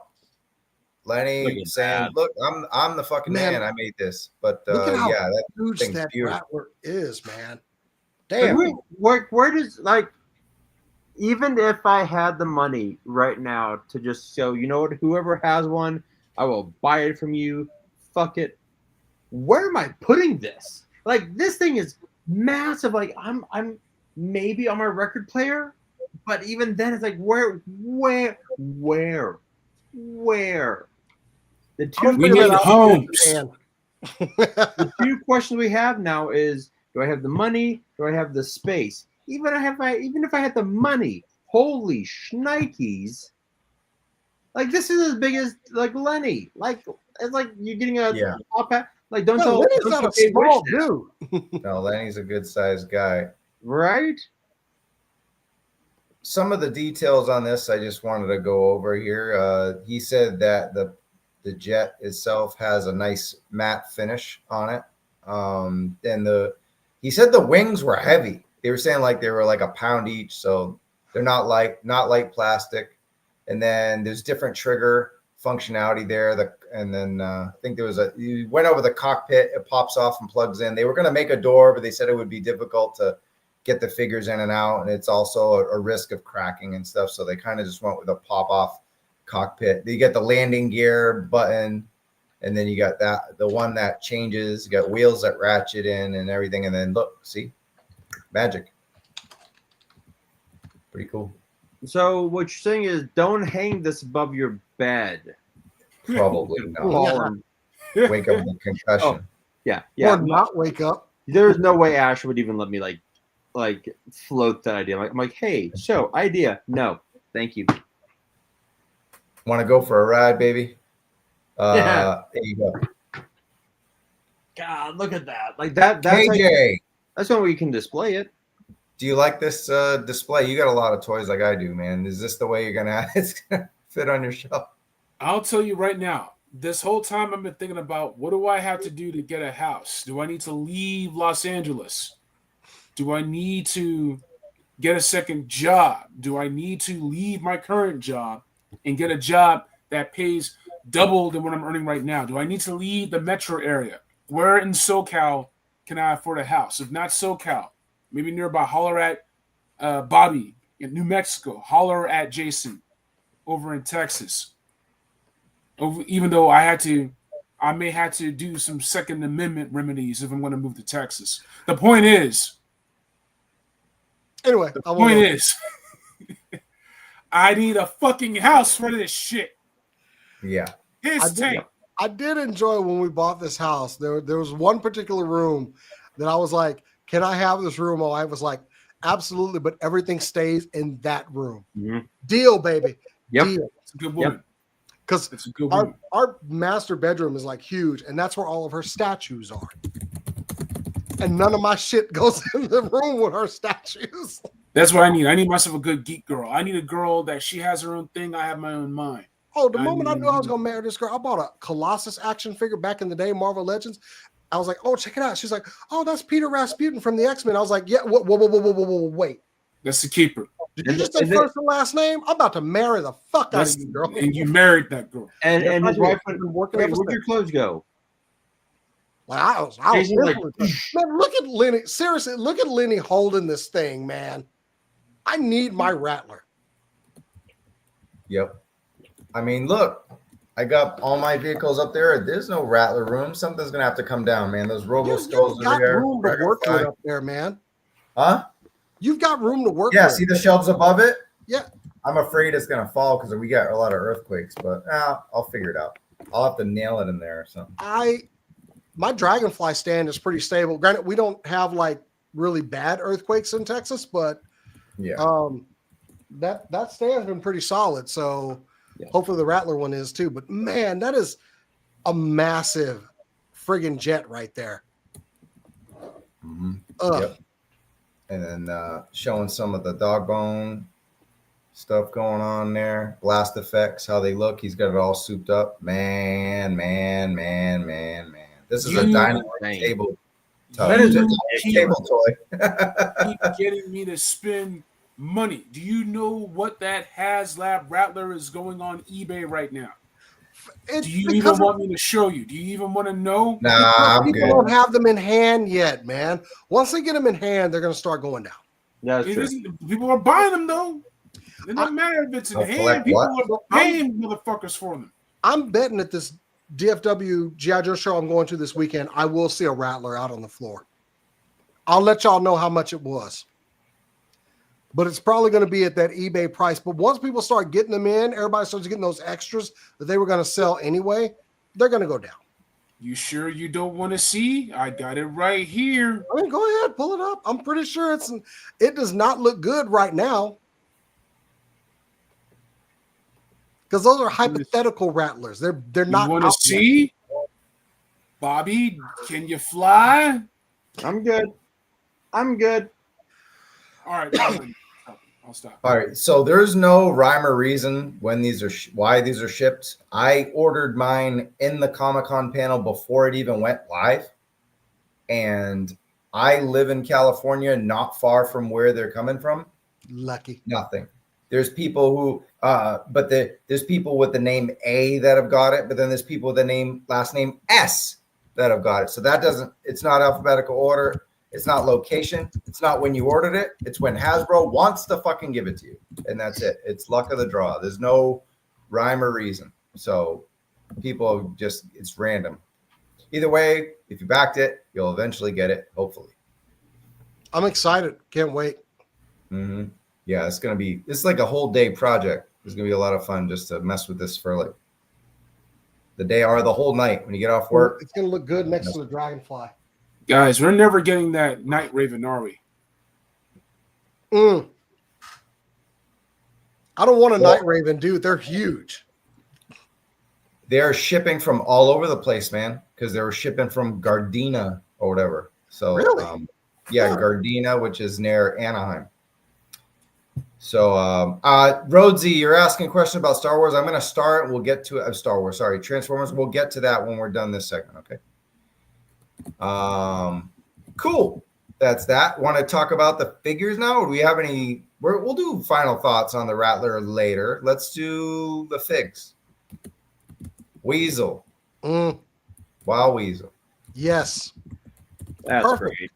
Lenny saying, "Look, I'm the fucking man. I made this." But look at how that huge thing's that beautiful. Rattler is, man. Damn. Where does even if I had the money right now to just show, whoever has one, I will buy it from you. Fuck it. Where am I putting this? Like, this thing is massive. Like, I'm maybe on my record player, but even then it's like where? The two we need homes. The two questions we have now is, do I have the money? Do I have the space? Even if I had the money, holy shnikes! Like, this is as big as like Lenny. Like, it's like you're getting a top hat. Like, Lenny's not a small dude. No, Lenny's a good sized guy, right? Some of the details on this I just wanted to go over here. He said that the jet itself has a nice matte finish on it. And he said the wings were heavy. They were saying like they were like a pound each, so they're not light plastic. And then there's different trigger functionality there. And then I think you went over the cockpit. It pops off and plugs in. They were going to make a door, but they said it would be difficult to get the figures in and out, and it's also a risk of cracking and stuff. So they kind of just went with a pop off cockpit. You get the landing gear button. And then you got the one that changes. You got wheels that ratchet in and everything. And then look, see, magic. Pretty cool. So what you're saying is, don't hang this above your bed. Probably not. Wake up with a concussion. Oh, yeah. Or not wake up. There's no way Ash would even let me like float that idea. I'm like, hey, so idea. No, thank you. Want to go for a ride, baby? There you go. God, look at that! Like that. That's KJ. That's one way you can display it. Do you like this display? You got a lot of toys like I do, man. Is this the way you're gonna fit on your shelf? I'll tell you right now. This whole time I've been thinking about, what do I have to do to get a house? Do I need to leave Los Angeles? Do I need to get a second job? Do I need to leave my current job and get a job that pays double than what I'm earning right now? Do I need to leave the metro area? Where in SoCal can I afford a house? If not SoCal, maybe nearby, holler at Bobby in New Mexico, holler at Jason over in Texas. Even though I may have to do some Second Amendment remedies if I'm going to move to Texas. The point is, I need a fucking house for this shit. Yeah. I did enjoy when we bought this house. There was one particular room that I was like, can I have this room? Oh, I was like, absolutely, but everything stays in that room. Mm-hmm. Deal, baby. Yep. Deal. It's a good woman. Because our master bedroom is like huge, and that's where all of her statues are. And none of my shit goes in the room with her statues. That's what I need. I need myself a good geek girl. I need a girl that she has her own thing. I have my own mind. Oh, the moment I knew I was going to marry this girl, I bought a Colossus action figure back in the day, Marvel Legends. I was like, oh, check it out. She's like, oh, that's Peter Rasputin from the X-Men. I was like, yeah, whoa, wait. That's the keeper. Did you just say first and last name? I'm about to marry the fuck out of you, girl. And you married that girl. And his wife went working. Where'd your clothes go? Like I was like, man, look at Lenny. Seriously, look at Lenny holding this thing, man. I need my Rattler. Yep. I mean, look, I got all my vehicles up there. There's no Rattler room. Something's gonna have to come down, man. Those Robo Skulls over there. Room to work with up there, man. Huh? You've got room to work. Yeah, see the shelves above it? Yeah. I'm afraid it's gonna fall because we got a lot of earthquakes, but I'll figure it out. I'll have to nail it in there or something. My Dragonfly stand is pretty stable. Granted, we don't have like really bad earthquakes in Texas, but yeah, that stand's been pretty solid. So hopefully the Rattler one is too. But man, that is a massive friggin' jet right there. Mm-hmm. Yep. And then showing some of the dog bone stuff going on there. Blast effects, how they look. He's got it all souped up. Man. This is a dynamite table. That is a table toy. Keep getting me to spend money. Do you know what that Haslab Rattler is going on eBay right now? Do you even want me to show you? Do you even want to know? Nah, people don't have them in hand yet, man. Once they get them in hand, they're going to start going down. Yeah, that's true. People are buying them though. It doesn't matter if it's in hand. People are paying motherfuckers for them. I'm betting at this DFW GIJoe show I'm going to this weekend, I will see a Rattler out on the floor. I'll let y'all know how much it was. But it's probably going to be at that eBay price. But once people start getting them in, everybody starts getting those extras that they were going to sell anyway, they're going to go down. You sure you don't want to see? I got it right here. I mean, go ahead, pull it up. I'm pretty sure it does not look good right now. Because those are hypothetical Rattlers. They're not. You want to see? Bobby, can you fly? I'm good. All right, I'll stop. All right, so there's no rhyme or reason when these are why these are shipped. I ordered mine in the Comic-Con panel before it even went live, and I live in California, not far from where they're coming from. Lucky. Nothing. There's people who, there's people with the name A that have got it, but then there's people with the last name S that have got it. So it's not alphabetical order. It's not location. It's not when you ordered it. It's when Hasbro wants to fucking give it to you. And that's it. It's luck of the draw. There's no rhyme or reason. So people it's random. Either way, if you backed it, you'll eventually get it, hopefully. I'm excited. Can't wait. Mm-hmm. Yeah, it's like a whole day project. It's going to be a lot of fun just to mess with this for like the day or the whole night when you get off work. It's going to look good next to the Dragonfly. Guys, we're never getting that Night Raven, are we? I don't want a Night Raven, dude. They're huge. They're shipping from all over the place, man, because they were shipping from Gardena or whatever. So, really? Gardena, which is near Anaheim. So, Rhodesy, you're asking a question about Star Wars. I'm going to start. We'll get to Star Wars. Sorry, Transformers. We'll get to that when we're done this segment. Okay. Cool. That's that. Want to talk about the figures now? Or do we have any? We'll do final thoughts on the Rattler later. Let's do the figs. Weasel. Wow, Weasel. Yes. That's Perfect. great.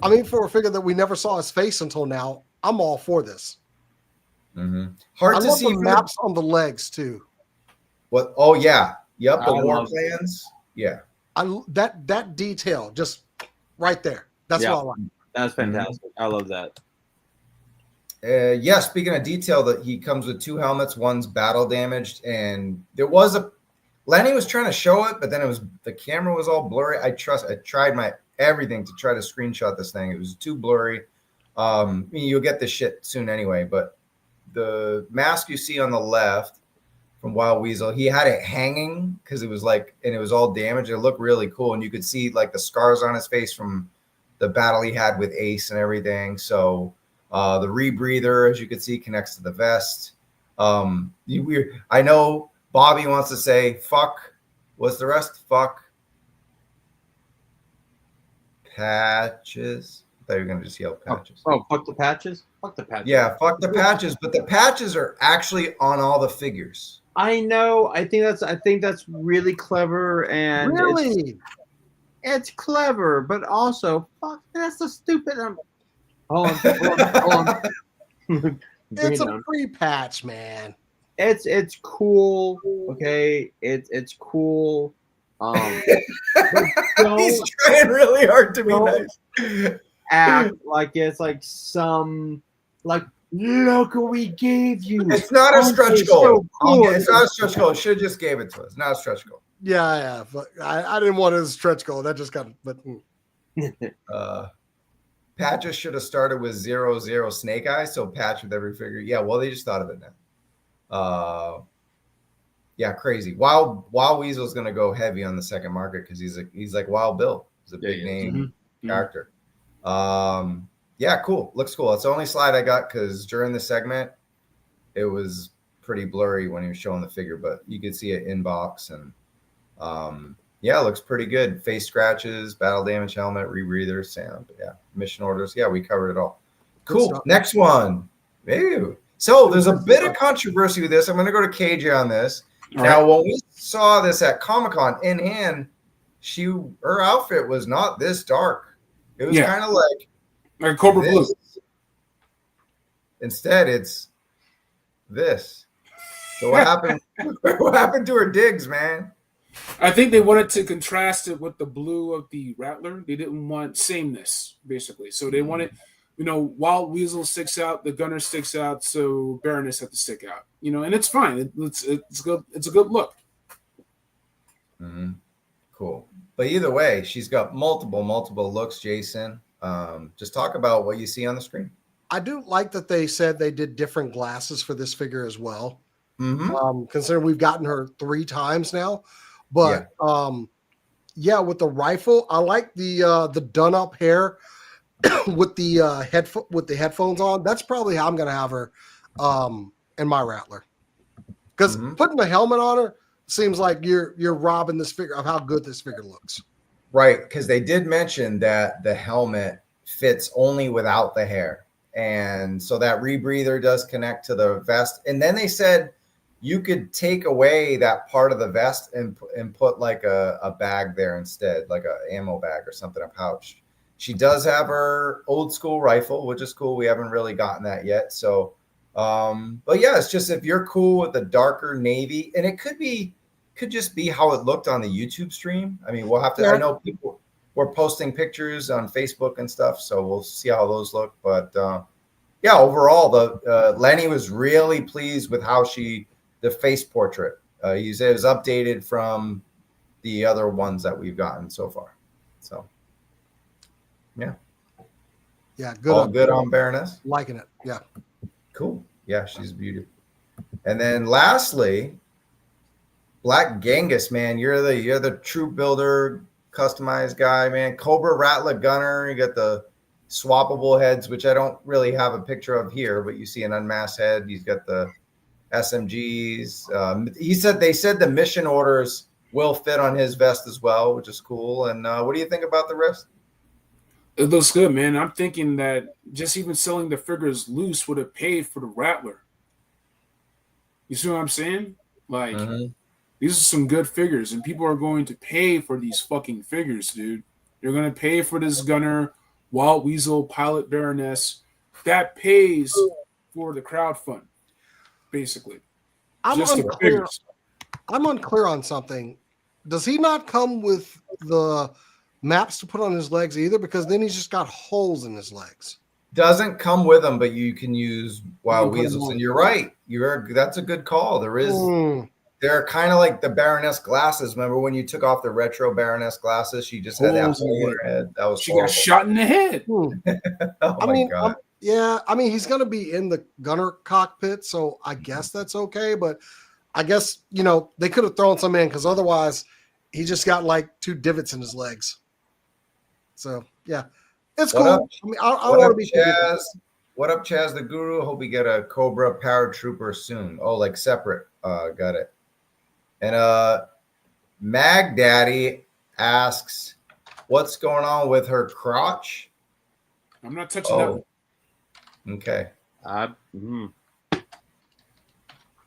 I mean, for a figure that we never saw his face until now, I'm all for this. Hard I to love see the maps on the legs too. What? Oh yeah, yep. The I war love plans. Yeah. That detail just right there. That's what I like. That's fantastic. I love that. Yeah, speaking of detail, that he comes with 2 helmets. One's battle damaged, and there was Lenny was trying to show it, but then the camera was all blurry. I tried my everything to try to screenshot this thing. It was too blurry. You'll get this shit soon anyway, but the mask you see on the left from Wild Weasel, he had it hanging because it was and it was all damaged. It looked really cool, and you could see like the scars on his face from the battle he had with Ace and everything. So the rebreather, as you can see, connects to the vest. I know Bobby wants to say fuck. What's the rest? Fuck patches. I thought you were gonna just yell patches. Oh, fuck the patches. Fuck the patches. Yeah, fuck the patches. But the patches are actually on all the figures. I know. I think that's really clever, and Really? it's clever, but also fuck. That's the stupid. Hold on. It's a free patch, man. It's cool. Okay, it's cool. He's trying really hard to be nice. Act like it's like some look what we gave you. It's not a stretch goal. So cool. It's not a stretch goal. Should have just gave it to us. Not a stretch goal. Yeah. But I didn't want it as a stretch goal. That just got. But Patches should have started with 0-0 Snake Eyes. So patch with every figure. Yeah. Well, they just thought of it now. Yeah, crazy. Wild Weasel's gonna go heavy on the second market because he's like Wild Bill. He's a big name character. Yeah, cool. Looks cool. It's the only slide I got because during the segment it was pretty blurry when he was showing the figure, but you could see it in box and yeah, it looks pretty good. Face scratches, battle damage helmet, rebreather, sound. Yeah, mission orders. Yeah, we covered it all. Cool. Next one. Ew. So there's a bit of controversy with this. I'm gonna go to KJ on this. Now, when we saw this at Comic-Con in hand, her outfit was not this dark. It was kind of like Cobra Blue. Instead, it's this. So what happened? What happened to her digs, man? I think they wanted to contrast it with the blue of the Rattler. They didn't want sameness, basically. So they wanted, Wild Weasel sticks out, the Gunner sticks out, so Baroness had to stick out. And it's fine. It's good. It's a good look. Cool. But either way, she's got multiple looks, Jason. Just talk about what you see on the screen. I do like that they said they did different glasses for this figure as well. Considering we've gotten her 3 times now. But with the rifle, I like the done up hair with the headphones on. That's probably how I'm gonna have her in my Rattler. Because putting the helmet on her seems like you're robbing this figure of how good this figure looks. Right, because they did mention that the helmet fits only without the hair. And so that rebreather does connect to the vest. And then they said you could take away that part of the vest and put like a bag there instead, like an ammo bag or something, a pouch. She does have her old school rifle, which is cool. We haven't really gotten that yet. So, but yeah, it's just if you're cool with the darker navy, and it could just be how it looked on the YouTube stream. I mean, we'll have to, I know people were posting pictures on Facebook and stuff, so we'll see how those look. But yeah, overall, Lenny was really pleased with how the face portrait. He said it was updated from the other ones that we've gotten so far. So, yeah. Yeah, good. All good on Baroness. Liking it. Yeah. Cool. Yeah, she's beautiful. And then lastly, Black Genghis, man, you're the troop builder, customized guy, man. Cobra Rattler Gunner. You got the swappable heads, which I don't really have a picture of here, but you see an unmasked head. He's got the SMGs. They said the mission orders will fit on his vest as well, which is cool. And what do you think about the rest? It looks good, man. I'm thinking that just even selling the figures loose would have paid for the Rattler. You see what I'm saying? Like, these are some good figures, and people are going to pay for these fucking figures, dude. You're going to pay for this gunner, Wild Weasel, Pilot Baroness. That pays for the crowd fund, basically. I'm unclear on something. Does he not come with the maps to put on his legs either? Because then he's just got holes in his legs. Doesn't come with them, but you can use Wild Weasels. And you're right. That's a good call. They're kind of like the Baroness glasses. Remember when you took off the retro Baroness glasses? She just had that hole in her head. That was horrible. Got shot in the head. Oh my God. I mean, he's going to be in the gunner cockpit, so I guess that's okay. But I guess, they could have thrown some in because otherwise he just got like 2 divots in his legs. So, yeah, it's cool. I want to be Chaz. What up, Chaz the Guru? Hope we get a Cobra paratrooper soon. Oh, like separate. Got it. And Mag Daddy asks, what's going on with her crotch? I'm not touching that. Okay.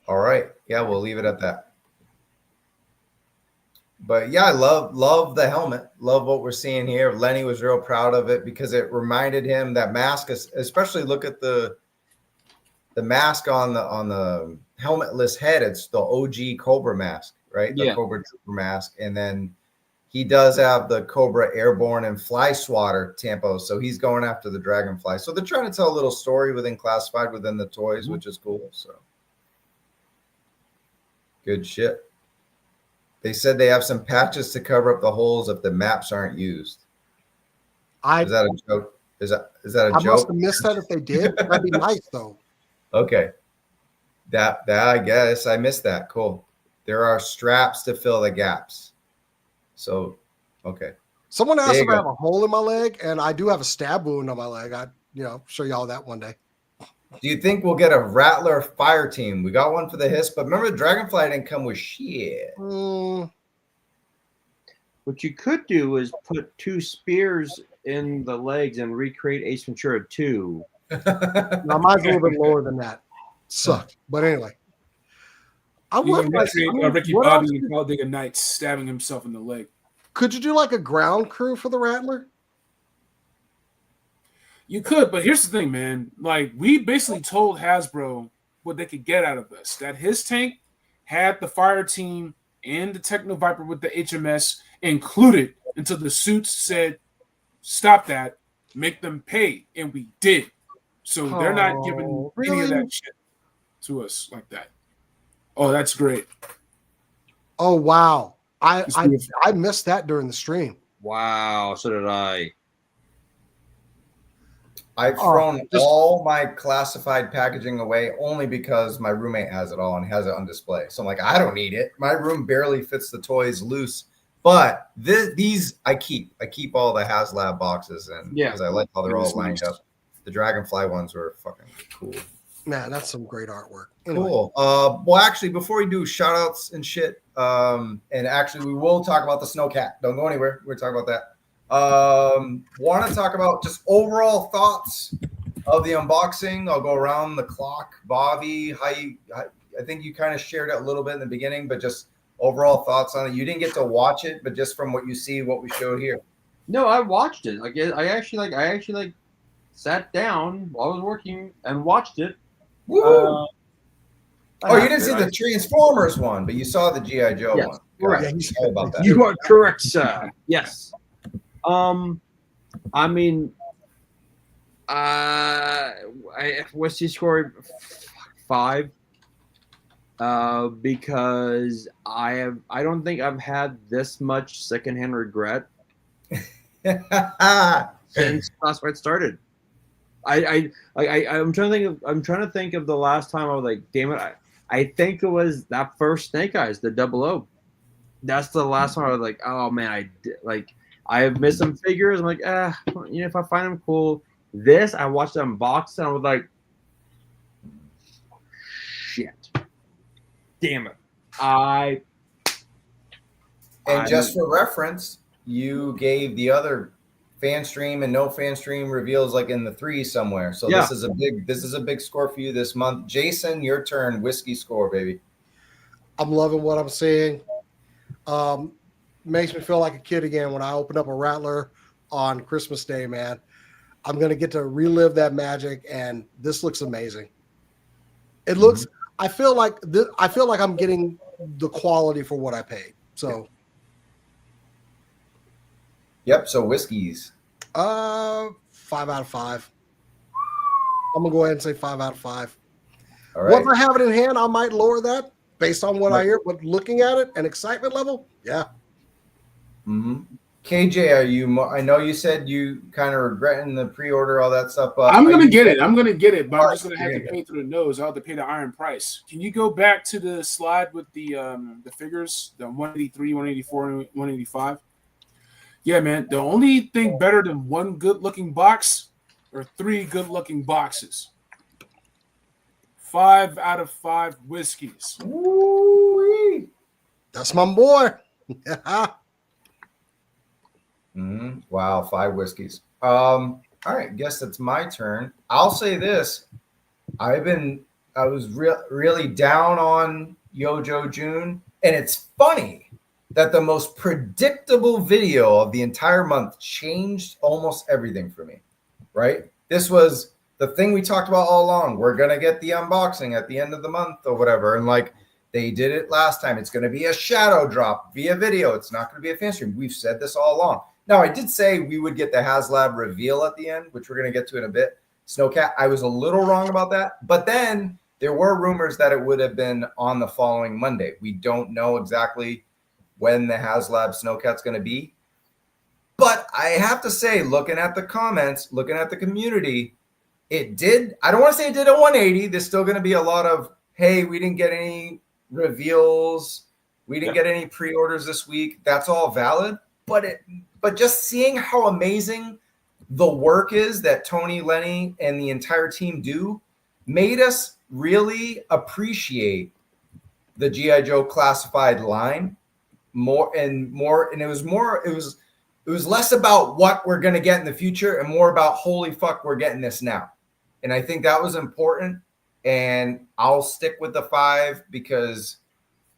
All right. Yeah, we'll leave it at that. But yeah, I love the helmet. Love what we're seeing here. Lenny was real proud of it because it reminded him that mask, especially look at the mask on the helmetless head. It's the OG Cobra mask, right? The Cobra Trooper mask. And then he does have the Cobra Airborne and Fly Swatter Tampo. So he's going after the Dragonfly. So they're trying to tell a little story within Classified, within the toys, which is cool. So good shit. They said they have some patches to cover up the holes if the maps aren't used. Is that a joke? Is that a joke? I must have missed that if they did. That'd be nice though. Okay. That I guess I missed that. Cool. There are straps to fill the gaps. So, okay. Someone asked if I have a hole in my leg, and I do have a stab wound on my leg. Show y'all that one day. Do you think we'll get a Rattler fire team? We got one for the hiss, but remember the Dragonfly didn't come with shit. What you could do is put 2 spears in the legs and recreate Ace Ventura 2. Now, mine's a little bit lower than that. Sucked. But anyway. Ricky Bobby and Talladega Nights stabbing himself in the leg. Could you do like a ground crew for the Rattler? You could, but here's the thing, man. Like, we basically told Hasbro what they could get out of this. That his tank had the fire team and the Techno Viper with the HMS included until the suits said, stop that, make them pay. And we did. So they're not giving any of that shit to us like that. Oh, that's great. Oh, wow. I missed that during the stream. Wow, so did I. I've thrown all my classified packaging away only because my roommate has it all and has it on display. So I'm like, I don't need it. My room barely fits the toys loose. But these I keep. I keep all the Haslab boxes and because I like how they're all lined up. The Dragonfly ones were fucking cool. Man, that's some great artwork. Anyway. Cool. Well, actually, before we do shout outs and shit, and actually we will talk about the Snowcat. Don't go anywhere. We're talking about that. Want to talk about just overall thoughts of the unboxing. I'll go around the clock. Bobby, I think you kind of shared it a little bit in the beginning, but just overall thoughts on it. You didn't get to watch it, but just from what you see, what we showed here. No, I watched it. I actually sat down while I was working and watched it. Woo! You didn't see the Transformers one, but you saw the GI Joe one. Correct. Sorry about that. You are correct, sir. Yes. I mean, what's he scored? 5. Because I don't think I've had this much secondhand regret since Classified started. I'm trying to think of the last time I was like, damn it, I think it was that first Snake Eyes, the 00. That's the last time I was like, oh man, I have missed some figures. I'm like, if I find them cool. This, I watched them unboxed and I was like, shit. Damn it. And just for reference, you gave the other fan stream and no fan stream reveals like in the 3 somewhere. So this is a big score for you this month. Jason, your turn. Whiskey score, baby. I'm loving what I'm seeing. Makes me feel like a kid again when I open up a Rattler on Christmas Day, man. I'm gonna get to relive that magic, and this looks amazing. It looks. I feel like I'm getting the quality for what I paid. So. Yep. So whiskeys. 5 out of 5. I'm gonna go ahead and say 5 out of 5. All right. Once I have it in hand, I might lower that based on what I hear. But looking at it and excitement level, yeah. KJ, are you? I know you said you kind of regretting the pre-order, all that stuff. But I'm gonna get it. I'm gonna get it, but I'm just gonna have to Yeah. pay through the nose. I'll have to pay the iron price. Can you go back to the slide with the figures, the 183, 184, and 185? Yeah, man. The only thing better than one good-looking box or 3 good-looking boxes. 5 out of 5 whiskeys. Ooh-wee. That's my boy. Wow, 5 whiskeys. All right, guess it's my turn. I'll say this: I was really down on JoeJoe June, and it's funny that the most predictable video of the entire month changed almost everything for me. Right? This was the thing we talked about all along. We're gonna get the unboxing at the end of the month or whatever, and like they did it last time. It's gonna be a shadow drop via video. It's not gonna be a fan stream. We've said this all along. Now, I did say we would get the Haslab reveal at the end, which we're going to get to in a bit. Snowcat, I was a little wrong about that. But then there were rumors that it would have been on the following Monday. We don't know exactly when the Haslab Snowcat's going to be. But I have to say, looking at the comments, looking at the community, it did. I don't want to say it did a 180. There's still going to be a lot of, hey, we didn't get any reveals. We didn't get any pre-orders this week. That's all valid. But just seeing how amazing the work is that Tony, Lenny, and the entire team do made us really appreciate the GIJoe Classified line more. And it was less about what we're going to get in the future and more about, holy fuck, we're getting this now. And I think that was important. And I'll stick with the 5 because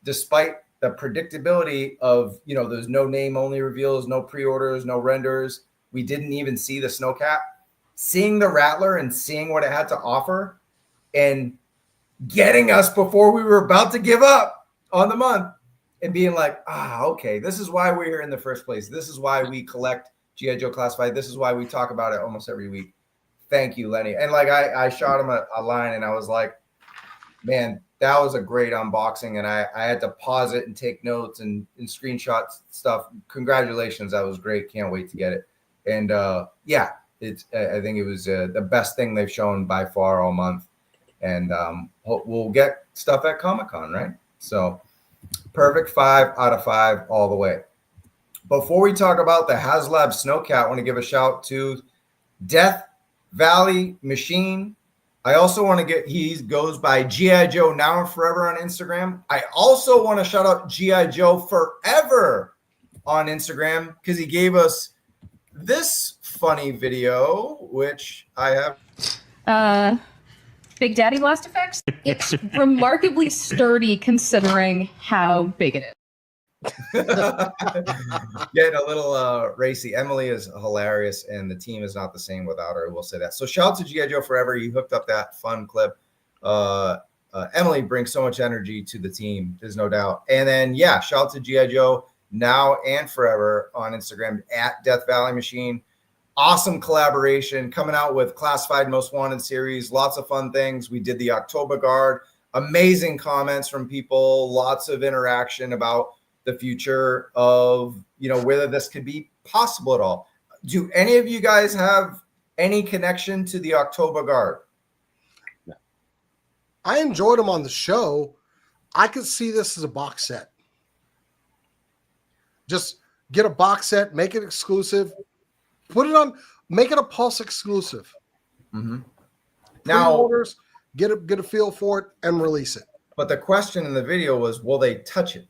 despite the predictability of, there's no name only reveals, no pre-orders, no renders. We didn't even see the Snowcat. Seeing the Rattler and seeing what it had to offer and getting us before we were about to give up on the month and being like, okay, this is why we're here in the first place. This is why we collect GIJoe Classified. This is why we talk about it almost every week. Thank you, Lenny. And like I shot him a line and I was like, man, that was a great unboxing, and I had to pause it and take notes and screenshot stuff. Congratulations, that was great. Can't wait to get it. And I think it was the best thing they've shown by far all month. And we'll get stuff at Comic-Con, right? So perfect 5 out of 5 all the way. Before we talk about the Haslab Snowcat, I want to give a shout to Death Valley Machine. I also want to he goes by GIJoe Now and Forever on Instagram. I also want to shout out GIJoe Forever on Instagram because he gave us this funny video, which I have. Big Daddy Blast Effects. It's remarkably sturdy considering how big it is. Getting a little racy. Emily is hilarious, and the team is not the same without her. We'll say that. So shout out to GIJoe Forever. You hooked up that fun clip. Emily brings so much energy to the team. There's no doubt. And then shout out to GIJoe Now and Forever on Instagram at Death Valley Machine. Awesome collaboration coming out with Classified Most Wanted series. Lots of fun things. We did the October Guard. Amazing comments from people. Lots of interaction about the future of, whether this could be possible at all. Do any of you guys have any connection to the October Guard? I enjoyed them on the show. I could see this as a box set. Just get a box set, make it exclusive, put it on, make it a Pulse exclusive. Mm-hmm. Now, orders, get a feel for it, and release it. But the question in the video was, will they touch it?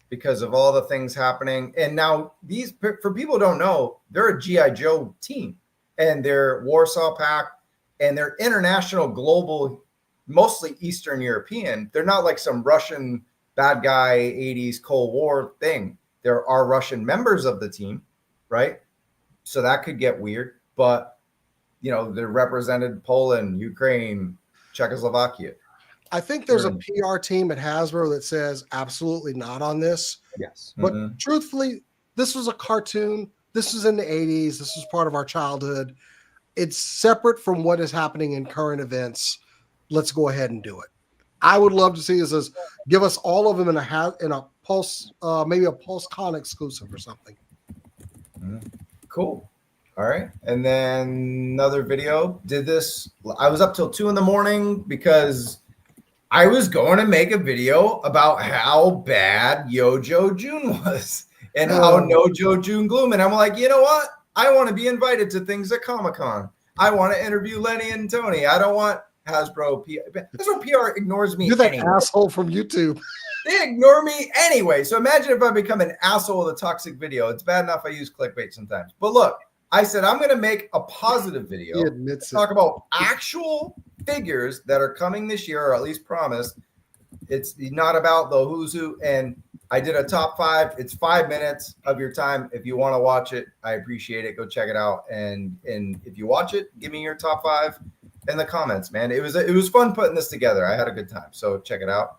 Because of all the things happening. And now these, for people who don't know, they're a GIJoe team and they're Warsaw Pact and they're international, global, mostly Eastern European. They're not like some Russian bad guy 80s Cold War thing. There are Russian members of the team, right? so that could get weird. But you know, they represented Poland, Ukraine, Czechoslovakia. I think there's a PR team at Hasbro that says absolutely not on this. Yes. But truthfully, this was a cartoon. This was in the 80s. This was part of our childhood. It's separate from what is happening in current events. Let's go ahead and do it. I would love to see this as give us all of them in a Pulse, maybe a PulseCon exclusive or something. Cool. All right. And then another video. I was up till 2 a.m. because I was going to make a video about how bad JoJo June was and how no Joe June gloom. And I'm like, you know what? I want to be invited to things at Comic-Con. I want to interview Lenny and Tony. I don't want Hasbro PR. Hasbro PR ignores me. You're that asshole from YouTube. They ignore me anyway. So imagine if I become an asshole with a toxic video. It's bad enough I use clickbait sometimes. But look, I said I'm going to make a positive video. Talk about actual figures that are coming this year, or at least promised. It's not about the who's who. And I did a top 5. It's 5 minutes of your time. If you want to watch it, I appreciate it. Go check it out. And if you watch it, give me your top 5 in the comments, man. It was fun putting this together. I had a good time. So check it out.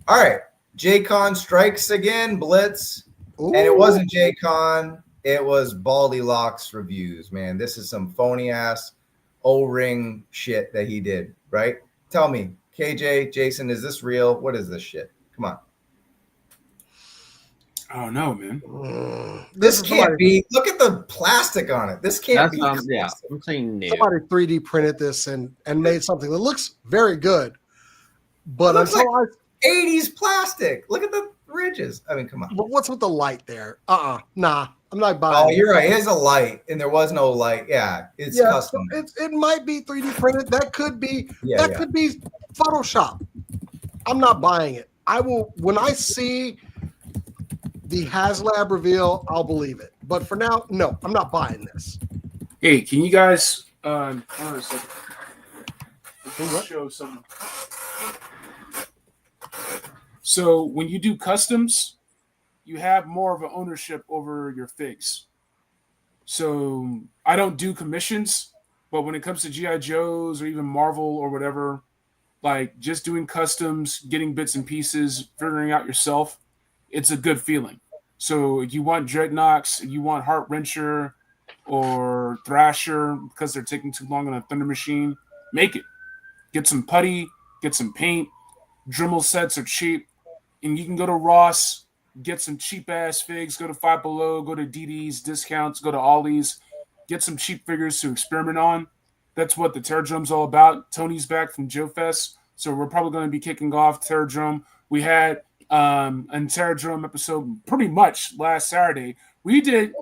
All right. J-Con strikes again, Blitz. Ooh. And it wasn't J-Con. It was Baldy Locks reviews, man. This is some phony ass O-ring shit that he did, right? Tell me, KJ, Jason, is this real? What is this shit? Come on. I don't know, man. This can't be. Look at the plastic on it. This can't be. Yeah, I'm saying no. Somebody 3D printed this and made something that looks very good. But until like 80s plastic. Look at the ridges. I mean, come on. But what's with the light there? Nah. I'm not buying. Oh, you're right. It is a light, and there was no light. Yeah, it's custom. It might be 3D printed. That could be. Could be Photoshop. I'm not buying it. I will when I see the Haslab reveal. I'll believe it. But for now, no. I'm not buying this. Hey, can you guys? Hold on a second. Let's show something. So when you do customs, you have more of an ownership over your figs. So I don't do commissions, but when it comes to G.I. Joes or even Marvel or whatever, like just doing customs, getting bits and pieces, figuring out yourself, it's a good feeling. So if you want Dreadnoks, if you want Heart Wrencher or Thrasher because they're taking too long on a Thunder Machine, make it. Get some putty, get some paint. Dremel sets are cheap. And you can go to Ross, get some cheap-ass figs, go to Five Below, go to DD's, discounts, go to Ollie's, get some cheap figures to experiment on. That's what the Terradrome's all about. Tony's back from JoeFest, so we're probably going to be kicking off Terradrome. We had a Terradrome episode pretty much last Saturday. We did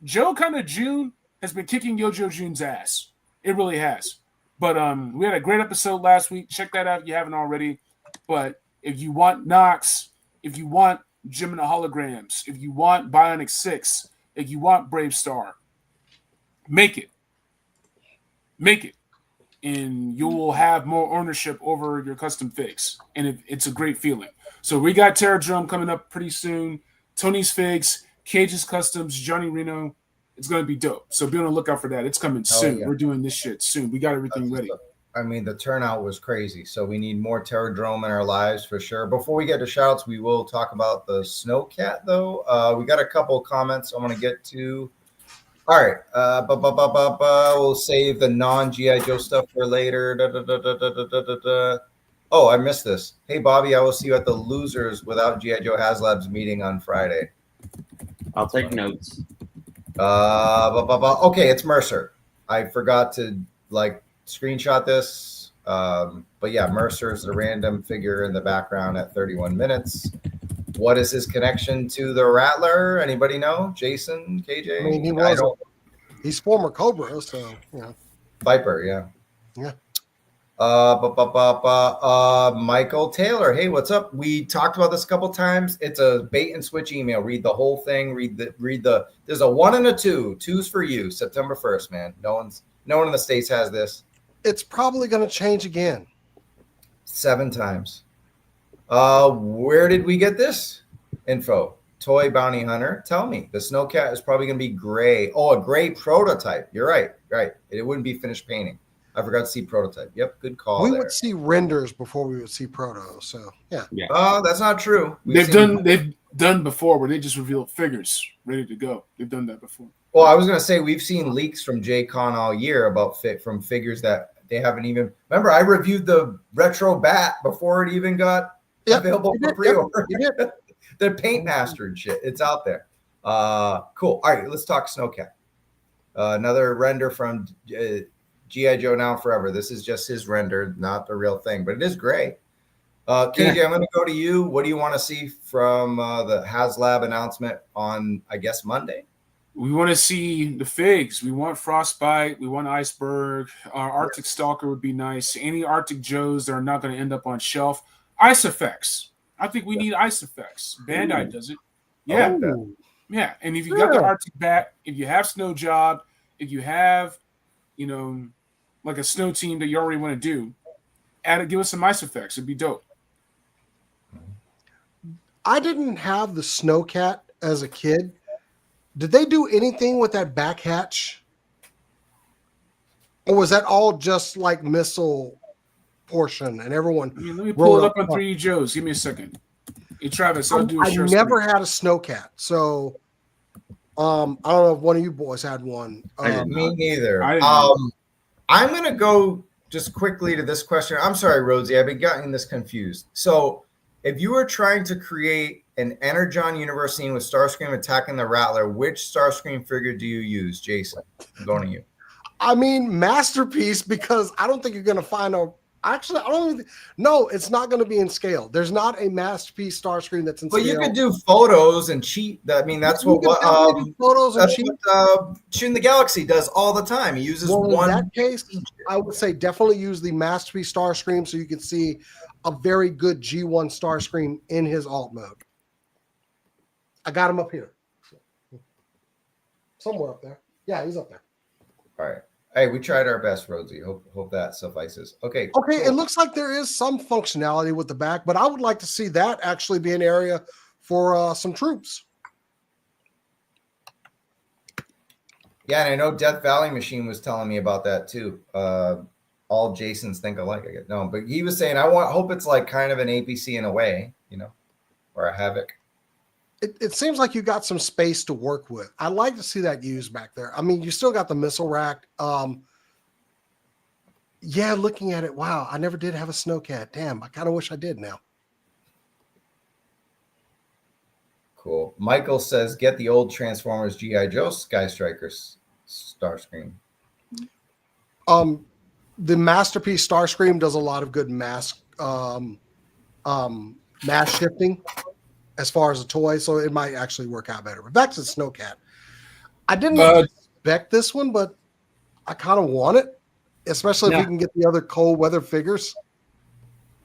Joe kind of June has been kicking JoJo June's ass. It really has. But we had a great episode last week. Check that out if you haven't already. But if you want Nox, if you want Jim and the Holograms, if you want Bionic 6, if you want Brave Star, make it. Make it. And you will have more ownership over your custom figs. And it's a great feeling. So we got Terradrome coming up pretty soon. Tony's Figs, Cage's Customs, Johnny Reno. It's going to be dope. So be on the lookout for that. It's coming soon. Yeah. We're doing this shit soon. We got everything ready. I mean, the turnout was crazy. So we need more Terradrome in our lives for sure. Before we get to shoutouts, we will talk about the Snowcat, though. We got a couple comments I want to get to. All right. We'll save the non-G.I. Joe stuff for later. Oh, I missed this. Hey, Bobby, I will see you at the Losers Without G.I. Joe Haslab's meeting on Friday. I'll take notes. Okay, it's Mercer. I forgot to, screenshot this. But yeah, Mercer's a random figure in the background at 31 minutes. What is his connection to the Rattler? Anybody know? Jason, KJ? I mean, he's former Cobra, so yeah. Viper, yeah. Yeah. Michael Taylor. Hey, what's up? We talked about this a couple times. It's a bait and switch email. Read the whole thing. Read the. There's a 1 and a 2. 2's for you. September 1st, man. No one in the States has this. It's probably going to change again. 7 times. Where did we get this info? Toy Bounty Hunter, tell me. The Snowcat is probably going to be gray. Oh, a gray prototype. You're right. Right. It wouldn't be finished painting. I forgot to see prototype. Yep, good call. We there. would see renders before we would see protos. So yeah. Oh, that's not true. They've done before where they just revealed figures ready to go. They've done that before. Well, I was going to say we've seen leaks from JCon all year about from figures that they haven't even. Remember, I reviewed the retro bat before it even got available for pre-order. The Paint Master and shit. It's out there. Cool. All right, let's talk Snowcat. Another render from G.I. Joe Now and Forever. This is just his render, not the real thing, but it is gray. KJ, I'm going to go to you. What do you want to see from the Haslab announcement on, I guess, Monday? We want to see the figs. We want Frostbite. We want Iceberg. Arctic Stalker would be nice. Any Arctic Joes that are not going to end up on shelf. Ice effects. I think we need ice effects. Bandai does it. Yeah. Yeah. And if you got the Arctic Bat, if you have Snow Job, if you have, like a snow team that you already want to do, give us some ice effects. It'd be dope. I didn't have the Snowcat as a kid. Did they do anything with that back hatch? Or was that all just like missile portion and everyone? Let me pull it up on 3D Joe's. Give me a second. Hey, Travis, I'll do a short never had a Snowcat. So I don't know if one of you boys had one. Me neither. I'm going to go just quickly to this question. I'm sorry, Rosie. I've been getting this confused. So if you were trying to create an Energon Universe scene with Starscream attacking the Rattler, which Starscream figure do you use, Jason? I'm going to you. I mean, Masterpiece, because I don't think you're going to find a. Actually, I don't even. No, it's not going to be in scale. There's not a Masterpiece Starscream that's in scale. But you could do photos and cheat. I mean, that's what photos and cheat. Shooting the Galaxy does all the time. He uses one. In that case, I would say definitely use the Masterpiece Starscream so you can see a very good G1 Starscream in his alt mode. I got him up here. Somewhere up there. Yeah, he's up there. All right. Hey, we tried our best, Rosie. Hope that suffices. Okay. Okay, cool. It looks like there is some functionality with the back, but I would like to see that actually be an area for some troops. Yeah, and I know Death Valley Machine was telling me about that too. All Jasons think alike, I guess. No, but he was saying, hope it's like kind of an APC in a way, or a Havoc. It seems like you got some space to work with. I'd like to see that used back there. I mean, you still got the missile rack. Yeah, looking at it, wow, I never did have a Snowcat. Damn, I kind of wish I did now. Cool. Michael says, get the old Transformers G.I. Joe Sky Strikers Starscream. The Masterpiece Starscream does a lot of good mass shifting as far as a toy, so it might actually work out better. But back to the Snowcat. I didn't expect this one, but I kind of want it, especially if we can get the other cold weather figures.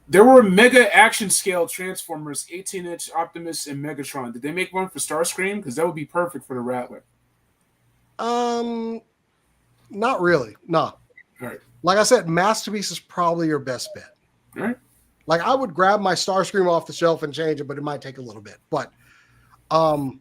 There were mega action scale Transformers, 18-inch Optimus and Megatron. Did they make one for Starscream? Because that would be perfect for the Rattler. Not really. No. All right. Like I said, Masterpiece is probably your best bet. All right. Like I would grab my Starscream off the shelf and change it, but it might take a little bit. But I'm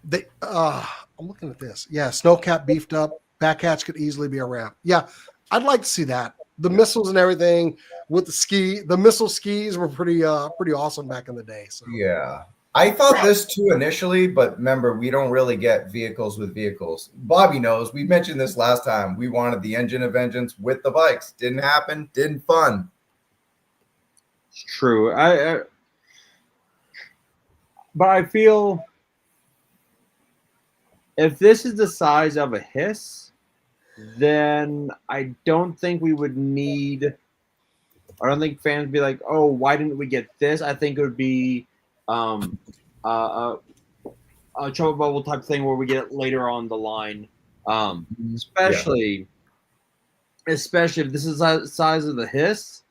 looking at this. Yeah, Snowcat beefed up. Back hatch could easily be a ramp. Yeah, I'd like to see that. The missiles and everything with the missile skis were pretty awesome back in the day. So yeah. I thought this too initially, but remember, we don't really get vehicles with vehicles. Bobby knows. We mentioned this last time. We wanted the Engine of Vengeance with the bikes. Didn't happen. Didn't fun. It's true. But I feel if this is the size of a hiss, then I don't think we would need. I don't think fans would be like, "Oh, why didn't we get this?" I think it would be a trouble bubble type thing where we get it later on the line. Especially if this is the size of the hiss,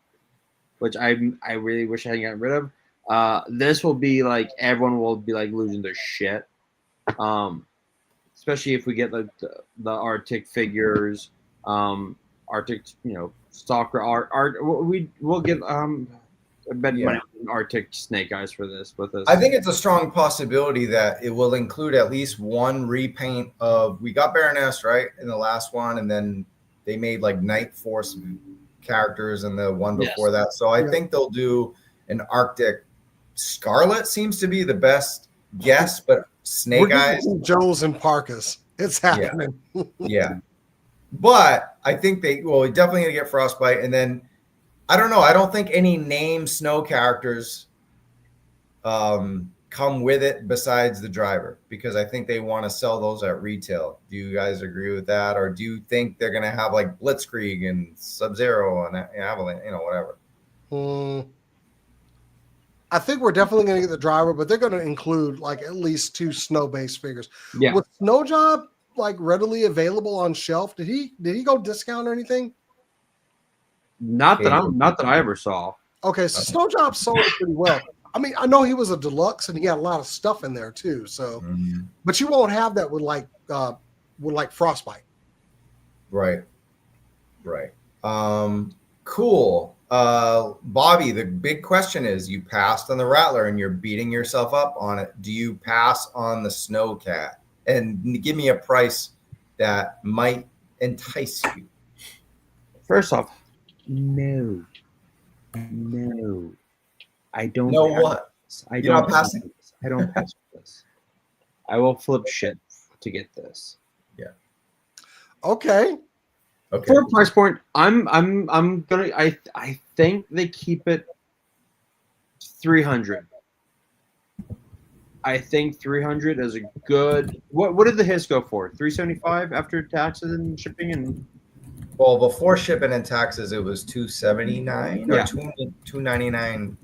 which I really wish I hadn't gotten rid of. This will be like everyone will be like losing their shit. Especially if we get like the Arctic figures, Arctic, Stalker art. We'll get I bet money on Arctic Snake Eyes for this. With this, I think it's a strong possibility that it will include at least one repaint of. We got Baroness right in the last one, and then they made like Night Force characters in the one before that. So I think they'll do an Arctic Scarlet. Seems to be the best guess, but Snake Eyes, Joes and Parkas. It's happening. Yeah. But I think we're definitely gonna get Frostbite, and then I don't know. I don't think any named snow characters come with it besides the driver, because I think they want to sell those at retail. Do you guys agree with that, or do you think they're gonna have like Blitzkrieg and Sub-Zero and Avalanche, whatever? I think we're definitely going to get the driver, but they're going to include like at least 2 snow-based figures. Yeah. Was Snow Job like readily available on shelf? Did he go discount or anything? Not that I ever saw. Okay, so Snow Job sold it pretty well. I mean, I know he was a deluxe and he had a lot of stuff in there too. So, but you won't have that with like Frostbite. Right. Cool. Bobby, the big question is, you passed on the Rattler and you're beating yourself up on it. Do you pass on the Snowcat? And give me a price that might entice you. First off, no. I don't. No what? I don't pass this. I don't pass with this. I will flip shit to get this. Yeah. Okay. For a price point, I'm gonna. I think they keep it 300. I think 300 is a good. What did the Hiss go for? 375 after taxes and shipping and. Well, before shipping and taxes, it was 279 or 299.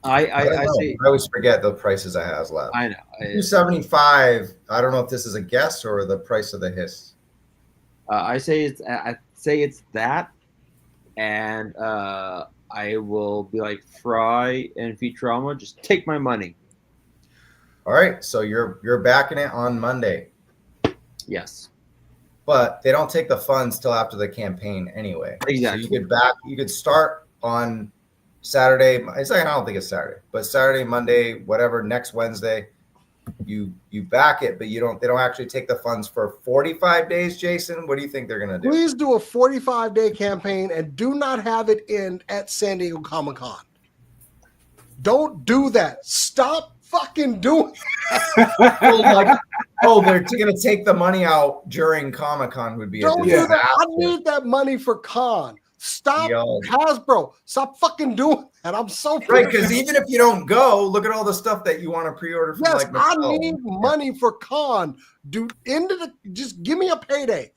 I see. I always forget the prices I Haslab. I know. 275. I don't know if this is a guess or the price of the Hiss. I say it's that, and I will be like Fry and Futurama. Just take my money. All right, so you're backing it on Monday. Yes, but they don't take the funds till after the campaign anyway. Exactly. So you could start on Saturday. It's like, I don't think it's Saturday, but Saturday, Monday, whatever, next Wednesday. You back it, but they don't actually take the funds for 45 days. Jason, what do you think they're gonna do? Please do a 45-day campaign and do not have it end at San Diego Comic-Con. Don't do that. Stop fucking doing that. They're gonna take the money out during Comic-Con would be don't do that. I need that money for con. Stop, Hasbro. Stop fucking doing that. I'm so right, because even if you don't go, look at all the stuff that you want to pre-order from. Yes, I need money for con. Dude, just give me a payday.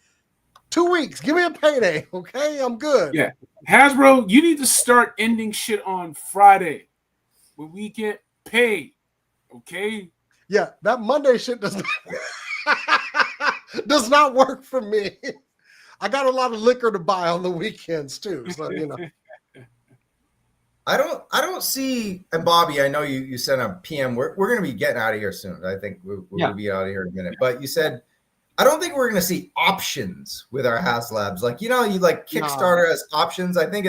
2 weeks, give me a payday. Okay, I'm good. Yeah, Hasbro, you need to start ending shit on Friday when we get paid. Okay. Yeah, that Monday shit does not work for me. I got a lot of liquor to buy on the weekends too, so I don't see. And Bobby, I know you sent a PM. We're going to be getting out of here soon. I think we're going to be out of here in a minute. But you said I don't think we're going to see options with our Haslabs. Like you like Kickstarter as options. I think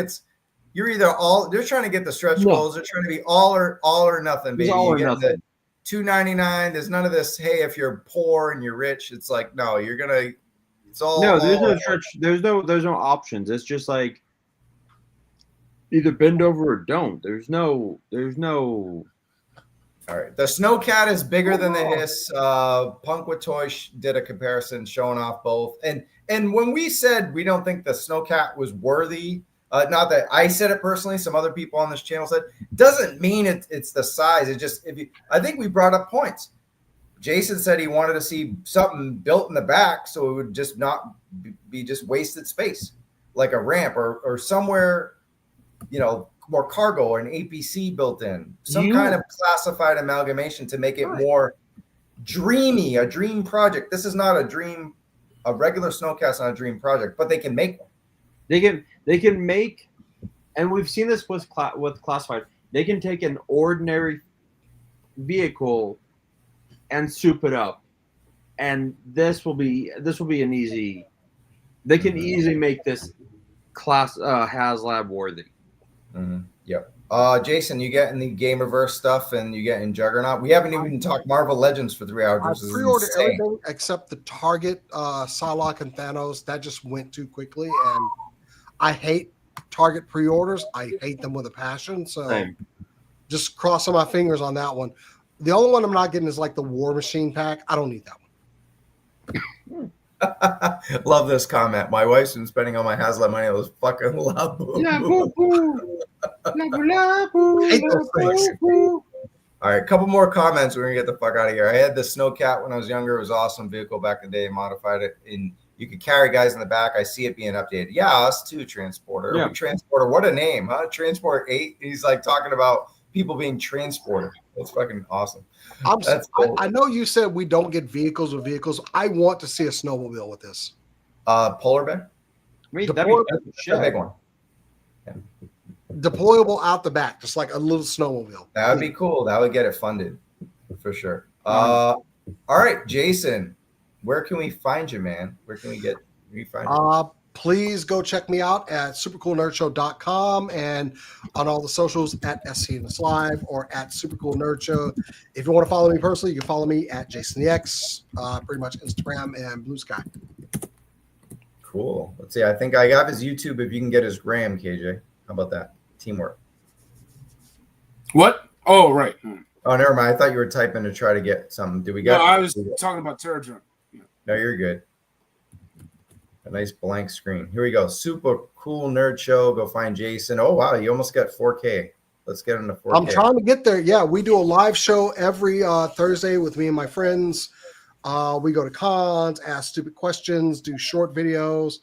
you're either all. They're trying to get the stretch goals. They're trying to be all or nothing, baby. All or nothing. $2.99. There's none of this. Hey, if you're poor and you're rich, it's like no, you're gonna. It's all. No, there's no stretch. There's no options. It's just like either bend over or don't. There's no. All right. The Snowcat is bigger than the Hiss. Punk with Toy did a comparison showing off both. And when we said we don't think the Snowcat was worthy, not that I said it personally, some other people on this channel said, doesn't mean it's the size. It just I think we brought up points. Jason said he wanted to see something built in the back so it would just not be just wasted space, like a ramp or somewhere, more cargo or an APC built in, some kind of classified amalgamation to make it more dreamy, a dream project. This is not a dream. A regular Snowcat's not a dream project, but they can make one. They can make, and we've seen this with classified. They can take an ordinary vehicle and soup it up, and this will be an easy. They can easily make this class Haslab worthy. Yep. Jason, you getting the Gamerverse stuff and you getting Juggernaut? We haven't even talked Marvel Legends for 3 hours. I pre-ordered everything except the Target Psylocke and Thanos. That just went too quickly, and I hate Target pre-orders. I hate them with a passion. So just crossing my fingers on that one. The only one I'm not getting is like the War Machine pack. I don't need that one. Love this comment. My wife's been spending all my Haslab money on those fucking Labu. All right, a couple more comments. We're gonna get the fuck out of here. I had the Snowcat when I was younger. It was an awesome vehicle back in the day. Modified it, and you could carry guys in the back. I see it being updated. Yeah, us too. Transporter. Yeah. Transporter. What a name, huh? Transporter 8. He's like talking about people being transported. That's fucking awesome. Cool. I know you said we don't get vehicles with vehicles. I want to see a snowmobile with this. Polar bear? That'd be a big one. Yeah. Deployable out the back, just like a little snowmobile. That would be cool. That would get it funded for sure. All right, Jason, where can we find you, man? Where can we find you? Please go check me out at supercoolnerdshow.com and on all the socials at SCNS Live or at supercoolnerdshow. If you want to follow me personally, you can follow me at Jason the X, pretty much Instagram and Blue Sky. Cool. Let's see. I think I got his YouTube. If you can get his gram, KJ. How about that? Teamwork. What? Oh, right. Oh, never mind. I thought you were typing to try to get something. Did we get? No, I was talking about Terra Drone. Yeah. No, you're good. A nice blank screen. Here we go. Super Cool Nerd Show. Go find Jason. Oh, wow. You almost got 4K. Let's get into 4K. I'm trying to get there. Yeah, we do a live show every Thursday with me and my friends. We go to cons, ask stupid questions, do short videos,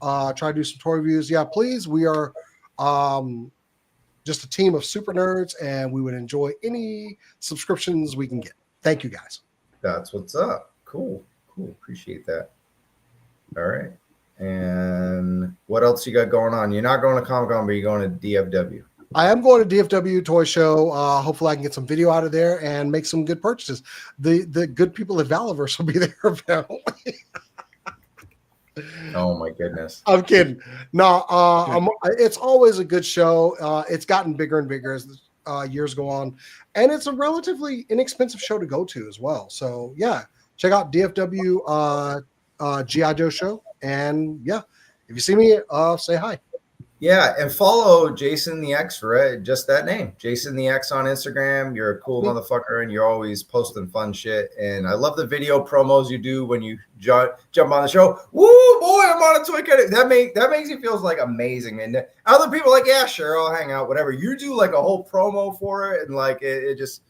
try to do some toy reviews. Yeah, please. We are just a team of super nerds, and we would enjoy any subscriptions we can get. Thank you, guys. That's what's up. Cool. Appreciate that. All right. And what else you got going on? You're not going to Comic-Con, but you're going to DFW. I am going to DFW Toy Show. Hopefully I can get some video out of there and make some good purchases. The good people at Valiverse will be there apparently. Oh my goodness. I'm kidding. No, it's always a good show. It's gotten bigger and bigger as the years go on. And it's a relatively inexpensive show to go to as well. So yeah, check out DFW GIJoe show. And yeah, if you see me, say hi. Yeah, and follow Jason the X for just that name, Jason the X on Instagram. You're a cool motherfucker, and you're always posting fun shit. And I love the video promos you do when you jump on the show. Woo, boy, I'm on a toy cat. That makes you feel like amazing, man. Other people are like, yeah, sure, I'll hang out, whatever. You do like a whole promo for it, and like it's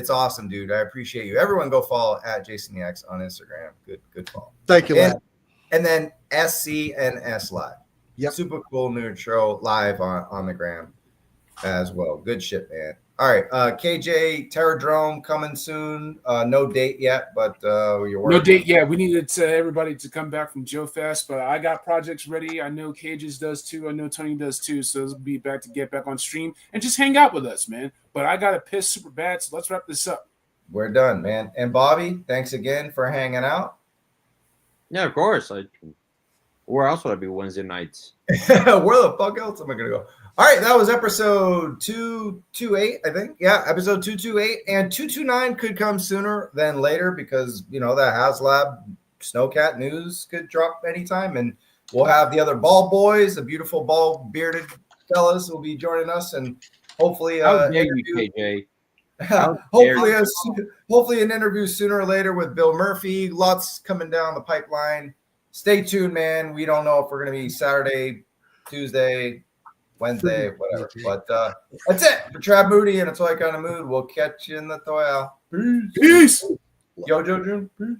awesome, dude. I appreciate you. Everyone, go follow at Jason the X on Instagram. Good follow. Thank you, man. And then SCNS Live. Yep. Super Cool Nerd Show live on the gram as well. Good shit, man. All right. KJ, Terradrome coming soon. No date yet, but you're working. No date yet. We needed everybody to come back from JoeFest, but I got projects ready. I know Cages does too. I know Tony does too. So it'll be back to get back on stream and just hang out with us, man. But I got to piss super bad, so let's wrap this up. We're done, man. And Bobby, thanks again for hanging out. Yeah, of course. Where else would I be Wednesday nights? Where the fuck else am I going to go? All right, that was episode 228, I think. Yeah, episode 228. And 229 could come sooner than later because, the Haslab Snowcat news could drop anytime. And we'll have the other bald boys, the beautiful bald bearded fellas will be joining us. And hopefully, KJ. hopefully an interview sooner or later with Bill Murphy. Lots coming down the pipeline. Stay tuned, man. We don't know if we're going to be Saturday, Tuesday, Wednesday, whatever. But that's it for Trav Moody and a Toy Kind of Mood. We'll catch you in the toy aisle. Peace. Yo, Joe June. Peace.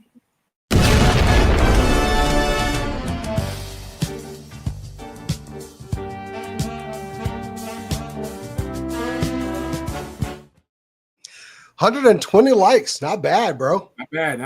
$120 likes. Not bad, bro. Not bad.